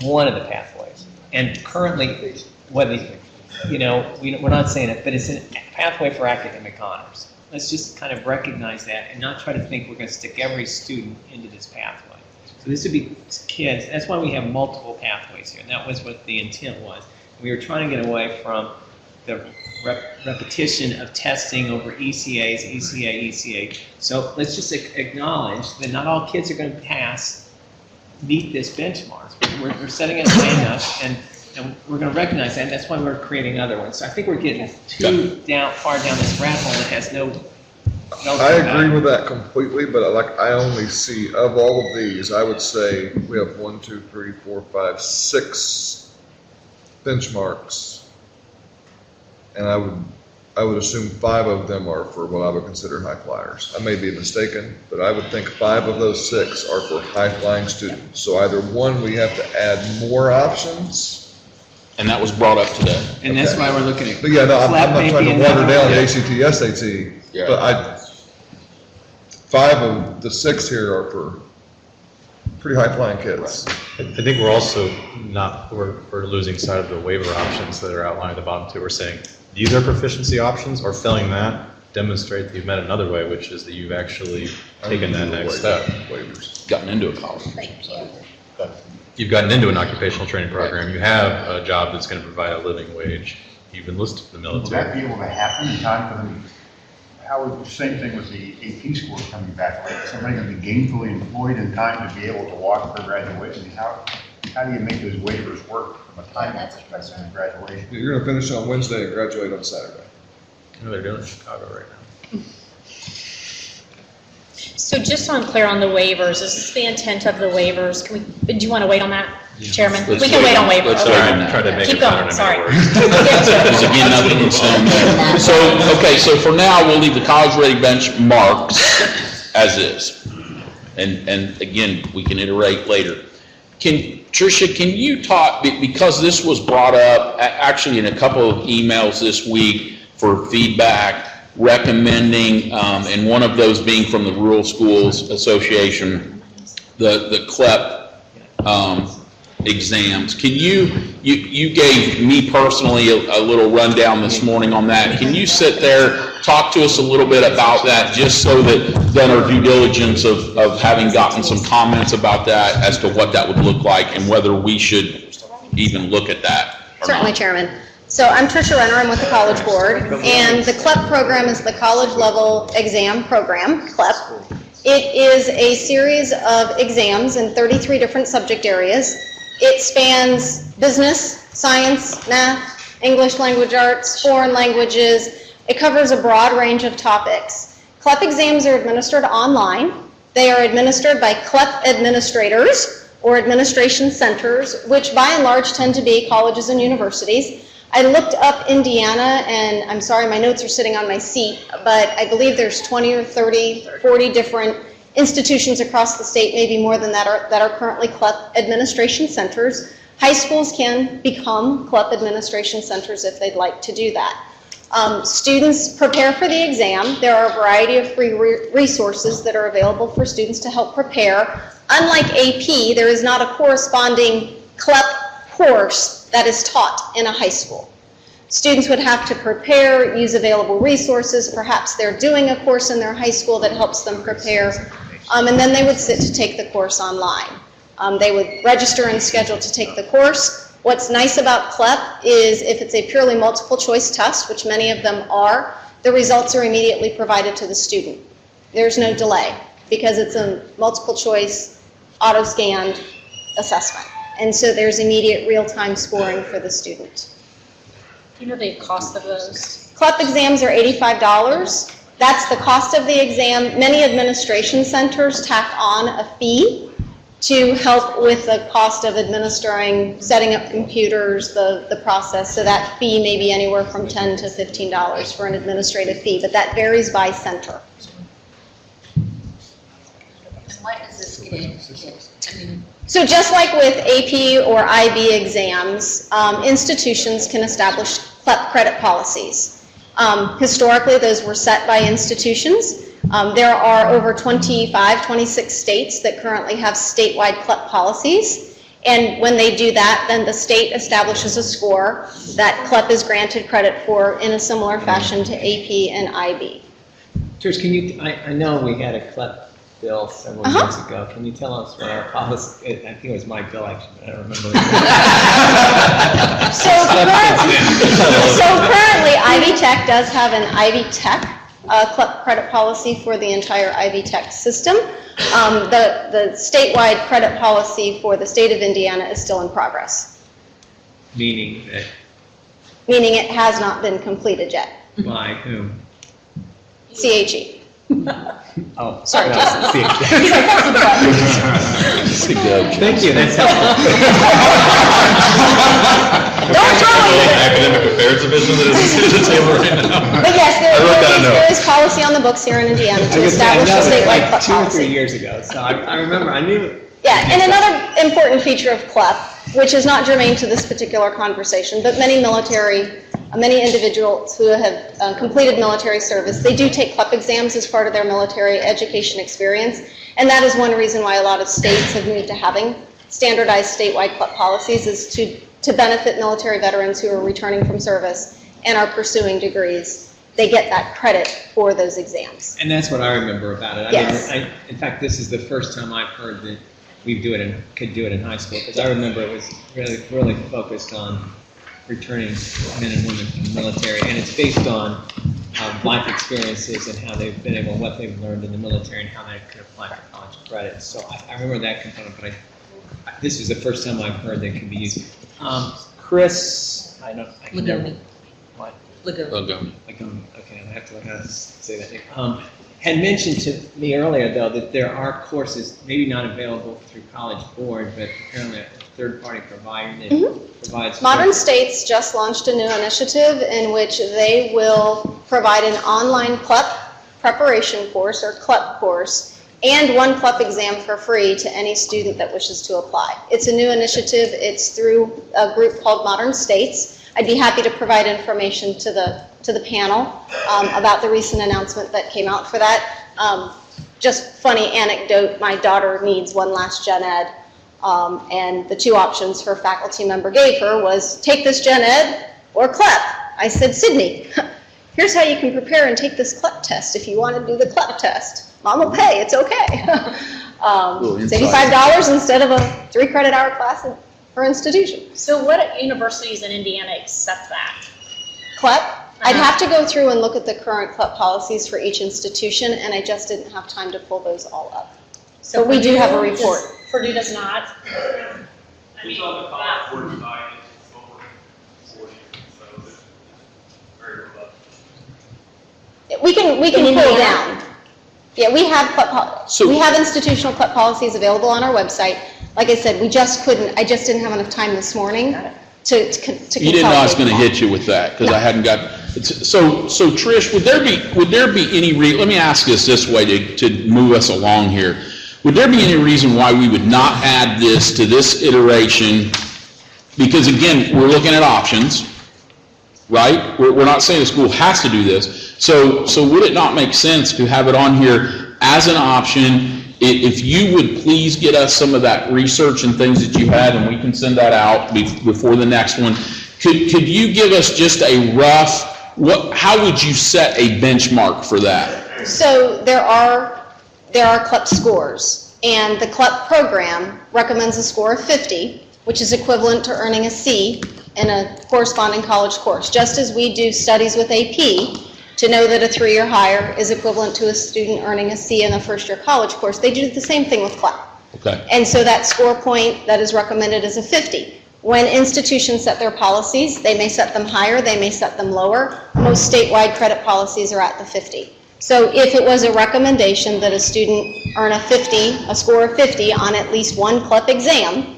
one of the pathways. And currently, whether, we're not saying it, but it's a pathway for academic honors. Let's just kind of recognize that and not try to think we're going to stick every student into this pathway. So this would be kids, that's why we have multiple pathways here, and that was what the intent was. We were trying to get away from the repetition of testing over ECAs, ECA. So let's just acknowledge that not all kids are going to meet this benchmark. We're setting it high enough, and we're going to recognize that, and that's why we're creating other ones. So I think we're getting too far down this rat hole that has no I agree with that completely, but I only see, of all of these, I would say we have 1, 2, 3, 4, 5, 6 benchmarks. And I would assume 5 of them are for what I would consider high flyers. I may be mistaken, but I would think 5 of those 6 are for high flying students. So either one, we have to add more options. And that was brought up today. And that's why we're looking at. But yeah, no, I'm not trying to water down the ACT, SAT, Yeah. but 5 of the 6 here are for pretty high flying kids. I think we're also we're losing sight of the waiver options that are outlined at the bottom too. We're saying these are proficiency options, or failing that, demonstrate that you've met another way, which is that you've actually taken that next step. Waivers. Gotten into a college. Thank you. You've gotten into an occupational training program. You have a job that's going to provide a living wage. You've enlisted in the Will that military. be able to happen in time for them? How would, same thing with the AP scores coming back, like, is somebody going to be gainfully employed in time to be able to walk for graduation? How do you make those waivers work from a time perspective in graduation? You're gonna finish on Wednesday and graduate on Saturday. You know, they're doing it in Chicago right now. So just so I'm clear on the waivers, is this the intent of the waivers? Can we, do you want to wait on that, Chairman? We can wait on waivers. Let's try to make Keep it going, better sorry. Because again, nothing can stand there. So, okay, so for now, we'll leave the college ready benchmarks as is. And again, we can iterate later. Tricia, can you talk, because this was brought up actually in a couple of emails this week for feedback, recommending, and one of those being from the Rural Schools Association, the CLEP exams. Can you gave me personally a little rundown this morning on that. Can you sit there, talk to us a little bit about that, just so that then our due diligence of having gotten some comments about that as to what that would look like and whether we should even look at that or Certainly, not. Chairman. So I'm Tricia Renner, I'm with the College Board, and the CLEP program is the College Level Exam Program, CLEP. It is a series of exams in 33 different subject areas. It spans business, science, math, English language arts, foreign languages. It covers a broad range of topics. CLEP exams are administered online. They are administered by CLEP administrators or administration centers, which by and large tend to be colleges and universities. I looked up Indiana, and I'm sorry, my notes are sitting on my seat, but I believe there's 20 or 30, 40 different institutions across the state, maybe more than that, are currently CLEP administration centers. High schools can become CLEP administration centers if they'd like to do that. Students prepare for the exam. There are a variety of free resources that are available for students to help prepare. Unlike AP, there is not a corresponding CLEP course that is taught in a high school. Students would have to prepare, use available resources. Perhaps they're doing a course in their high school that helps them prepare, and then they would sit to take the course online. They would register and schedule to take the course. What's nice about CLEP is if it's a purely multiple choice test, which many of them are, the results are immediately provided to the student. There's no delay because it's a multiple choice auto-scanned assessment. And so there's immediate real-time scoring for the student. Do you know the cost of those? CLEP exams are $85. That's the cost of the exam. Many administration centers tack on a fee to help with the cost of administering, setting up computers, the process. So that fee may be anywhere from $10 to $15 for an administrative fee, but that varies by center. And what does this get? So just like with AP or IB exams, institutions can establish CLEP credit policies. Historically, those were set by institutions. There are over 25, 26 states that currently have statewide CLEP policies. And when they do that, then the state establishes a score that CLEP is granted credit for in a similar fashion to AP and IB. Trish, can you, I know we had a CLEP bill several years ago. Can you tell us what our policy, I think it was my bill actually, but I don't remember. So currently, Ivy Tech does have an Ivy Tech CLEP credit policy for the entire Ivy Tech system. The statewide credit policy for the state of Indiana is still in progress. Meaning that? Meaning it has not been completed yet. By whom? CAG. Oh, sorry, no, Jason. Thank you, that's helpful. Don't tell me. Academic affairs division that is at the table right now. But yes, there is policy on the books here in Indiana to establish a statewide CLEP Two or policy. 3 years ago, so I remember, I knew. Yeah, and another important feature of CLEP, which is not germane to this particular conversation, but many individuals who have completed military service, they do take CLEP exams as part of their military education experience, and that is one reason why a lot of states have moved to having standardized statewide CLEP policies, is to benefit military veterans who are returning from service and are pursuing degrees. They get that credit for those exams. And that's what I remember about it. Yes. In fact, this is the first time I've heard that we could do it in high school, because I remember it was really focused on returning men and women from the military, and it's based on life experiences and how they've been able, what they've learned in the military and how they can apply for college credits. So I remember that component, but this is the first time I've heard that it can be used. Chris, I know. Legomi. What? Laguna. Okay, I have to learn how to say that name. Had mentioned to me earlier, though, that there are courses, maybe not available through College Board, but apparently a third-party provider that provides. Modern States just launched a new initiative in which they will provide an online CLEP preparation course or CLEP course and one CLEP exam for free to any student that wishes to apply. It's a new initiative. It's through a group called Modern States. I'd be happy to provide information to the panel about the recent announcement that came out for that. Just funny anecdote, my daughter needs one last gen ed, and the two options her faculty member gave her was take this gen ed or CLEP. I said, Sydney, here's how you can prepare and take this CLEP test if you want to do the CLEP test. Mom will pay, it's okay. It's $85 instead of a 3-credit-hour class at her institution. So what universities in Indiana accept that? CLEP? I'd have to go through and look at the current CLEP policies for each institution, and I just didn't have time to pull those all up. So we do have a report. Purdue does not? I mean, on the College Board side, it's over 40, so it's very robust. We can pull down. Yeah, we have we have institutional CLEP policies available on our website. Like I said, I just didn't have enough time this morning to You didn't know I was going to hit you with that because I hadn't got. So Trish, would there be any let me ask this way to move us along here. Would there be any reason why we would not add this to this iteration? Because again, we're looking at options, right? We're not saying the school has to do this. So would it not make sense to have it on here as an option? If you would please get us some of that research and things that you had, and we can send that out before the next one. Could you give us just a rough, how would you set a benchmark for that? So there are CLEP scores, and the CLEP program recommends a score of 50, which is equivalent to earning a C in a corresponding college course. Just as we do studies with AP to know that a 3 or higher is equivalent to a student earning a C in a first-year college course, they do the same thing with CLEP. Okay. And so that score point that is recommended is a 50. When institutions set their policies, they may set them higher, they may set them lower. Most statewide credit policies are at the 50. So if it was a recommendation that a student earn a score of 50 on at least one CLEP exam,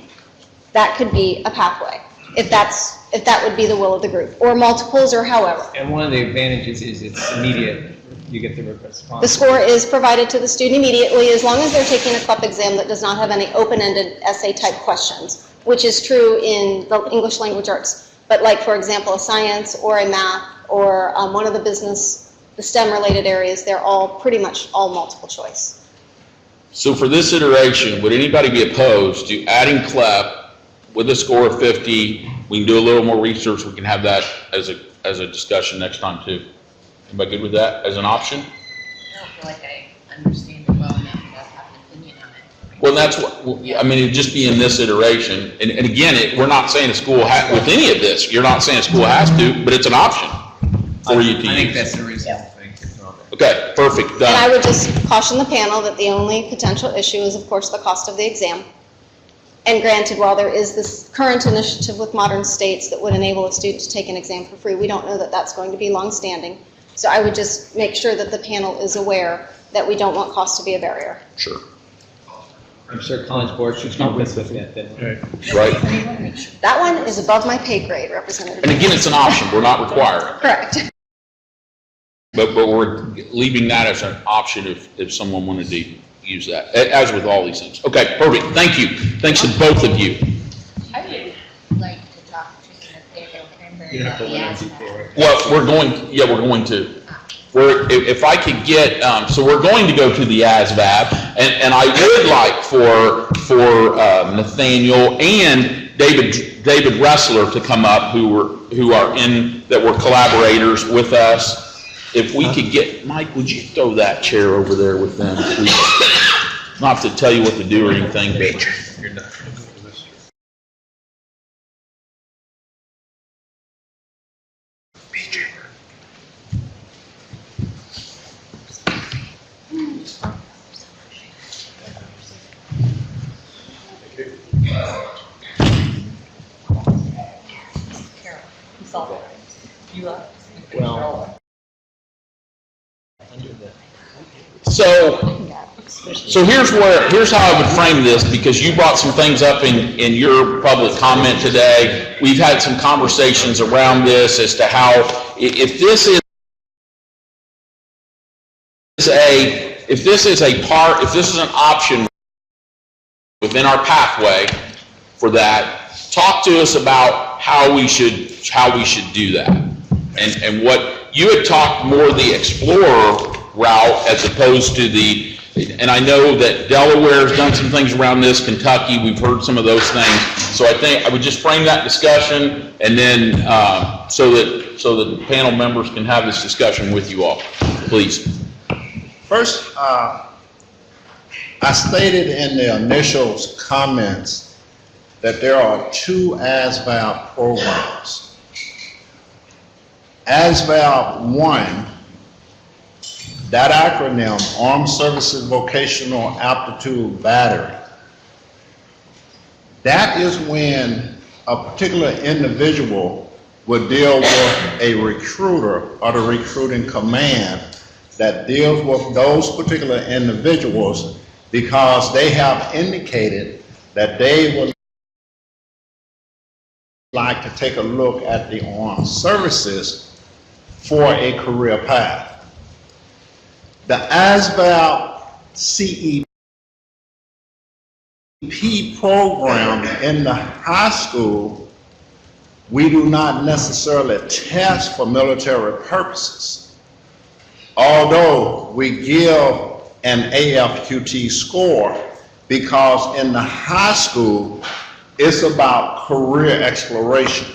that could be a pathway, if that would be the will of the group, or multiples, or however. And one of the advantages is it's immediate. You get the response. The score is provided to the student immediately as long as they're taking a CLEP exam that does not have any open-ended essay-type questions, which is true in the English language arts. But like, for example, a science or a math or one of the business, the STEM-related areas, they're all pretty much all multiple choice. So for this iteration, would anybody be opposed to adding CLEP with a score of 50? We can do a little more research. We can have that as a discussion next time too. Anybody good with that as an option? I don't feel like I understand it well enough to have an opinion on it. Well, that's what, I mean, it'd just be in this iteration. And again, we're not saying a school with any of this, you're not saying a school has to, but it's an option for you to use. I think that's a reasonable thing. Okay, perfect, done. And I would just caution the panel that the only potential issue is, of course, the cost of the exam. And granted, while there is this current initiative with Modern States that would enable a student to take an exam for free, we don't know that that's going to be long-standing. So I would just make sure that the panel is aware that we don't want cost to be a barrier. Sure. I'm sure College Board should come with that then. Right. That one is above my pay grade, Representative. And again, it's an option, we're not requiring. Correct. But we're leaving that as an option if someone wanted to use that, as with all these things. Okay, perfect, thank you. Thanks to both of you. I would like to talk to Nathaniel Cranberry about the ASVAB. Well, we're going to. If I could get, so we're going to go to the ASVAB, and I would like for Nathaniel and David Ressler to come up, who were collaborators with us. If we could get, Mike, would you throw that chair over there with them, please? Not to tell you what to do or anything, but. You're not. So here's how I would frame this, because you brought some things up in your public comment today. We've had some conversations around this as to how, if this is an option within our pathway for that, talk to us about how we should do that. And what you had talked more the explorer route as opposed to and I know that Delaware's done some things around this, Kentucky, we've heard some of those things. So I think I would just frame that discussion, and then so that the panel members can have this discussion with you all, please. First, I stated in the initial comments that there are two ASVAB programs. ASVAB 1, that acronym, Armed Services Vocational Aptitude Battery, that is when a particular individual would deal with a recruiter or the recruiting command that deals with those particular individuals, because they have indicated that they would like to take a look at the armed services for a career path. The ASVAB CEP program in the high school, we do not necessarily test for military purposes, although we give an AFQT score, because in the high school, it's about career exploration.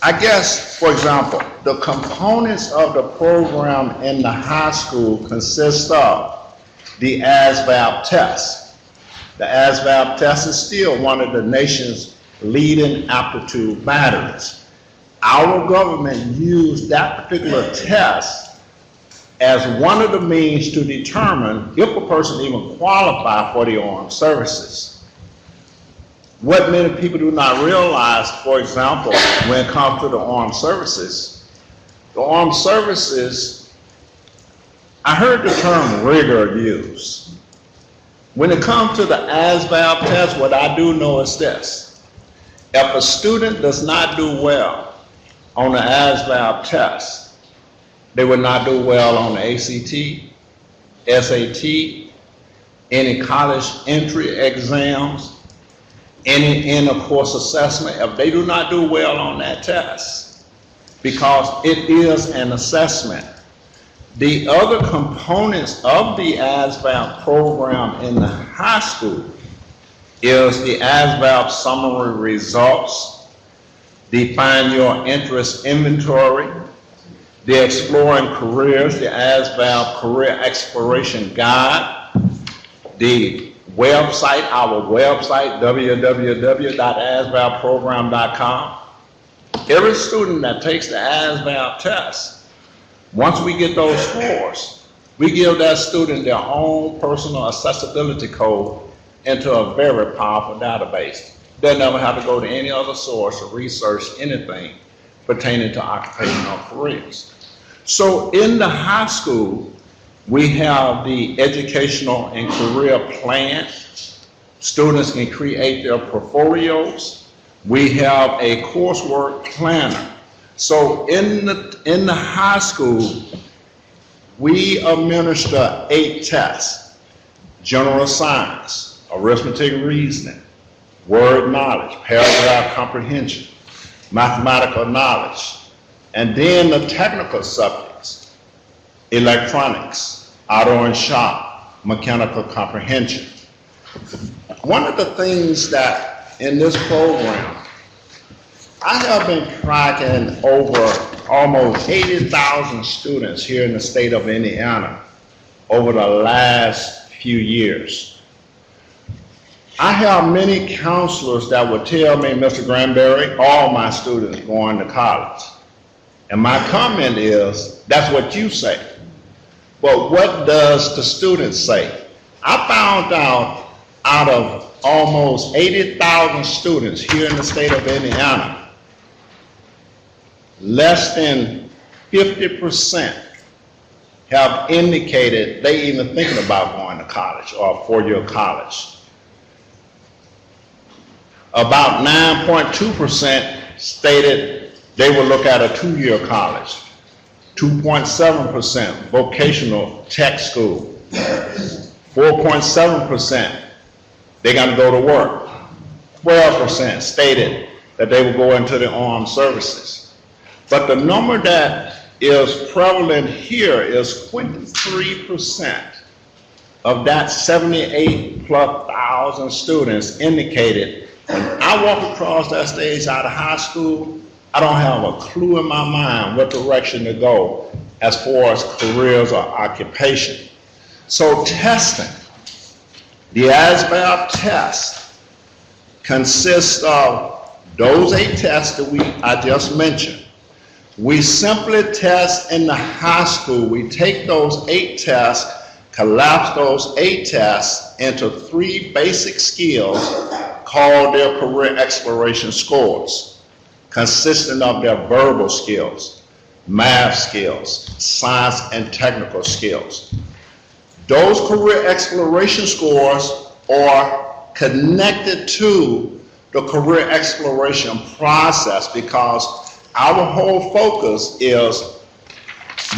I guess, for example, the components of the program in the high school consist of the ASVAB test. The ASVAB test is still one of the nation's leading aptitude batteries. Our government used that particular test as one of the means to determine if a person even qualifies for the armed services. What many people do not realize, for example, when it comes to the armed services, I heard the term rigor used. When it comes to the ASVAB test, what I do know is this: if a student does not do well on the ASVAB test, they will not do well on the ACT, SAT, any college entry exams, any end-of-course assessment. If they do not do well on that test, because it is an assessment. The other components of the ASVAB program in the high school is the ASVAB summary results, the Find Your Interest inventory, the Exploring Careers, the ASVAB Career Exploration Guide, the website, our website, www.asvabprogram.com. Every student that takes the ASVAB test, once we get those scores, we give that student their own personal accessibility code into a very powerful database. They'll never have to go to any other source or research anything pertaining to occupational careers. So in the high school, we have the educational and career plan. Students can create their portfolios. We have a coursework planner. So in the high school, we administer 8 tests: general science, arithmetic, reasoning, word knowledge, paragraph comprehension, mathematical knowledge, and then the technical subjects: electronics, auto and shop, mechanical comprehension. One of the things that in this program, I have been tracking over almost 80,000 students here in the state of Indiana over the last few years. I have many counselors that would tell me, Mr. Granberry, all my students going to college. And my comment is, that's what you say. But what does the students say? I found out of almost 80,000 students here in the state of Indiana, less than 50% have indicated they even thinking about going to college or a four-year college. About 9.2% stated they would look at a two-year college. 2.7% vocational tech school. 4.7% they're going to go to work. 12% stated that they will go into the armed services. But the number that is prevalent here is 23% of that 78,000+ students indicated, when I walk across that stage out of high school, I don't have a clue in my mind what direction to go as far as careers or occupation. So testing, the ASVAB test consists of those 8 tests that I just mentioned. We simply test in the high school. We take those 8 tests, collapse those 8 tests into 3 basic skills called their career exploration scores, consisting of their verbal skills, math skills, science and technical skills. Those career exploration scores are connected to the career exploration process, because our whole focus is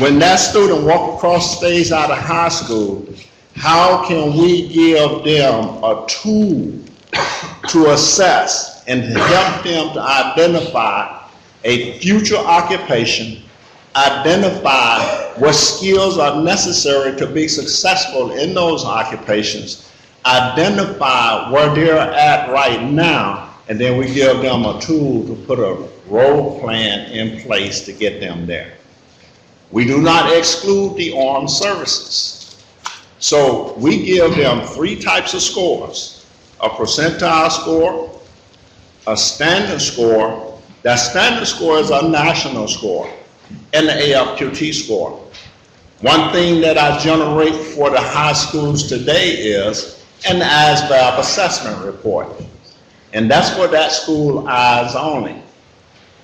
when that student walks across the stage out of high school, how can we give them a tool to assess and to help them to identify a future occupation, identify what skills are necessary to be successful in those occupations, identify where they're at right now, and then we give them a tool to put a role plan in place to get them there. We do not exclude the armed services. So we give them 3 types of scores: a percentile score, a standard score. That standard score is a national score, and the AFQT score. One thing that I generate for the high schools today is an ASVAB assessment report. And that's for that school eyes only.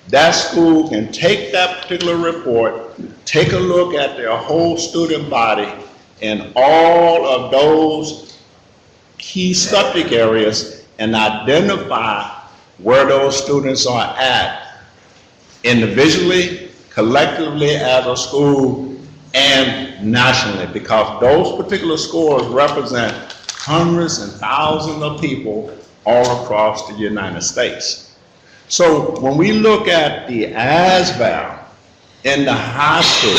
That school can take that particular report, take a look at their whole student body and all of those key subject areas and identify where those students are at individually, collectively as a school, and nationally, because those particular scores represent hundreds and thousands of people all across the United States. So when we look at the ASVAB in the high school,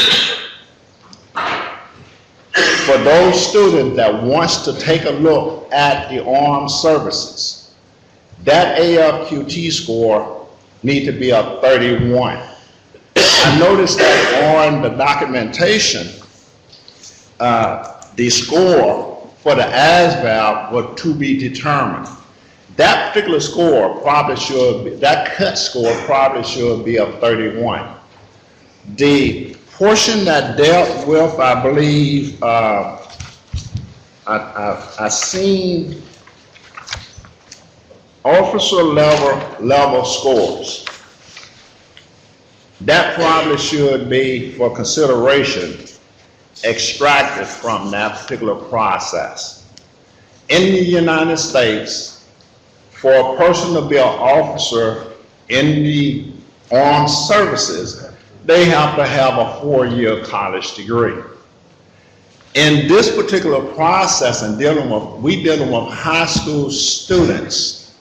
for those students that wants to take a look at the armed services, that AFQT score need to be a 31. I noticed that on the documentation, the score for the ASVAB was to be determined. That particular score probably should be, that cut score probably should be a 31. The portion that dealt with, I believe, I seen officer level scores. That probably should be, for consideration, extracted from that particular process. In the United States, for a person to be an officer in the armed services, they have to have a 4-year college degree. In this particular process and we dealing with high school students,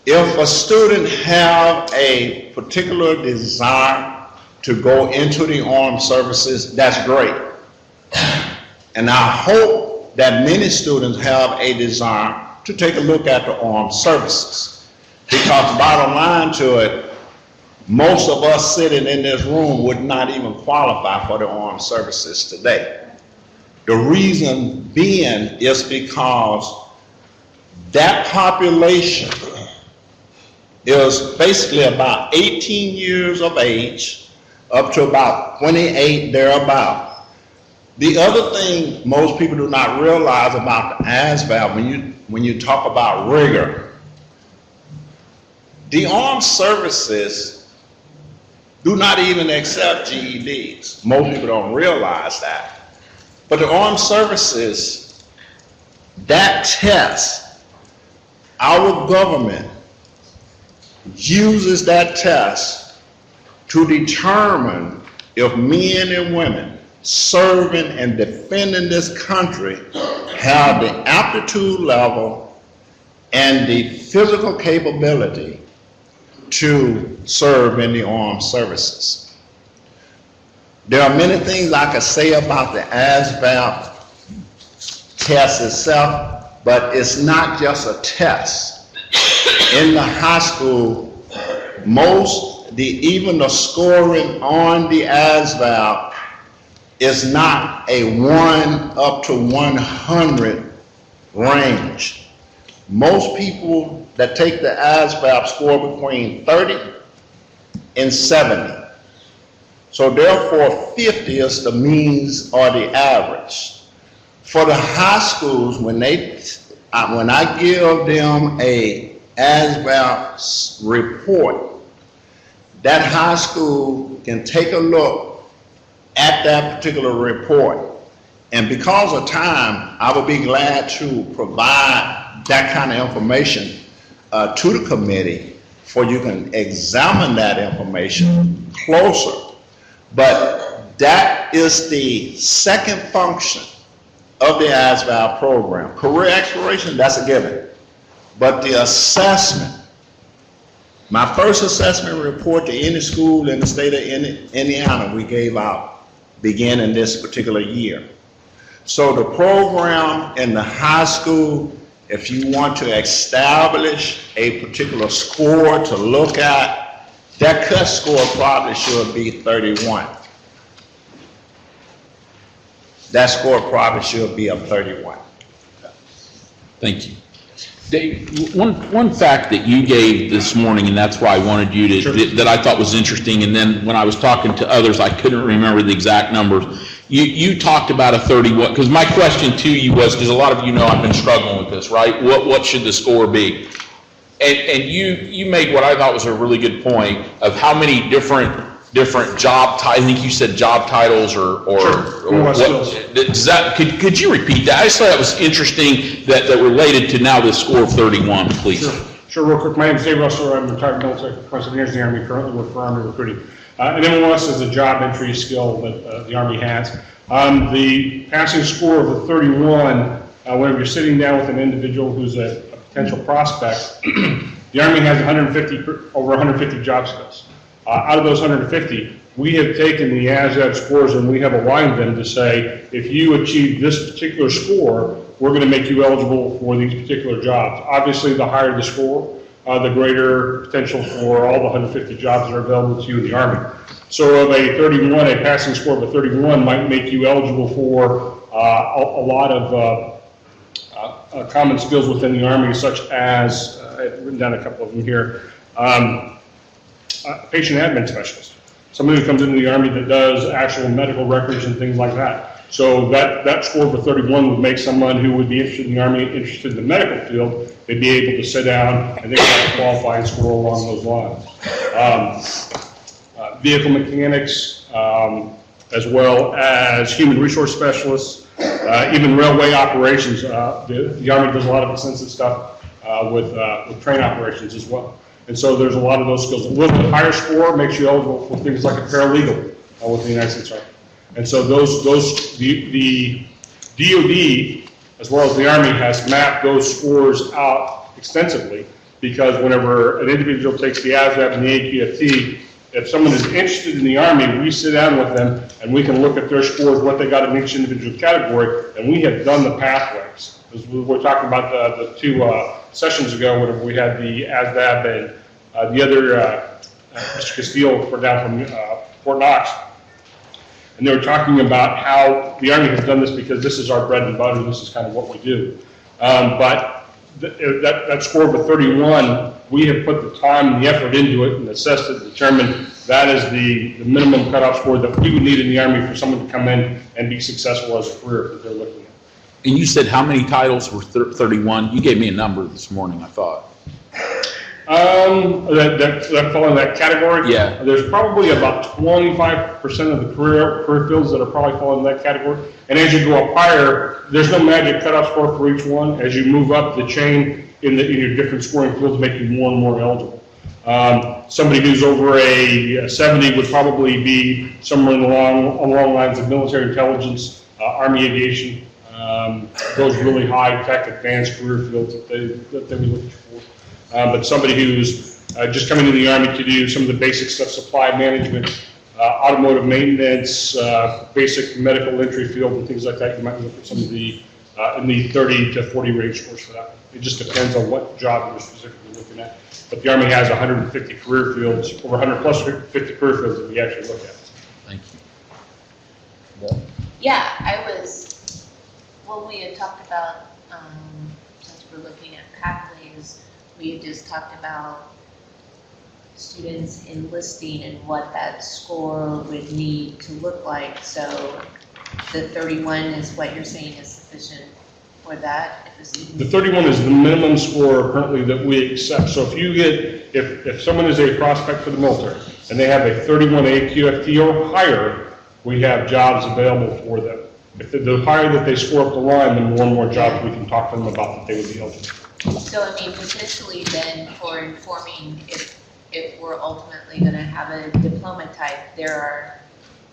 if a student have a particular desire to go into the armed services, that's great. And I hope that many students have a desire to take a look at the armed services. Because bottom line to it, most of us sitting in this room would not even qualify for the armed services today. The reason being is because that population is basically about 18 years of age up to about 28 thereabout. The other thing most people do not realize about the ASVAB, when you talk about rigor, the armed services do not even accept GEDs. Most people don't realize that. But the armed services, that test, our government uses that test to determine if men and women serving and defending this country have the aptitude level and the physical capability to serve in the armed services. There are many things I could say about the ASVAB test itself, but it's not just a test. In the high school, even the scoring on the ASVAB is not a 1 up to 100 range. Most people that take the ASVAB score between 30 and 70. So therefore 50 is the means or the average. For the high schools, when I give them a ASVAB report, that high school can take a look at that particular report. And because of time, I would be glad to provide that kind of information to the committee for you can examine that information closer. But that is the second function of the ASVAB program. Career exploration, that's a given. But the assessment, my first assessment report to any school in the state of Indiana we gave out beginning this particular year. So the program in the high school, if you want to establish a particular score to look at, that cut score probably should be 31. That score probably should be a 31. Thank you. Dave, one fact that you gave this morning, and that's why I wanted you to, sure, that I thought was interesting, and then when I was talking to others, I couldn't remember the exact numbers. You talked about a 31, because my question to you was, because a lot of you know I've been struggling with this, right? What should the score be? And you made what I thought was a really good point of how many different job titles, I think you said job titles or what, does that, could you repeat that? I just thought that was interesting that related to now this score of 31, please. Sure, real quick. My name is Dave Russell. I'm a retired military professor of engineers in the Army, currently work for Army recruiting. And MLS is a job entry skill that the Army has. The passing score of a 31, whenever you're sitting down with an individual who's a potential prospect, the Army has over 150 job skills. Out of those 150, we have taken the ASVAB scores and we have aligned them to say, if you achieve this particular score, we're going to make you eligible for these particular jobs. Obviously, the higher the score, the greater potential for all the 150 jobs that are available to you in the Army. So of a 31, a passing score of a 31 might make you eligible for a lot of common skills within the Army, such as, I've written down a couple of them here, patient admin specialist, somebody who comes into the Army that does actual medical records and things like that. So that score of a 31 would make someone who would be interested in the Army, interested in the medical field, they'd be able to sit down and they would have a qualifying score along those lines. Vehicle mechanics, as well as human resource specialists, even railway operations. The Army does a lot of extensive stuff with train operations as well. And so there's a lot of those skills. A little bit higher score makes you eligible for things like a paralegal with the United States Army. And so the DOD, as well as the Army, has mapped those scores out extensively, because whenever an individual takes the ASVAB and the APFT, if someone is interested in the Army, we sit down with them and we can look at their scores, what they got in each individual category, and we have done the pathways. As we were talking about the two sessions ago, when we had the ASVAB and the other, Mr. Castillo down from Fort Knox, and they were talking about how the Army has done this because this is our bread and butter, this is kind of what we do. But that score of a 31, we have put the time and the effort into it and assessed it and determined that is the minimum cutoff score that we would need in the Army for someone to come in and be successful as a career that they're looking at. And you said how many titles were 31? You gave me a number this morning, I thought. That fall in that category? Yeah. There's probably about 25% of the career fields that are probably fall in that category. And as you go up higher, there's no magic cutoff score for each one. As you move up the chain in your different scoring fields, make you more and more eligible. Somebody who's over a 70 would probably be somewhere along lines of military intelligence, Army aviation, those really high-tech advanced career fields that they were looking for. But somebody who's just coming to the Army to do some of the basic stuff, supply management, automotive maintenance, basic medical entry field and things like that, you might look at some of the in the 30 to 40 range scores for that. It just depends on what job you're specifically looking at. But the Army has 150 career fields, over 100 plus 50 career fields that we actually look at. Thank you. Yeah, when we had talked about, since we're looking at pathways, we had just talked about students enlisting and what that score would need to look like. So the 31 is what you're saying is sufficient for that? The 31 is the minimum score currently that we accept. So if you get, if someone is a prospect for the military and they have a 31 AQFT or higher, we have jobs available for them. If the higher that they score up the line, the more and more jobs we can talk to them about that they would be eligible. So I mean, potentially then for informing if we're ultimately going to have a diploma type, there are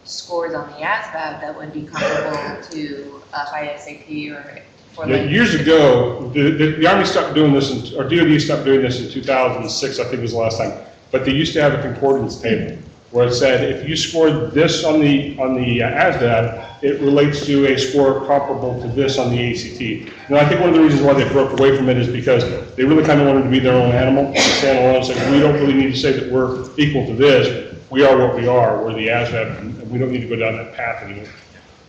scores on the ASVAB that would be comparable to a high SAP or for like years ago, the Army stopped doing this, or DoD stopped doing this in 2006, I think was the last time. But they used to have a concordance table where it said if you scored this on the ASVAB, it relates to a score comparable to this on the ACT. And I think one of the reasons why they broke away from it is because they really kind of wanted to be their own animal, stand alone and say, we don't really need to say that we're equal to this. We are what we are. We're the ASVAB, and we don't need to go down that path anymore.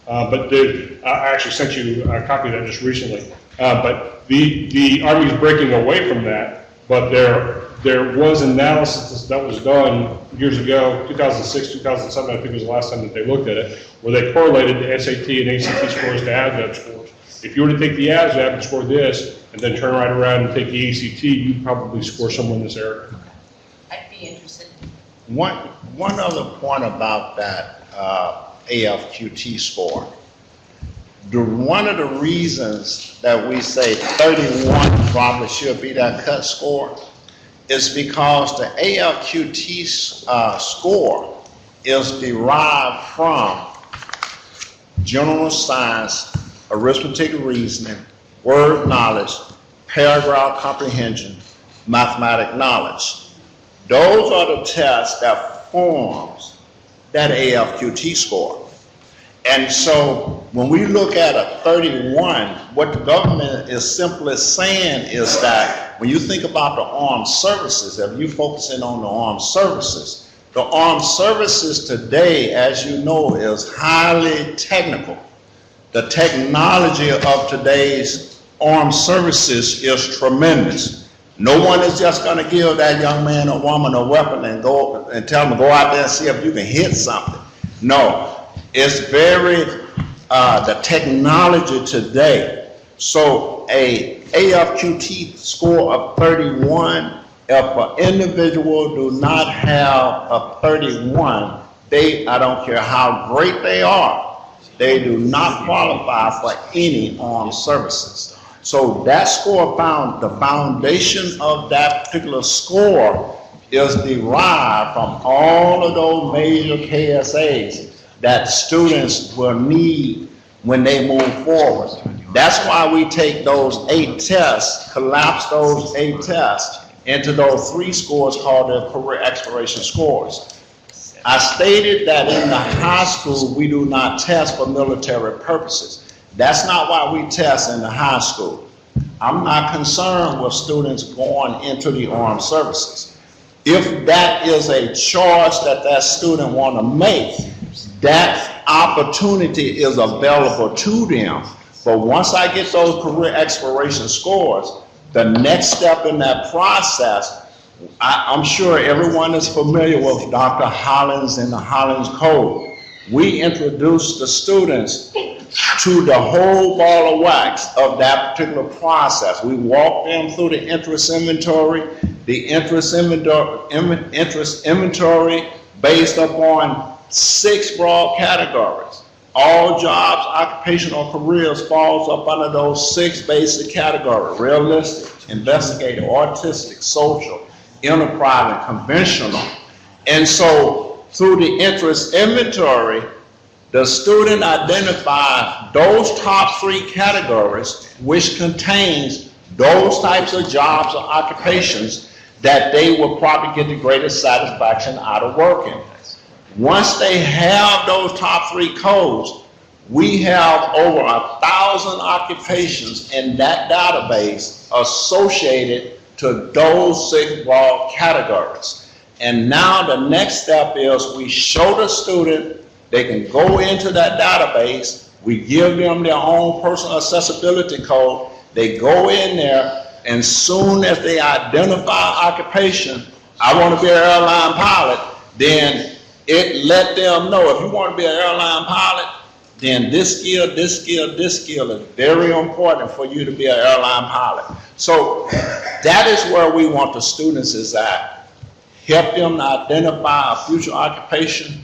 But I actually sent you a copy of that just recently. But the Army is breaking away from that, but there was analysis that was done years ago, 2006, 2007, I think was the last time that they looked at it, where they correlated the SAT and ACT scores to ASVAB scores. If you were to take the ASVAB and score this, and then turn right around and take the ACT, you'd probably score somewhere in this area. I'd be interested. One other point about that AFQT score. One of the reasons that we say 31 probably should be that cut score is because the AFQT score is derived from general science, arithmetic and reasoning, word knowledge, paragraph comprehension, mathematic knowledge. Those are the tests that forms that AFQT score. And so when we look at a 31, what the government is simply saying is that when you think about the armed services, if you're focusing on the armed services today, as you know, is highly technical. The technology of today's armed services is tremendous. No one is just going to give that young man or woman a weapon and go and tell them to go out there and see if you can hit something. No. It's very, the technology today. So a AFQT score of 31, if an individual do not have a 31, I don't care how great they are, they do not qualify for any armed services. So that score the foundation of that particular score is derived from all of those major KSAs that students will need when they move forward. That's why we take those 8 tests, collapse those 8 tests into those 3 scores called the career exploration scores. I stated that in the high school, we do not test for military purposes. That's not why we test in the high school. I'm not concerned with students going into the armed services. If that is a choice that student want to make, that opportunity is available to them. But once I get those career exploration scores, the next step in that process, I'm sure everyone is familiar with Dr. Hollins and the Hollins Code. We introduce the students to the whole ball of wax of that particular process. We walk them through the interest inventory. The interest inventory based upon 6 broad categories. All jobs, occupational careers falls up under those 6 basic categories: realistic, investigative, artistic, social, enterprise, and conventional. And so through the interest inventory, the student identifies those top 3 categories, which contains those types of jobs or occupations that they will probably get the greatest satisfaction out of working. Once they have those top 3 codes, we have over 1,000 occupations in that database associated to those 6 broad categories. And now the next step is we show the student they can go into that database. We give them their own personal accessibility code. They go in there, and soon as they identify occupation, I want to be an airline pilot, then it let them know, if you want to be an airline pilot, then this skill is very important for you to be an airline pilot. So that is where we want the students is at. Help them to identify a future occupation,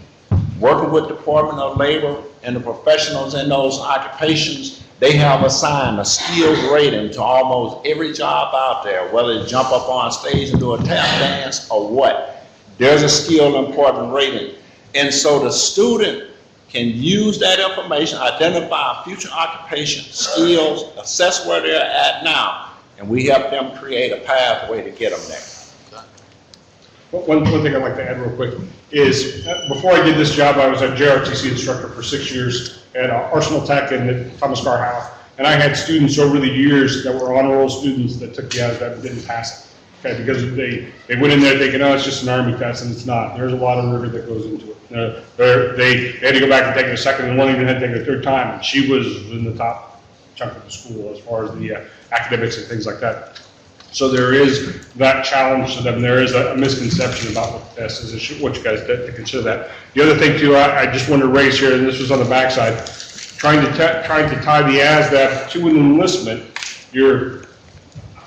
working with the Department of Labor and the professionals in those occupations. They have assigned a skills rating to almost every job out there, whether they jump up on stage and do a tap dance or what. There's a skill important rating. And so the student can use that information, identify future occupation, skills, assess where they're at now, and we help them create a pathway to get them there. One thing I'd like to add real quick is, before I did this job, I was a JRTC instructor for 6 years at Arsenal Tech and at Thomas Carr House. And I had students over the years that were honor roll students that took the ASVAB and didn't pass it. Okay, because they went in there thinking, oh, it's just an Army test, and it's not. There's a lot of rigor that goes into it. They had to go back and take it a second, and one even had to take it a 3rd time, and she was in the top chunk of the school as far as the academics and things like that. So there is that challenge to them. There is a misconception about what the test is. What you guys did to consider that. The other thing too, I just want to raise here, and this was on the backside, trying to tie the ASVAB to an enlistment.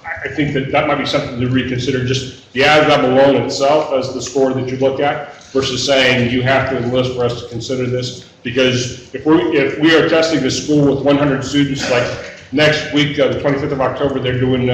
I think that might be something to reconsider. Just the ASVAB alone itself as the score that you look at, versus saying you have to enlist for us to consider this. Because if we are testing the school with 100 students, like next week, the 25th of October, they're doing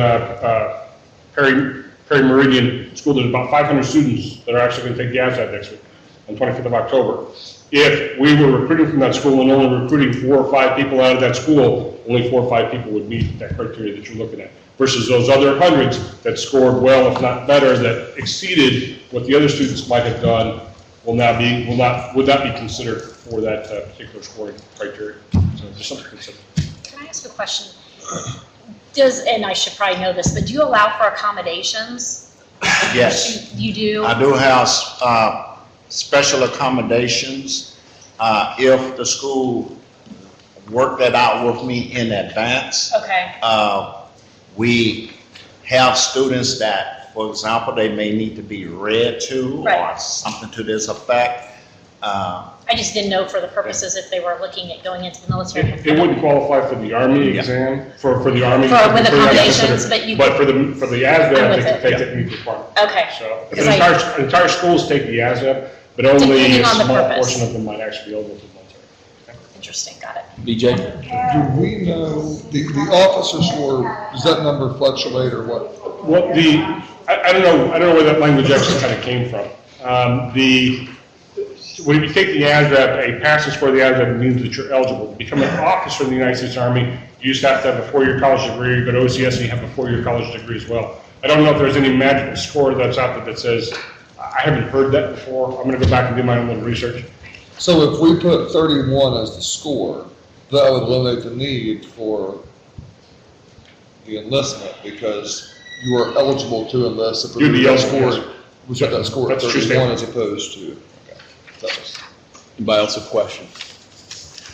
Perry Meridian School. There's about 500 students that are actually going to take the ASVAB next week on 25th of October. If we were recruiting from that school and only recruiting 4 or 5 people out of that school, only 4 or 5 people would meet that criteria that you're looking at. Versus those other hundreds that scored well, if not better, that exceeded what the other students might have done, would not be considered for that particular scoring criteria. So just something to consider. Can I ask a question? And I should probably know this, but do you allow for accommodations? Yes. You do? I do have special accommodations. If the school worked that out with me in advance. Okay. We have students that, for example, they may need to be read to or something to this effect. I just didn't know for the purposes if they were looking at going into the military. It wouldn't qualify for the Army exam, for the Army. With accommodations, but you. But for the ASVAB, they can take that new requirement. Okay. So entire schools take the ASVAB, but only a small portion of them might actually be eligible for the military. Okay. Interesting, got it. BJ? Do we know, the officer score, does that number fluctuate or what? Well, I don't know where that language actually kind of came from. When you take the ASVAB, a passing score of the ASVAB means that you're eligible. To become an officer in the United States Army, you just have to have a 4-year college degree. You go to OCS and you have a 4-year college degree as well. I don't know if there's any magical score that's out there that says, I haven't heard that before. I'm going to go back and do my own little research. So if we put 31 as the score, that would eliminate the need for the enlistment because you are eligible to enlist if we put that score at 31 as opposed to. Anybody else a question?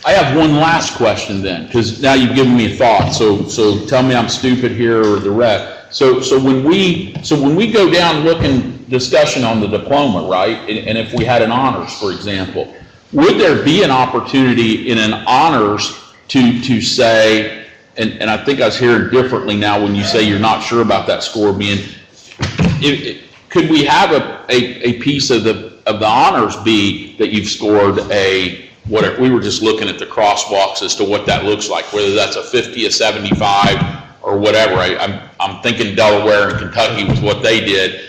I have one last question then, because now you've given me a thought. So tell me I'm stupid here or the rest. So when we go down looking discussion on the diploma, right? And if we had an honors, for example, would there be an opportunity in an honors to say, and I think I was hearing differently now when you say you're not sure about that score being, could we have a piece of the honors be that you've scored whatever, we were just looking at the crosswalks as to what that looks like, whether that's a 50, a 75, or whatever. I'm thinking Delaware and Kentucky was what they did.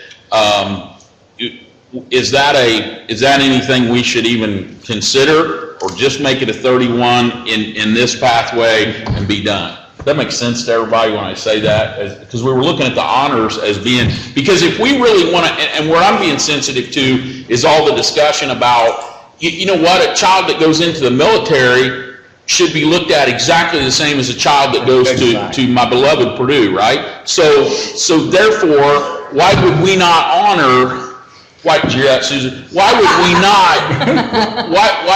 Is that anything we should even consider, or just make it a 31 in this pathway and be done? Does that make sense to everybody when I say that? Because we were looking at the honors as being, because if we really want to, and where I'm being sensitive to is all the discussion about, you know what, a child that goes into the military should be looked at exactly the same as a child that goes to my beloved Purdue, right? So therefore, why would we not honor, Susan, why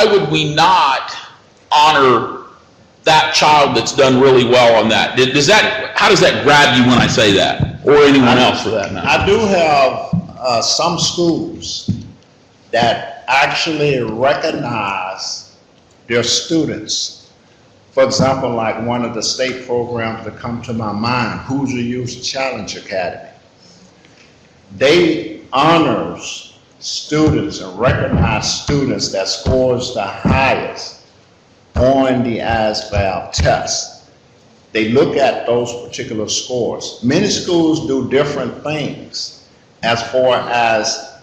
would we not honor that child that's done really well on that? How does that grab you when I say that, or anyone else for that matter? I do have some schools that actually recognize their students. For example, like one of the state programs that come to my mind, Hoosier Youth Challenge Academy. They honors students and recognize students that scores the highest on the ASVAB test. They look at those particular scores. Many schools do different things as far as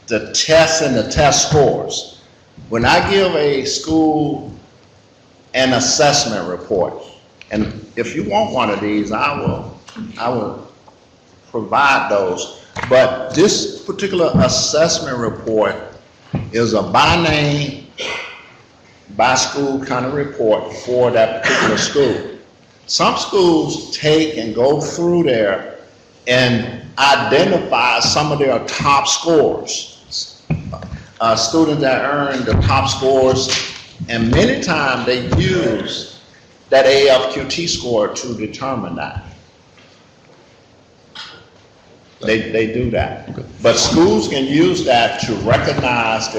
the tests and the test scores. When I give a school an assessment report, and if you want one of these, I will provide those. But this particular assessment report is a by name, by school kind of report for that particular school. Some schools take and go through there and identify some of their top scores. Students that earn the top scores, and many times they use that AFQT score to determine that. They do that. But schools can use that to recognize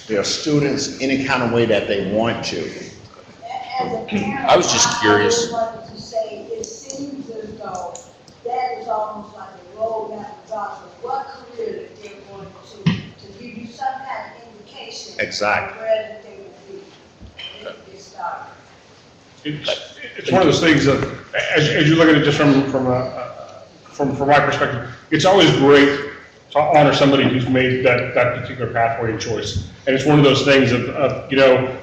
their students any kind of way that they want to. As a parent, I was just curious. I wanted to say, it seems as though that is almost like a roadmap regardless of what career that they're going to give you some kind of indication Exactly. of where that they will be when they start. It's one of those things that, as you look at it just from my perspective, it's always great to honor somebody who's made that particular pathway and choice. And it's one of those things of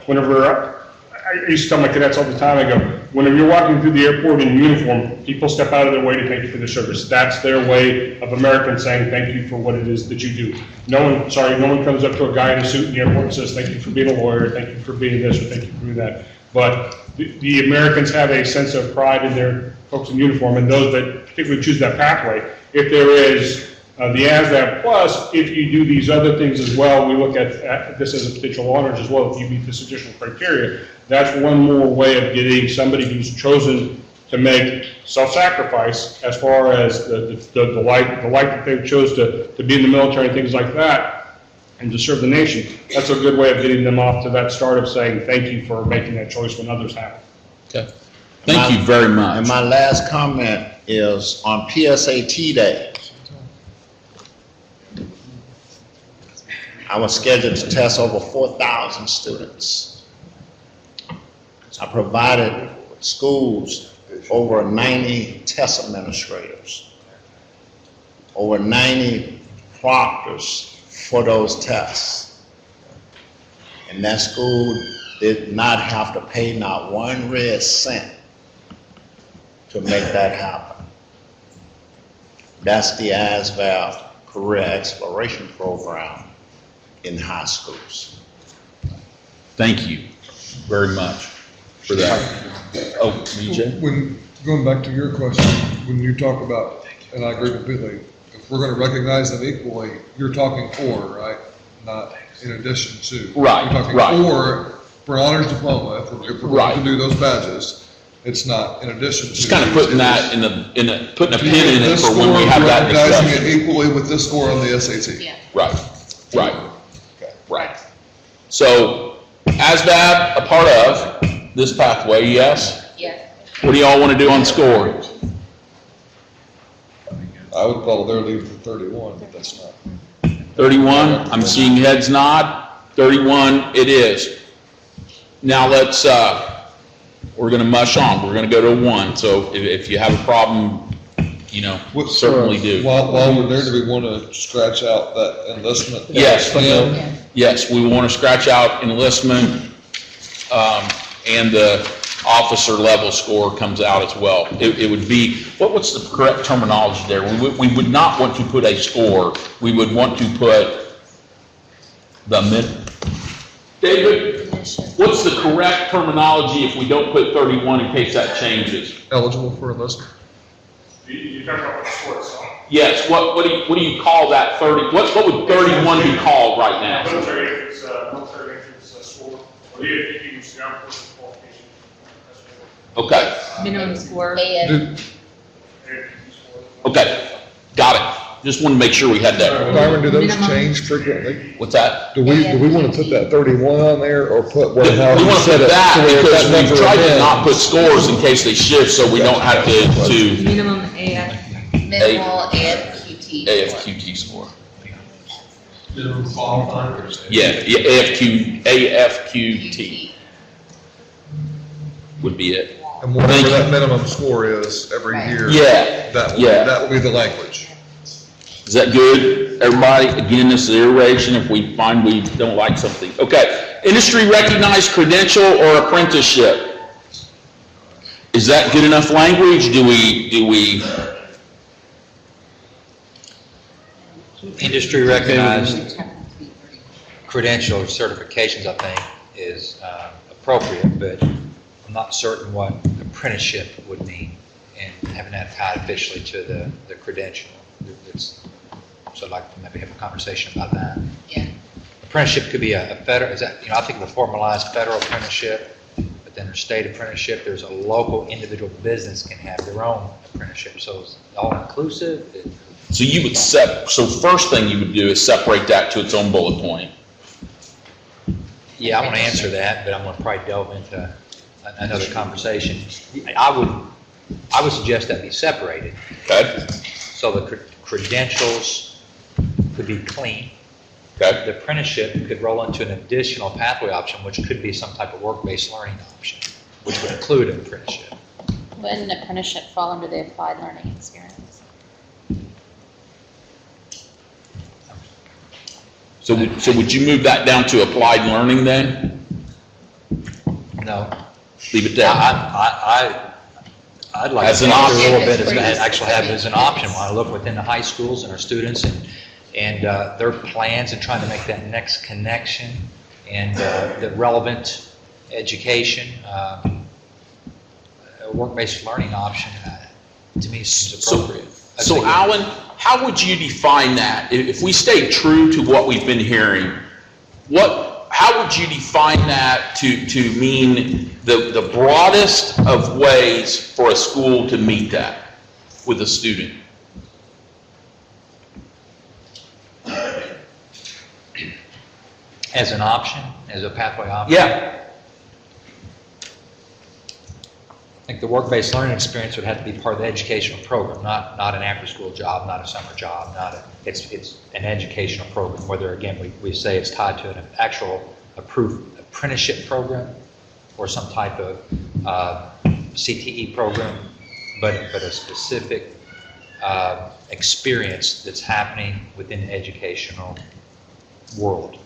whenever I used to tell my cadets all the time, I go, whenever you're walking through the airport in uniform, people step out of their way to thank you for the service. That's their way of Americans saying thank you for what it is that you do. No one comes up to a guy in a suit in the airport and says thank you for being a lawyer, thank you for being this, or thank you for doing that. But the Americans have a sense of pride in their folks in uniform, and those that particularly choose that pathway. If there is the ASVAB plus, if you do these other things as well, we look at this as a potential honors as well. If you meet this additional criteria, that's one more way of getting somebody who's chosen to make self-sacrifice as far as the life that they chose to be in the military and things like that, and to serve the nation. That's a good way of getting them off to that start of saying thank you for making that choice when others haven't. Okay. Thank you very much. And my last comment is on PSAT day. I was scheduled to test over 4,000 students. I provided schools over 90 test administrators, over 90 proctors for those tests. And that school did not have to pay not one red cent to make that happen. That's the ASVAB Career Exploration Program in high schools. Thank you very much for that. Oh, BJ? Going back to your question, when you talk about, and I agree completely, if we're going to recognize them equally, you're talking for, right? Not in addition to. Right, You're talking right. for an honors diploma, if we're going to do those badges, it's not in addition to. Just kind of putting that putting a pin in it for when we have that discussion. Recognizing it equally with this score on the SAT. Yeah. Right. Right. Okay. Right. So ASVAB a part of this pathway, yes? Yes. What do y'all want to do on score? I would probably leave the 31, but that's not. 31, I'm seeing heads nod. 31 it is. Now let's, we're going to mush on. We're going to go to a 1. So if you have a problem, you know, certainly do. While we're there, do we want to scratch out that enlistment? Yes, yes, we want to scratch out enlistment, and the officer level score comes out as well. It would be, what's the correct terminology there? We would not want to put a score. We would want to put the David, what's the correct terminology if we don't put 31 in case that changes? Eligible for enlistment. You're talking about the score itself? Yes, what do you call that 30, what would 31 be called right now? Military entrance score, or if you use the armed forces qualification. Okay. Minimum score. Okay, got it. Just wanted to make sure we had that. Byron, do those change frequently? What's that? Do we want to put that 31 on there, or put what? We want to put that because we've tried to not put scores in case they shift, so we don't have to Minimum AF. Minimal AFQT. AFQT score. Minimum qualifiers. Yeah, AFQT would be it. And whatever that minimum score is every year. Yeah. That will be the language. Is that good, everybody? Again, this is iteration if we find we don't like something. Okay, industry recognized credential or apprenticeship. Is that good enough language? Do we? Industry recognized credential or certifications, I think, is appropriate, but I'm not certain what apprenticeship would mean, and having that tied officially to the credential. So I'd like to maybe have a conversation about that. Yeah. Apprenticeship could be a federal, I think of a formalized federal apprenticeship, but then there's state apprenticeship, there's a local individual business can have their own apprenticeship, so it's all inclusive. So you would so first thing you would do is separate that to its own bullet point. Yeah, I want to answer that, but I'm going to probably delve into another conversation. I would suggest that be separated. Okay. So the credentials could be clean. Okay. The apprenticeship could roll into an additional pathway option, which could be some type of work-based learning option, which would include an apprenticeship. Wouldn't an apprenticeship fall under the applied learning experience? So would you move that down to applied learning then? No. Leave it there. I'd like to talk a little bit, actually have it as an option. When I look within the high schools and our students and their plans and trying to make that next connection and the relevant education, a work-based learning option, to me seems appropriate. So Alan, how would you define that? If we stay true to what we've been hearing, how would you define that to mean the broadest of ways for a school to meet that with a student? As an option, as a pathway option? Yeah. I think the work-based learning experience would have to be part of the educational program, not an after-school job, not a summer job, it's an educational program, whether, again, we say it's tied to an actual approved apprenticeship program or some type of CTE program, but a specific experience that's happening within the educational world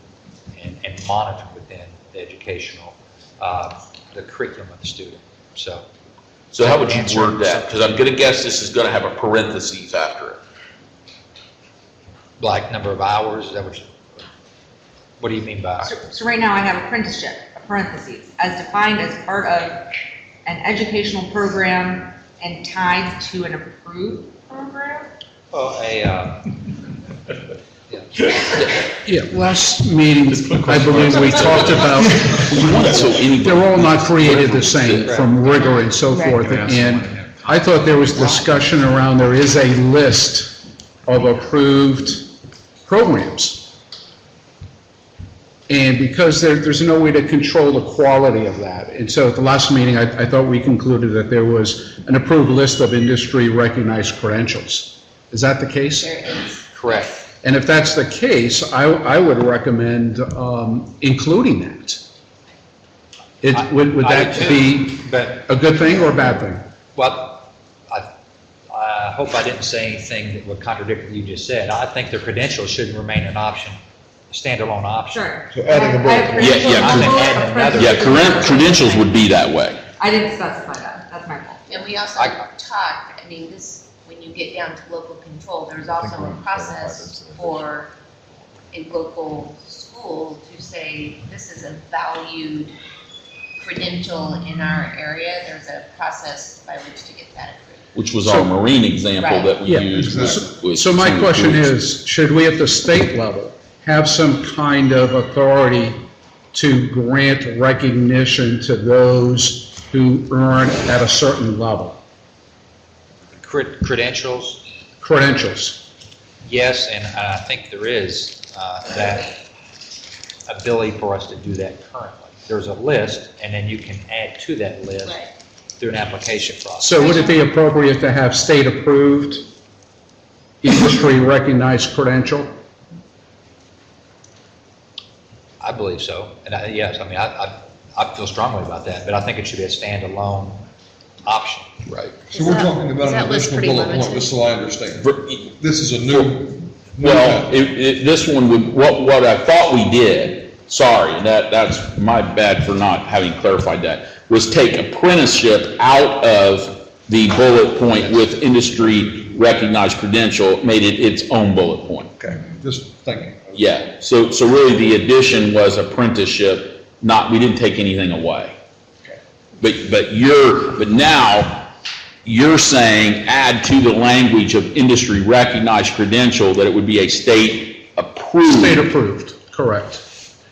and monitored within the educational, the curriculum of the student. So how would you word that? Because I'm going to guess this is going to have a parentheses after it. Like number of hours, is that what do you mean by? So right now I have apprenticeship, parentheses, as defined as part of an educational program and tied to an approved program? Well, Yeah, last meeting, I believe we talked about, they're all not created the same from rigor and so forth. And I thought there was discussion around, there is a list of approved programs. And because there's no way to control the quality of that. And so at the last meeting, I thought we concluded that there was an approved list of industry recognized credentials. Is that the case? There is. Correct. And if that's the case, I would recommend including that. Would that be a good thing or a bad thing? Well, I hope I didn't say anything that would contradict what you just said. I think the credentials should remain an option, a standalone option. Sure. So adding a bullet point. Credentials would be that way. I didn't specify that, that's my fault. And we also talked, I mean, this, when you get down to local control, there's also a process for a local school to say, this is a valued credential in our area. There's a process by which to get that approved. Which was our marine example that we used. So my question is, should we at the state level have some kind of authority to grant recognition to those who earn at a certain level? Credentials? Credentials. Yes, and I think there is that ability for us to do that currently. There's a list, and then you can add to that list through an application process. So would it be appropriate to have state-approved, industry-recognized credential? I believe so, and yes, I mean, I feel strongly about that, but I think it should be a standalone option. Right. So we're talking about an additional bullet point, just so I understand. This is a new. Well, this one would, what I thought we did, sorry, that's my bad for not having clarified that, was take apprenticeship out of the bullet point with industry recognized credential, made it its own bullet point. Okay, just thinking. Yeah, so really the addition was apprenticeship, we didn't take anything away. Okay. But now you're saying add to the language of industry recognized credential that it would be a state approved. State approved, correct.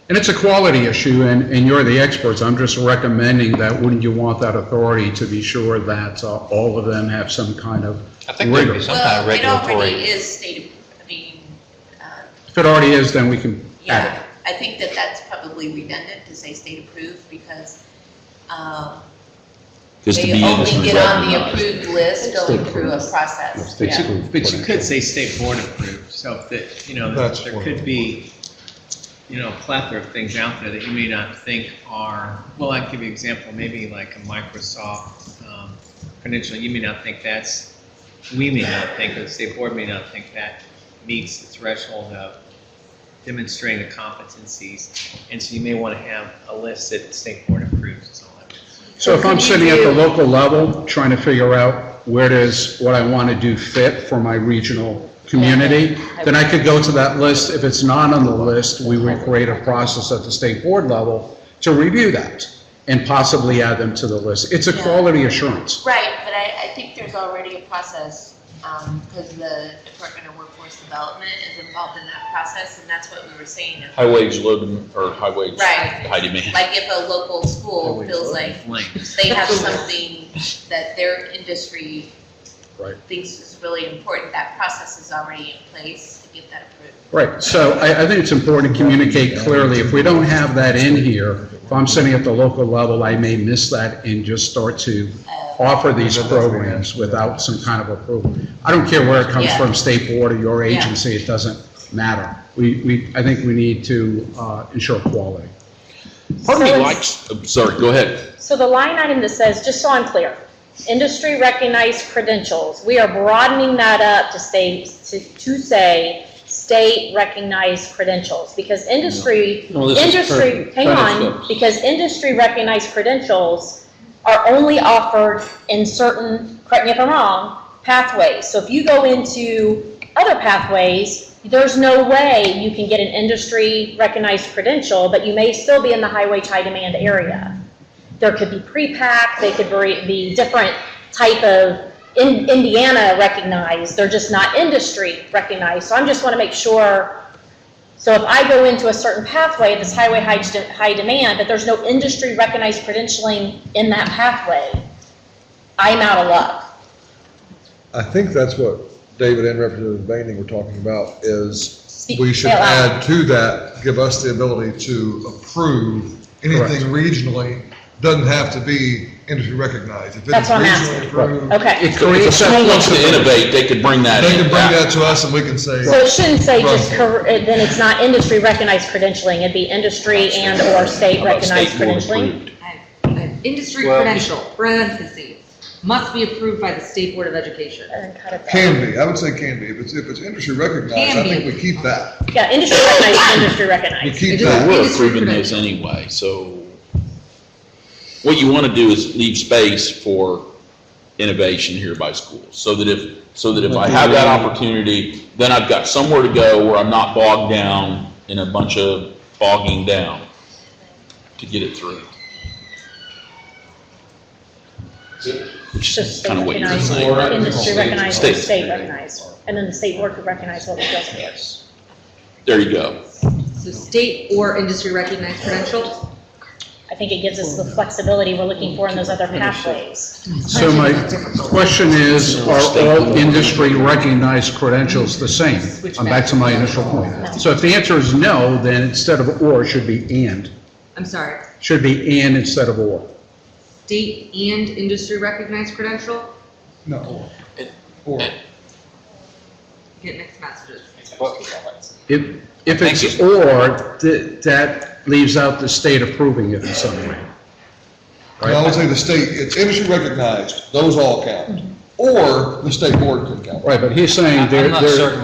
And it's a quality issue, and you're the experts. I'm just recommending that wouldn't you want that authority to be sure that all of them have some kind of I think there would be some kind of regulatory. It already is state, I mean. If it already is, then we can add it. Yeah, I think that that's probably redundant to say state approved because they only get on the approved list going through a process. But you could say state board approved, so that, there could be, a plethora of things out there that you may not think are, well, I'll give you an example, maybe like a Microsoft credential, you may not think we may not think, or the state board may not think that meets the threshold of demonstrating the competencies, and so you may want to have a list that the state board approves and so on. So if I'm sitting at the local level, trying to figure out where does what I want to do fit for my regional community, then I could go to that list. If it's not on the list, we would create a process at the state board level to review that and possibly add them to the list. It's a quality assurance. Right, but I think there's already a process because the Department of Workforce Development is involved in that process, and that's what we were saying. High wage, high wage, right. high demand. Like if a local school feels like they have something that their industry thinks is really important, that process is already in place to get that approved. Right, so I think it's important to communicate clearly. If we don't have that in here, if I'm sitting at the local level, I may miss that and just start to offer these programs without some kind of approval. I don't care where it comes from, state board or your agency, it doesn't matter. I think we need to ensure quality. Part of me likes, sorry, go ahead. So the line item that says, just so I'm clear, industry recognized credentials, we are broadening that up to say state recognized credentials, because industry recognized credentials are only offered in certain, correct me if I'm wrong, pathways. So if you go into other pathways, there's no way you can get an industry recognized credential, but you may still be in the high wage, high demand area. There could be pre-pack, they could be different type of Indiana recognized, they're just not industry recognized. So I just want to make sure, so if I go into a certain pathway that's highway high demand, but there's no industry recognized credentialing in that pathway, I'm out of luck. I think that's what David and Representative Baining were talking about, is we should add to that, give us the ability to approve anything regionally. Doesn't have to be industry recognized. If it That's is what I'm regionally asking. approved. Okay. If a school wants to innovate, they could bring that in. They can bring that to us and we can say. So it shouldn't say just, Right. then it's not industry recognized credentialing, it'd be industry and or state How about recognized state board credentialing? An industry Well- credential, parentheses, must be approved by the State Board of Education. Can be, I would say can be. If it's industry recognized, Can I be. think we keep that. Yeah, industry recognized, industry We recognized. keep It that. We're Industry approving those anyway, so what you want to do is leave space for innovation here by schools, so that if I have that opportunity, then I've got somewhere to go where I'm not bogged down in a bunch of bogging down to get it through. Which Just is state kind of what you're recognized, saying. industry recognized, or State. state recognized. And then the state board could recognize what it doesn't. There you go. So state or industry recognized credential? I think it gives us the flexibility we're looking for in those other pathways. So my question is, are all industry recognized credentials the same? I'm back to my initial point. So if the answer is no, then instead of or, it should be and. I'm sorry, Should be and instead of or. state and industry recognized credential? No. Or. Get mixed messages. If it's or, that leaves out the state approving it in some way. I would say the state, it's industry recognized, those all count. Or the state board can count. Right, but he's saying I'm not certain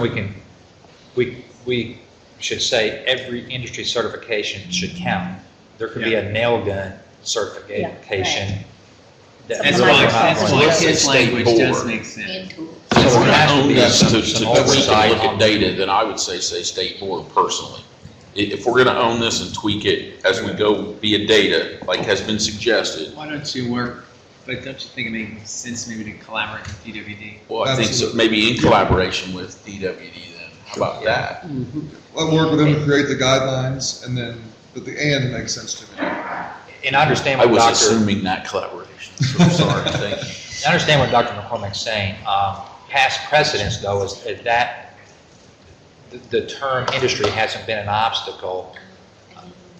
we should say every industry certification should count. There could be a nail gun certification. That's why his language does make sense. If we're going to own this to tweak and look at data, then I would say state board personally. If we're going to own this and tweak it as we go via data, like has been suggested. Why don't you work, but don't you think it makes sense maybe to collaborate with DWD? Well, I think so, maybe in collaboration with DWD then. How about that? I'll work with them to create the guidelines and then, but the and makes sense to me. And I understand I what was Dr. assuming that collaboration, so sorry, thank you. I understand what Dr. McCormick's saying. Past precedence, though, is that the term industry hasn't been an obstacle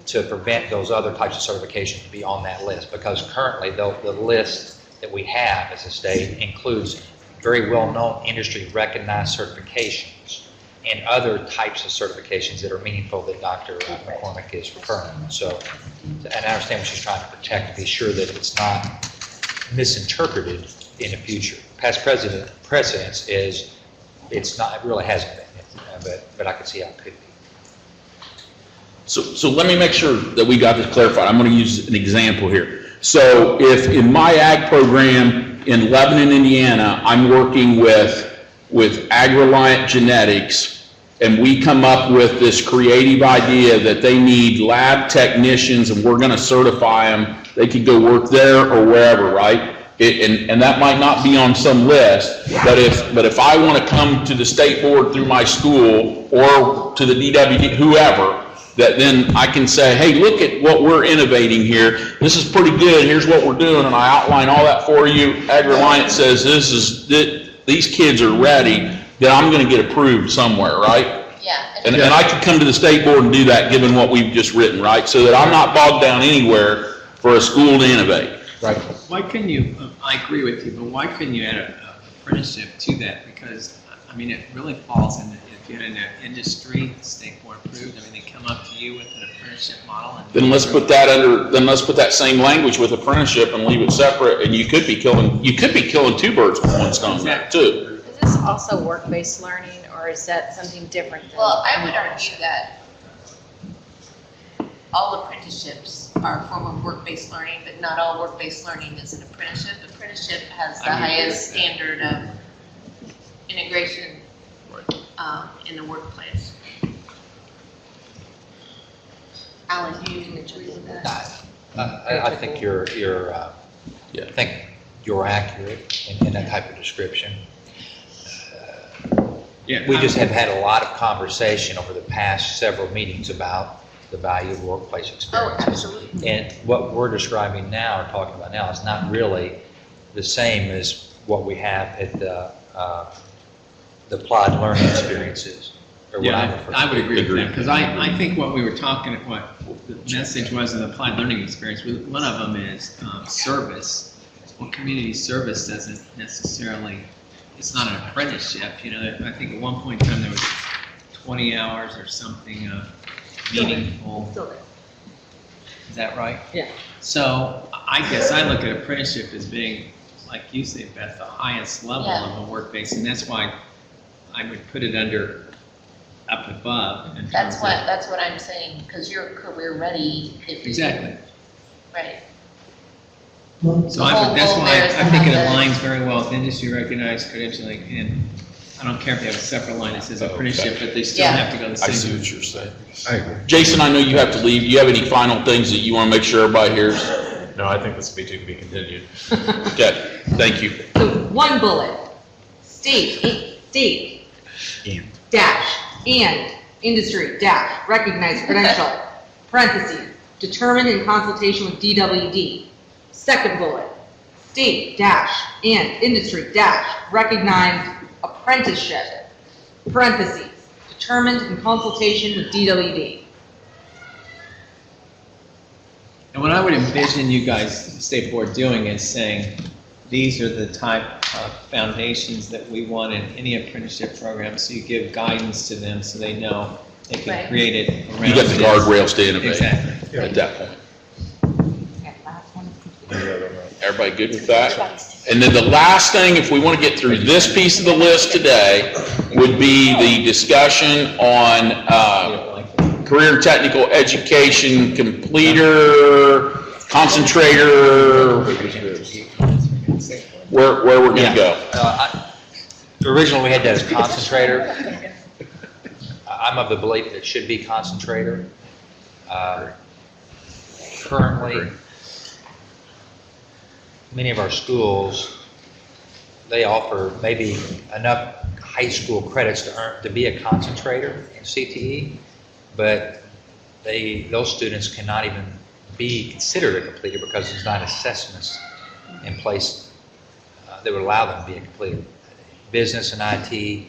to prevent those other types of certifications to be on that list, because currently the list that we have as a state includes very well-known industry recognized certifications and other types of certifications that are meaningful that Dr. McCormick is referring to. So, and I understand what she's trying to protect, to be sure that it's not misinterpreted in the future. Past precedence is, it's not, it really hasn't been, but I can see how it could be. So let me make sure that we got this clarified. I'm going to use an example here. So if in my ag program in Lebanon, Indiana, I'm working with Ag-Reliant Genetics, and we come up with this creative idea that they need lab technicians and we're going to certify them, they could go work there or wherever, right? And that might not be on some list, but if I want to come to the state board through my school or to the DWD, whoever, that then I can say, hey, look at what we're innovating here. This is pretty good. Here's what we're doing, and I outline all that for you. Ag-Reliant says these kids are ready. Then I'm going to get approved somewhere, right? Yeah. And I could come to the state board and do that, given what we've just written, right? So that I'm not bogged down anywhere for a school to innovate. Right. Why couldn't you, I agree with you, but why couldn't you add an apprenticeship to that? Because, I mean, it really falls in, if you're in the industry, state board approved, I mean, they come up to you with an apprenticeship model. And Then let's put that same language with apprenticeship and leave it separate, and you could be killing two birds with one stone there too. Is this also work-based learning, or is that something different? Well, I would argue that all apprenticeships are a form of work-based learning, but not all work-based learning is an apprenticeship. Apprenticeship has the highest standard of integration in the workplace. Alan, do you agree with that? I think you're accurate in that type of description. We just have had a lot of conversation over the past several meetings about the value of workplace experiences. Oh, absolutely. And what we're describing now, or talking about now, is not really the same as what we have at the applied learning experiences. or what I Yeah, refer I would to. agree with that, because I think what we were talking, what the message was in the applied learning experience, one of them is service. Well, community service doesn't necessarily, it's not an apprenticeship, you know, I think at one point in time there was 20 hours or something of meaningful. Still there. Is that right? Yeah. So I guess I look at apprenticeship as being, like you say, Beth, the highest level Yeah. of a work-based, and that's why I would put it under up above. in That's terms of- that's what I'm saying, because you're career ready if you. Exactly. Right. So I would, that's why I think it aligns very well with industry recognized credentialing, and I don't care if they have a separate line that says apprenticeship, but they still Yeah. have to go the same. I see what you're saying. I agree. Jason, I know you have to leave. Do you have any final things that you want to make sure everybody hears? No, I think this will be to be continued. Okay, thank you. So one bullet, state, dash, and, industry, dash, recognized credential, parentheses, determined in consultation with DWD. Second bullet, state, dash, and, industry, dash, recognized apprenticeship, parentheses, determined in consultation with DWD. And what I would envision you guys, the state board, doing is saying, these are the type of foundations that we want in any apprenticeship program, so you give guidance to them so they know they can Right. create it around. You got the this. guardrails to innovate. Exactly. At that point. Okay, last one is complete. Everybody good with that? And then the last thing, if we want to get through this piece of the list today, would be the discussion on career and technical education completer, concentrator, where we're going to go. Originally, we had that as concentrator. I'm of the belief that it should be concentrator. Currently, many of our schools, they offer maybe enough high school credits to be a concentrator in CTE, but those students cannot even be considered a completer because there's not assessments in place that would allow them to be a completer. Business and IT,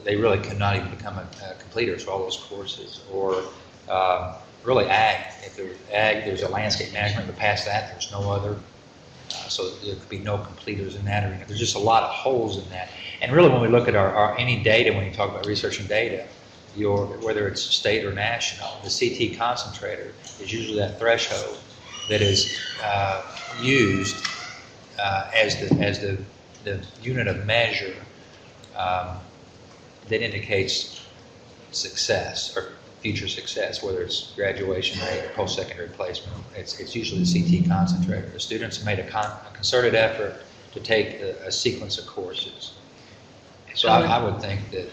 they really cannot even become a completer for all those courses. Or really ag. If there's ag, there's a landscape management, but past that, there's no other. So there could be no completers in that arena. There's just a lot of holes in that. And really, when we look at our any data, when you talk about research and data, whether it's state or national, the CT concentrator is usually that threshold that is used as the unit of measure that indicates success or future success, whether it's graduation rate or post-secondary placement. It's usually the CT concentrator. The students made a concerted effort to take a sequence of courses. So I would think that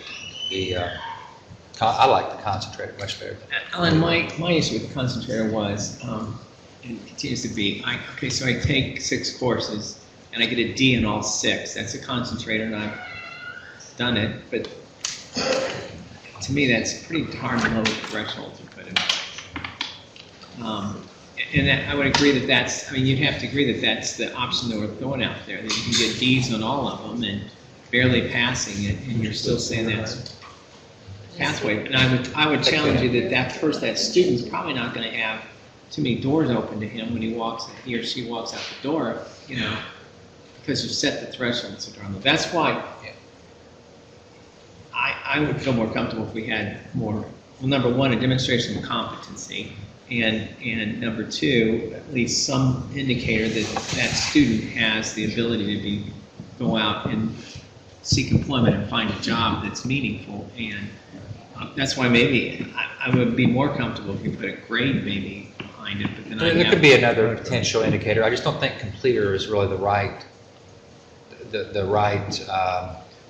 I like the concentrator much better. Alan, my issue with the concentrator was, and continues to be, so I take 6 courses and I get a D in all 6. That's a concentrator, and I've done it, but to me, that's a pretty darn low threshold to put in place. And I would agree that that's, you'd have to agree that that's the option that we're throwing out there, that you can get Ds on all of them and barely passing it, and you're still saying that's pathway. And I would challenge you that student's probably not going to have too many doors open to him when he or she walks out the door, because you set the threshold so darn low. That's why I would feel more comfortable if we had more, well, number one, a demonstration of competency, and number two, at least some indicator that student has the ability to go out and seek employment and find a job that's meaningful. And that's why maybe I would be more comfortable if you put a grade maybe behind it. But then There could be another potential indicator. I just don't think completer is really the right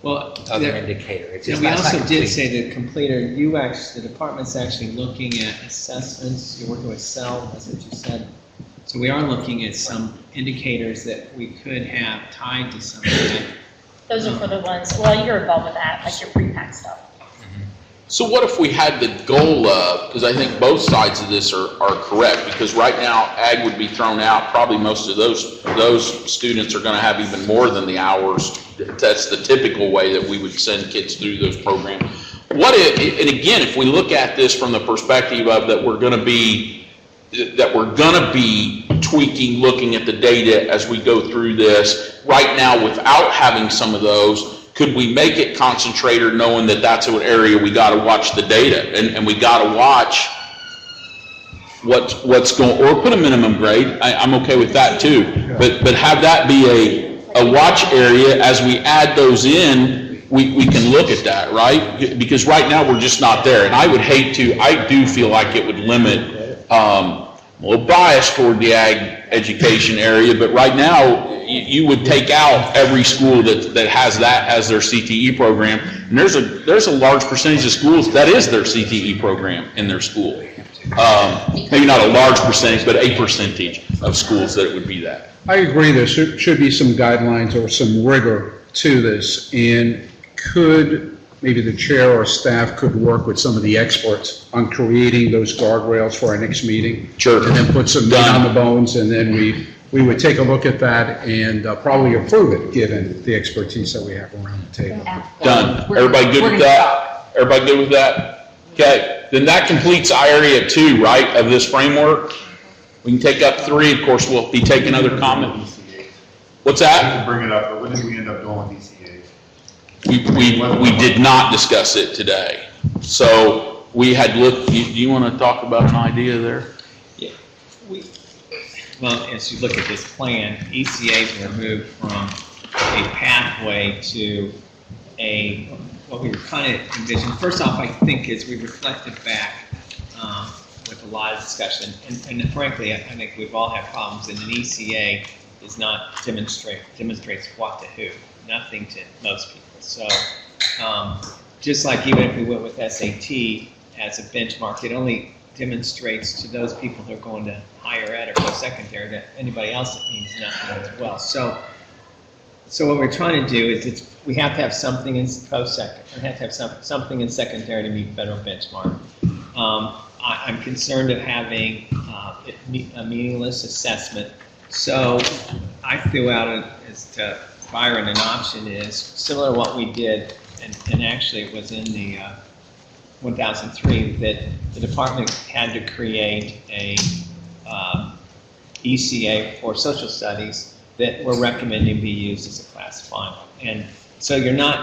other indicator. We also did say that completer, the department's actually looking at assessments. You're working with CEL, that's what you said. So we are looking at some indicators that we could have tied to some of that. Those are for the ones, well, you're involved with that, like your pre-pack stuff. So what if we had the goal of, because I think both sides of this are correct, because right now ag would be thrown out, probably most of those students are going to have even more than the hours. That's the typical way that we would send kids through those programs. what if, and again, if we look at this from the perspective of that we're going to be tweaking, looking at the data as we go through this, right now without having some of those, could we make it concentrated knowing that that's an area we got to watch the data and we got to watch what's going, or put a minimum grade. I'm okay with that too, but have that be a watch area as we add those in. We can look at that, right? Because right now we're just not there. And I would hate to, I do feel like it would limit, a little bias toward the ag education area, but right now you would take out every school that has that as their CTE program. And there's a large percentage of schools that is their CTE program in their school. Maybe not a large percentage, but a percentage of schools that it would be that. I agree there should be some guidelines or some rigor to this, and could maybe the chair or staff could work with some of the experts on creating those guardrails for our next meeting. Sure. And then put some meat on the bones, and then we would take a look at that and probably approve it, given the expertise that we have around the table. Done. Everybody good with that? Everybody good with that? Okay. Then that completes area 2, right, of this framework. We can take up 3. Of course, we'll be taking other comments. What's that? I didn't bring it up, but what did we end up doing with ECAs? We did not discuss it today. So we had looked, do you want to talk about an idea there? Yeah. Well, as you look at this plan, ECAs were moved from a pathway to what we were kind of envisioning. First off, I think as we reflected back with a lot of discussion, and frankly, I think we've all had problems, and an ECA does not demonstrates what to who, nothing to most people. So just like even if we went with SAT as a benchmark, it only demonstrates to those people who are going to higher ed or post-secondary, to anybody else it means nothing as well. So what we're trying to do is we have to have something in post-secondary, we have to have something in secondary to meet federal benchmark. I'm concerned of having a meaningless assessment. So I threw out as to Byron an option is similar to what we did, and actually it was in the 1003 that the department had to create a ECA for social studies that we're recommending be used as a class final. And so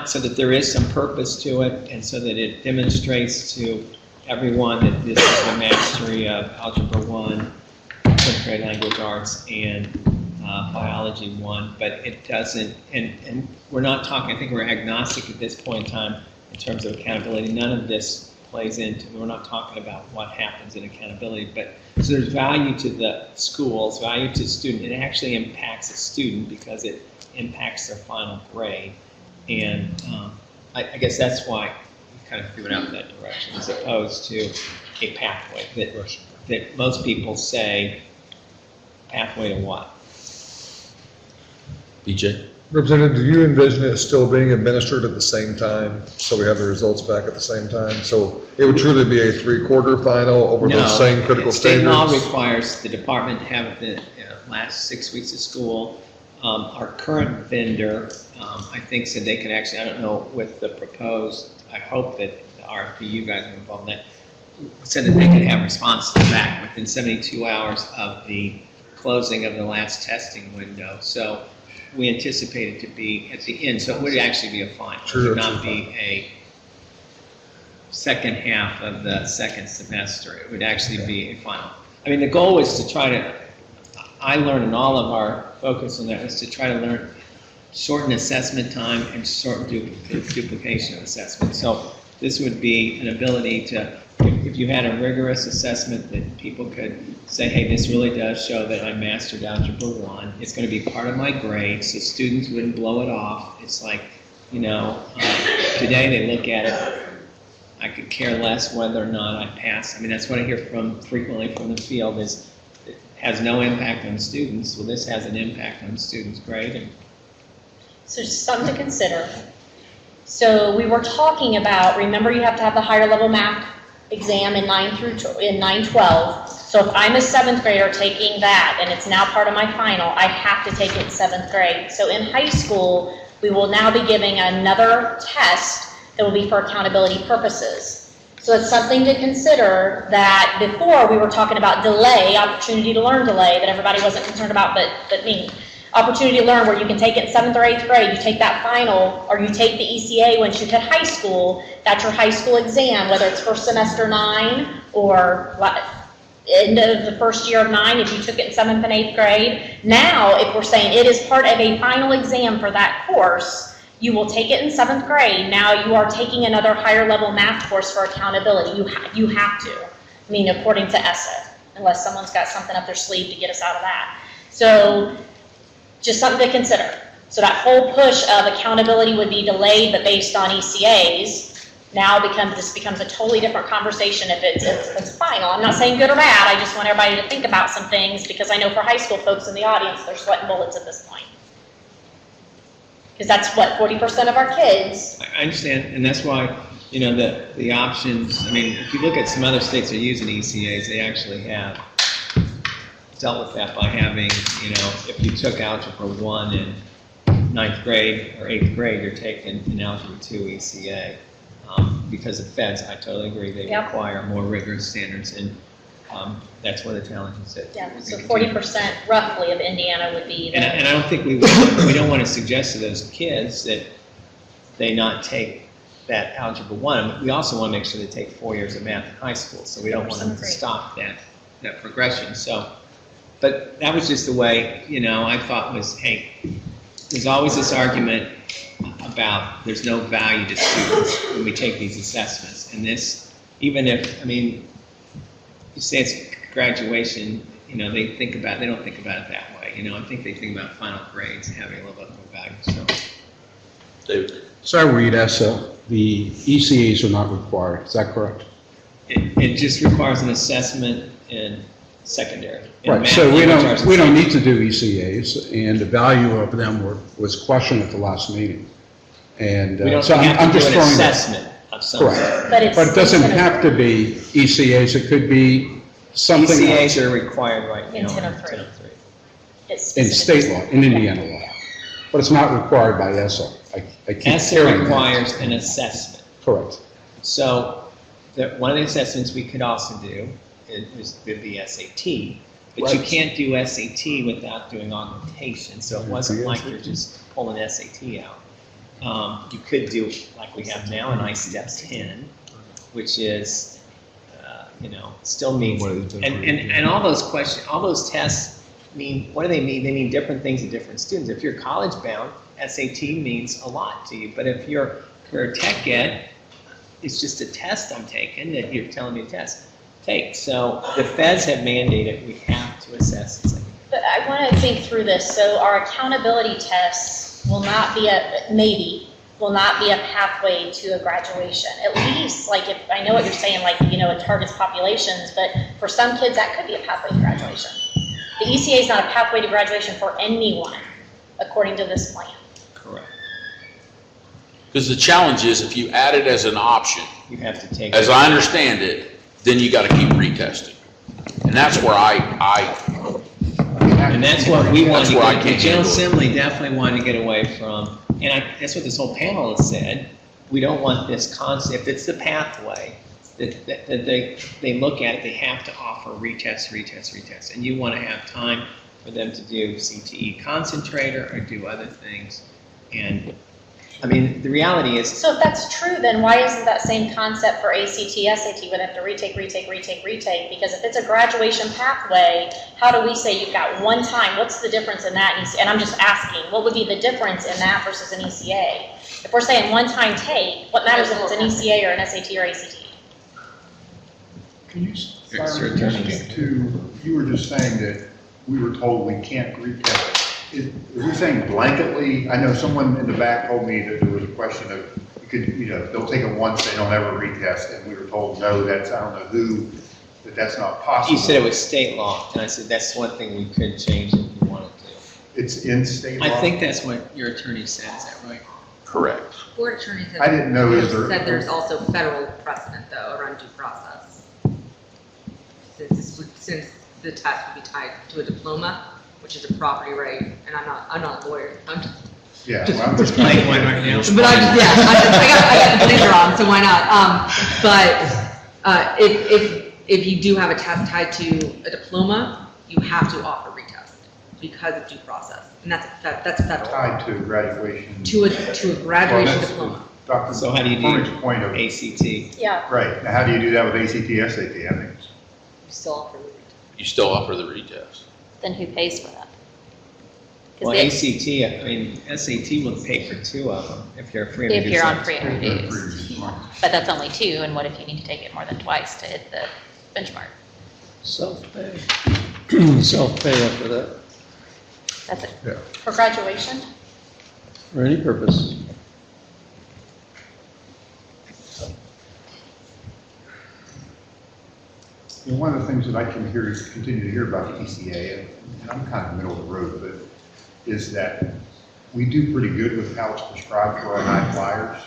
so that there is some purpose to it, and so that it demonstrates to everyone that this is a mastery of Algebra 1, Fifth Grade Language Arts, and Biology 1, but it doesn't, and we're not talking, I think we're agnostic at this point in time in terms of accountability. None of this plays into, we're not talking about what happens in accountability, but so there's value to the schools, value to the student. It actually impacts a student because it impacts their final grade. And I guess that's why we kind of threw it out in that direction as opposed to a pathway that most people say, pathway to what? BJ? Representative, do you envision it still being administered at the same time, so we have the results back at the same time? So it would truly be a 3/4 final over those same critical standards? State law requires the department to have the last 6 weeks of school. Our current vendor, I think, said they could actually, I don't know, with the proposed, I hope that the RFP, you guys are involved in that, said that they could have responses back within 72 hours of the closing of the last testing window. So we anticipate it to be at the end, so it would actually be a final. It would not be a second half of the second semester. It would actually be a final. I mean, the goal was to try to, I learned in all of our focus on that was to try to shorten assessment time and shorten duplication of assessment. So this would be an ability to, if you had a rigorous assessment that people could say, hey, this really does show that I mastered Algebra 1. It's going to be part of my grade, so students wouldn't blow it off. It's like, today they look at it, I could care less whether or not I pass. I mean, that's what I hear frequently from the field is it has no impact on students. Well, this has an impact on students' grade. So just something to consider. So we were talking about, remember you have to have the higher level math exam in 9-12. So if I'm a 7th grader taking that and it's now part of my final, I have to take it in 7th grade. So in high school, we will now be giving another test that will be for accountability purposes. So it's something to consider that before we were talking about delay, opportunity to learn delay, that everybody wasn't concerned about but me. Opportunity to learn where you can take it in 7th or 8th grade, you take that final, or you take the ECA once you hit high school, that's your high school exam, whether it's first semester 9 or end of the first year of 9 if you took it in 7th and 8th grade. Now, if we're saying it is part of a final exam for that course, you will take it in 7th grade. Now you are taking another higher level math course for accountability. You have to. I mean, according to ESSA, unless someone's got something up their sleeve to get us out of that. So, just something to consider. So that whole push of accountability would be delayed, but based on ECAs, now this becomes a totally different conversation if it's final. I'm not saying good or bad, I just want everybody to think about some things, because I know for high school folks in the audience, they're sweating bullets at this point. Because that's what, 40% of our kids. I understand, and that's why, you know, the options, I mean, if you look at some other states that are using ECAs, they actually have dealt with that by having, you know, if you took Algebra 1 in 9th grade or 8th grade, you're taking an Algebra 2 ECA. Because of feds, I totally agree, they require more rigorous standards, and that's one of the challenges that. Yeah, so 40% roughly of Indiana would be. And I don't think we don't want to suggest to those kids that they not take that Algebra 1. We also want to make sure they take 4 years of math in high school, so we don't want them to stop that progression. So. But that was just the way, you know, I thought was, hey, there's always this argument about there's no value to students when we take these assessments. And this, even if, I mean, you say it's graduation, you know, they don't think about it that way. You know, I think they think about final grades having a little bit more value, so. David. So I read ESSA, the ECAs are not required, is that correct? It just requires an assessment in secondary. Right, so we don't need to do ECAs, and the value of them was questioned at the last meeting. And so I'm just throwing assessment of something. Correct. But it doesn't have to be ECAs, it could be something ECAs are required right now. In 1003. In state law, in Indiana law. But it's not required by ESSA. I keep ESSA requires an assessment. Correct. So one of the assessments we could also do is the SAT, but you can't do SAT without doing augmentation, so it wasn't like you're just pulling SAT out. You could do, like we have now, an ISTEP 10, which is, you know, still means, and all those questions, all those tests mean, what do they mean? They mean different things to different students. If you're college bound, SAT means a lot to you, but if you're a tech ed, it's just a test I'm taking that you're telling me to take. So the feds have mandated we have to assess it. But I want to think through this. So our accountability tests will not be a pathway to a graduation. At least, like, if I know what you're saying, like, you know, it targets populations, but for some kids that could be a pathway to graduation. The ECA is not a pathway to graduation for anyone, according to this plan. Correct. Because the challenge is, if you add it as an option, you have to take. As I understand it, then you got to keep retesting, and that's where and that's what we want to get. The General Assembly definitely wanted to get away from, and that's what this whole panel has said. We don't want this concept. If it's the pathway that they look at it, they have to offer retest, and you want to have time for them to do CTE concentrator or do other things, and. I mean, the reality is... So if that's true, then why isn't that same concept for ACT, SAT, would have to retake? Because if it's a graduation pathway, how do we say you've got one time? What's the difference in that? And I'm just asking, what would be the difference in that versus an ECA? If we're saying one time take, what matters if it's an ECA or an SAT or ACT? Can you speak to, you were just saying that we were told we can't retest. Is we saying blanketly? I know someone in the back told me that there was a question of, you could, you know, they'll take it once, they don't ever retest, and we were told, no, that's, I don't know who, that's not possible. You said it was state law, and I said that's one thing we could change if we wanted to. It's in state law? I think that's what your attorney said, is that right? Correct. Board attorney said, I didn't know said there's also federal precedent, though, around due process. Since the test would be tied to a diploma, which is a property right, and I'm not a lawyer. I'm just well, I'm just playing one right now. But I got the blazer so why not? But if you do have a test tied to a diploma, you have to offer retest because of due process, and that's federal. Tied to graduation. To a graduation diploma. Dr. So how do you do Corning's point of, ACT? Yeah. right, now how do you do that with ACT, SAT? I think it's You still offer the You still offer the retest. Then who pays for that? 'Cause Well, they- ACT, I mean, SAT will pay for 2 of them if you're free. If you're on free and reduced. But that's only 2, and what if you need to take it more than twice to hit the benchmark? Self-pay. Self-pay after that, That's it. Yeah. For graduation? for any purpose. You know, one of the things that I continue to hear about the ECA, and I'm kind of middle of the road, but is that we do pretty good with how it's prescribed for our high flyers.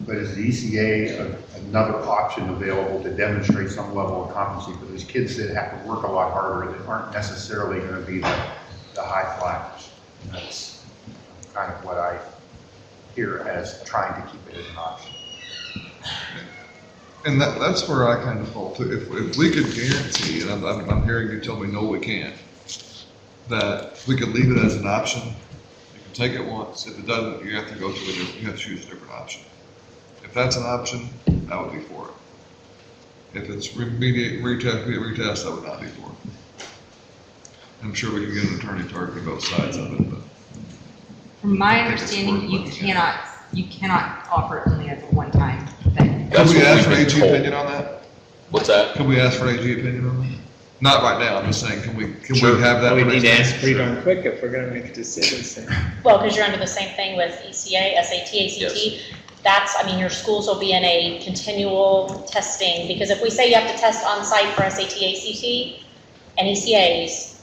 But is the ECA another option available to demonstrate some level of competency for these kids that have to work a lot harder that aren't necessarily going to be the high flyers? And that's kind of what I hear as trying to keep it as an option. And that's where I kind of fall too. If we could guarantee, and I'm hearing you tell me, no, we can't, that we could leave it as an option. You can take it once. If it doesn't, you have to go to you have to choose a different option. If that's an option, I would be for it. If it's retest, I would not be for it. I'm sure we can get an attorney to argue both sides of it, but. From my understanding, you cannot offer it only as a one-time thing. Could we ask for AG opinion on that? What's that? Could we ask for AG opinion on that? Not right now, I'm just saying, can we have that? We for need to next ask time? pretty darn quick if we're gonna make decisions. Well, because you're under the same thing with ECA, SAT, ACT. That's, I mean, your schools will be in a continual testing, because if we say you have to test on-site for SAT, ACT, and ECAs,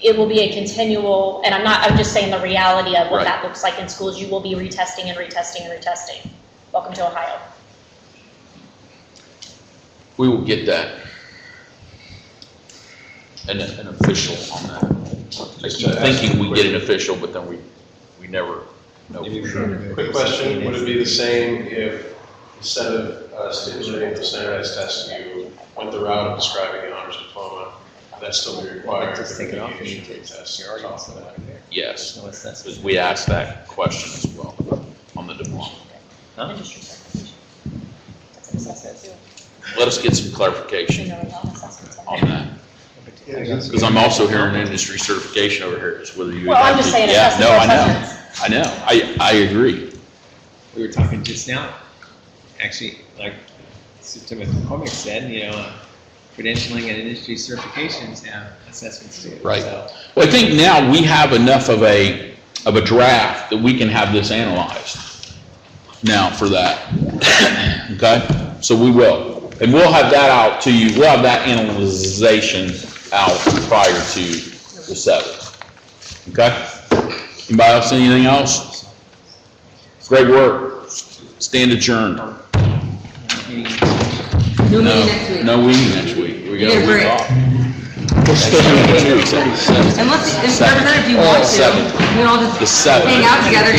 it will be a continual, and I'm just saying the reality of what Right. that looks like in schools. You will be retesting and retesting and retesting. Welcome to Ohio. We will get that. An official on that. I keep thinking we get an official, but then we never know for sure. Quick question, would it be the same if instead of stipulating the standardized test, you went the route of describing the honors diploma, that still be required? Just take it off and you mediation take test your argument off of that? Yes, No assessment. because we asked that question as well on the diploma. Huh? Let us get some clarification on that. Because I'm also hearing industry certification over here, is whether you. Well, I'm just saying Yeah, assessment no, assessments. I know, I agree. We were talking just now, actually, like Timothy McCormick said, credentialing and industry certifications have assessments too. Right. So, Well, I think now we have enough of a draft that we can have this analyzed now for that. Okay? So we will. And we'll have that out to you, we'll have that analyzation out prior to the 7th. Okay? Anybody else, anything else? Great work. Stand adjourned. No meeting next week. No meeting next week. We got Get a a week break. off. Unless, if you want to, Seven. we can all just The 7th. hang out together.